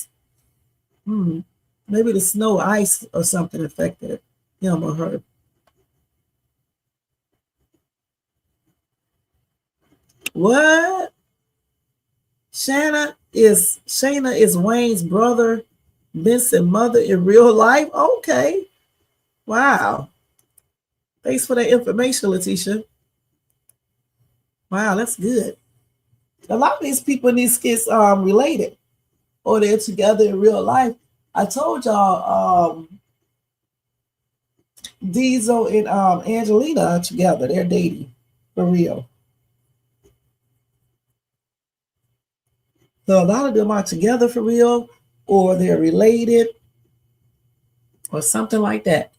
the snow, ice, or something affected him or her. What? Shayna is Wayne's brother, Vincent's mother in real life? Okay. Wow. Thanks for that information, Letitia. Wow, that's good. A lot of these people in these skits are related, or they're together in real life. I told y'all Diesel and Angelina are together. They're dating for real. So a lot of them are together for real, or they're related, or something like that.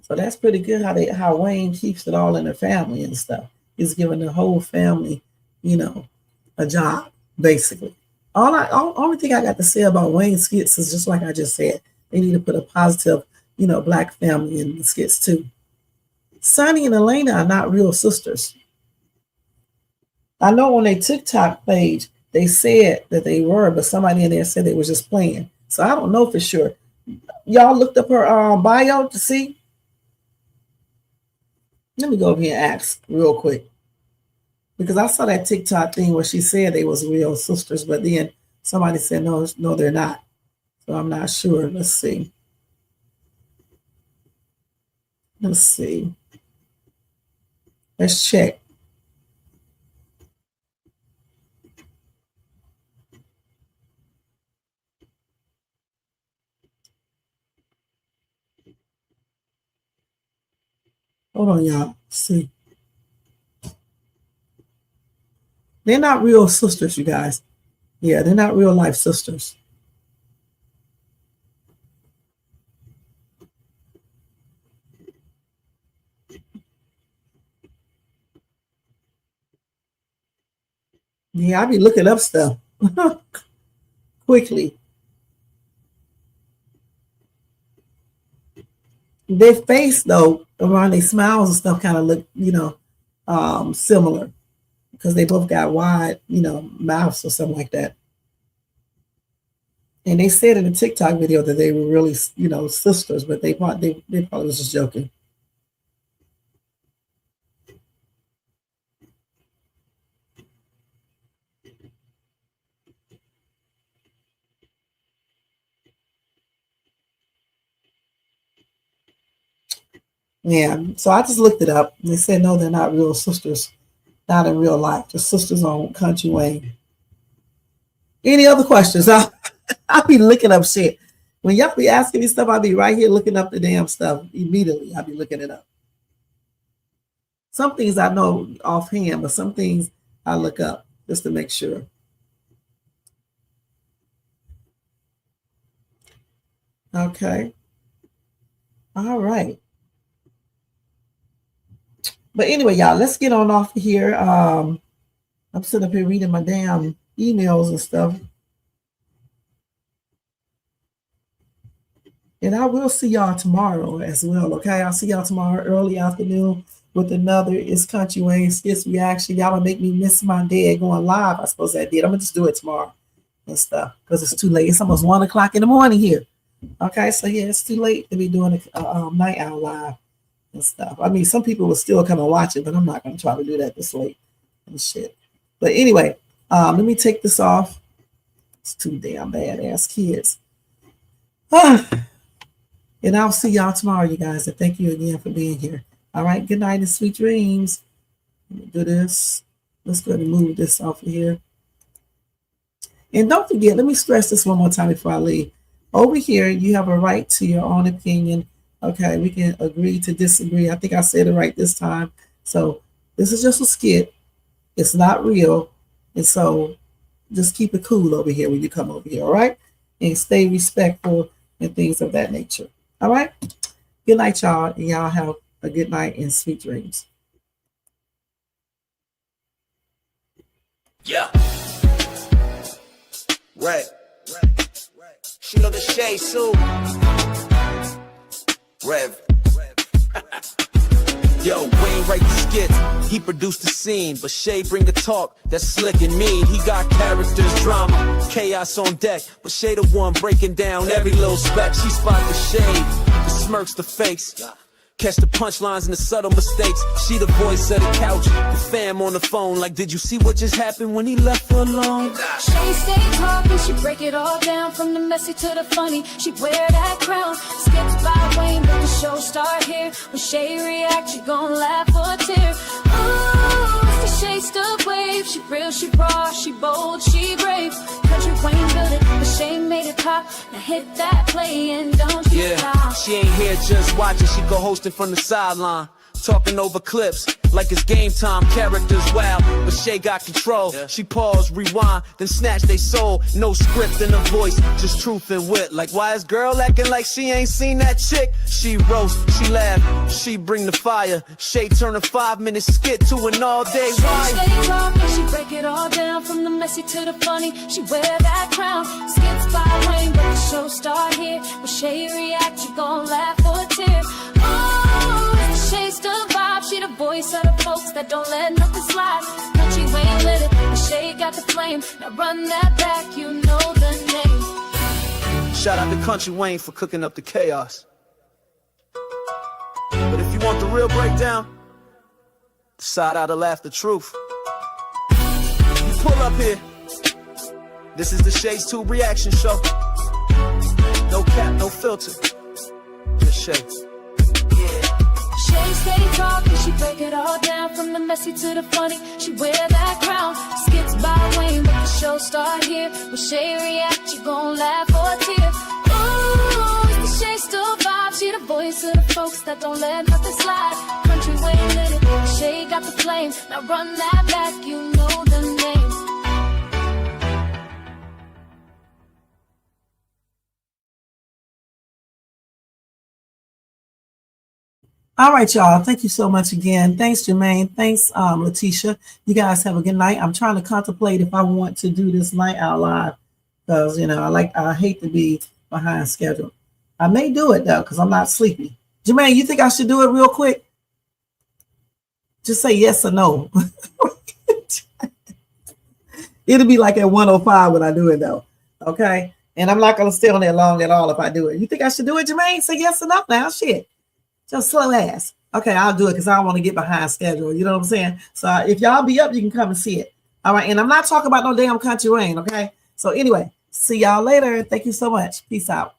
So that's pretty good how Wayne keeps it all in the family and stuff. He's giving the whole family, a job, basically. Only thing I got to say about Wayne skits is just like I just said. They need to put a positive, black family in the skits too. Sonny and Elena are not real sisters. I know on their TikTok page, they said that they were, but somebody in there said they was just playing. So I don't know for sure. Y'all looked up her bio to see? Let me go over here and ask real quick. Because I saw that TikTok thing where she said they was real sisters, but then somebody said, no, they're not. So I'm not sure. Let's see. Let's check. Hold on, y'all. Let's see. They're not real sisters, you guys. Yeah, they're not real life sisters. Yeah, I be looking up stuff quickly. Their face, though, around their smiles and stuff kind of look, similar because they both got wide, mouths or something like that. And they said in the TikTok video that they were really, sisters, but they probably was just joking. Yeah, so I just looked it up. And they said, no, they're not real sisters. Not in real life. Just sisters on Country Wayne. Any other questions? I'll be looking up shit. When y'all be asking me stuff, I'll be right here looking up the damn stuff immediately. I'll be looking it up. Some things I know offhand, but some things I look up just to make sure. Okay. All right. But anyway, y'all, let's get on off of here. I'm sitting up here reading my damn emails and stuff. And I will see y'all tomorrow as well, okay? I'll see y'all tomorrow early afternoon with another It's Country Wayne Skits reaction. Y'all gonna make me miss my day going live. I suppose I did. I'm gonna just do it tomorrow and stuff because it's too late. It's almost 1 o'clock in the morning here. Okay, so yeah, it's too late to be doing a night owl live and stuff. I mean, some people will still come and watch it, but I'm not gonna try to do that this late and shit. But anyway, let me take this off. It's too damn badass kids. And I'll see y'all tomorrow, you guys. And thank you again for being here. All right, good night and sweet dreams. Let me do this. Let's go ahead and move this off of here. And don't forget, let me stress this one more time before I leave. Over here, you have a right to your own opinion. Okay, we can agree to disagree. I think I said it right this time. So this is just a skit. It's not real. And so just keep it cool over here when you come over here, all right? And stay respectful and things of that nature. All right? Good night, y'all. And y'all have a good night and sweet dreams. Yeah. Right. She know the shade, Sue. Rev. Yo, Wayne write the skits, he produced the scene, but Shay bring the talk that's slick and mean. He got characters, drama, chaos on deck, but Shay the one breaking down every little speck. She spot the shade, the smirks, the fakes, catch the punchlines and the subtle mistakes. She the voice of the couch, the fam on the phone, like, did you see what just happened when he left her alone? She stay talking, she break it all down, from the messy to the funny. She wear that crown, skips by Wayne, but the show start here. When Shay react, you gon' laugh or tear. Ooh, it's the Shay stuff wave. She real, she raw, she bold, she brave. Country Wayne built it, but Shay made it pop. Now hit that play and don't you stop. She ain't here just watching, she go hosting from the sideline. talking over clips like it's game time. Characters wild, but Shay got control. She paused, rewind, then snatch they soul. No script in her voice, just truth and wit. Like why is girl acting like she ain't seen that chick? She roast, she laugh, she bring the fire. Shay turn a 5-minute skit to an all-day ride. She stay talking, she break it all down from the messy to the funny. She wear that crown, skits by Wayne, but the show start here. When Shay react, you gon' laugh or tear. Oh, it's the Shay still vibe. She the voice of the folks that don't let nothing slide. Country Wayne lit it, the Shay got the flame. Now run that back, you know the name. Shout out to Country Wayne for cooking up the chaos. But if you want the real breakdown, decide how to laugh the truth. You pull up here. This is the Shay's Tube reaction show. No cap, no filter. Just Shay. Shay stay talking, she break it all down from the messy to the funny. She wear that crown, skits by Wayne, but the show start here. When Shay react, you gon' laugh or tear. Ooh, it's the Shay still vibe. She the voice of the folks that don't let nothing slide. Country Wayne lit it, Shay got the flame. Now run that back, you know the name. All right, y'all. Thank you so much again. Thanks, Jermaine. Thanks, Letitia. You guys have a good night. I'm trying to contemplate if I want to do this night out live because, you know, I hate to be behind schedule. I may do it, though, because I'm not sleepy. Jermaine, you think I should do it real quick? Just say yes or no. It'll be like at 1:05 when I do it, though. Okay? And I'm not going to stay on there long at all if I do it. You think I should do it, Jermaine? Say yes or no now. Shit. Just slow ass. Okay, I'll do it because I don't want to get behind schedule. You know what I'm saying? So if y'all be up, you can come and see it. All right. And I'm not talking about no damn Country Wayne. Okay. So anyway, see y'all later. Thank you so much. Peace out.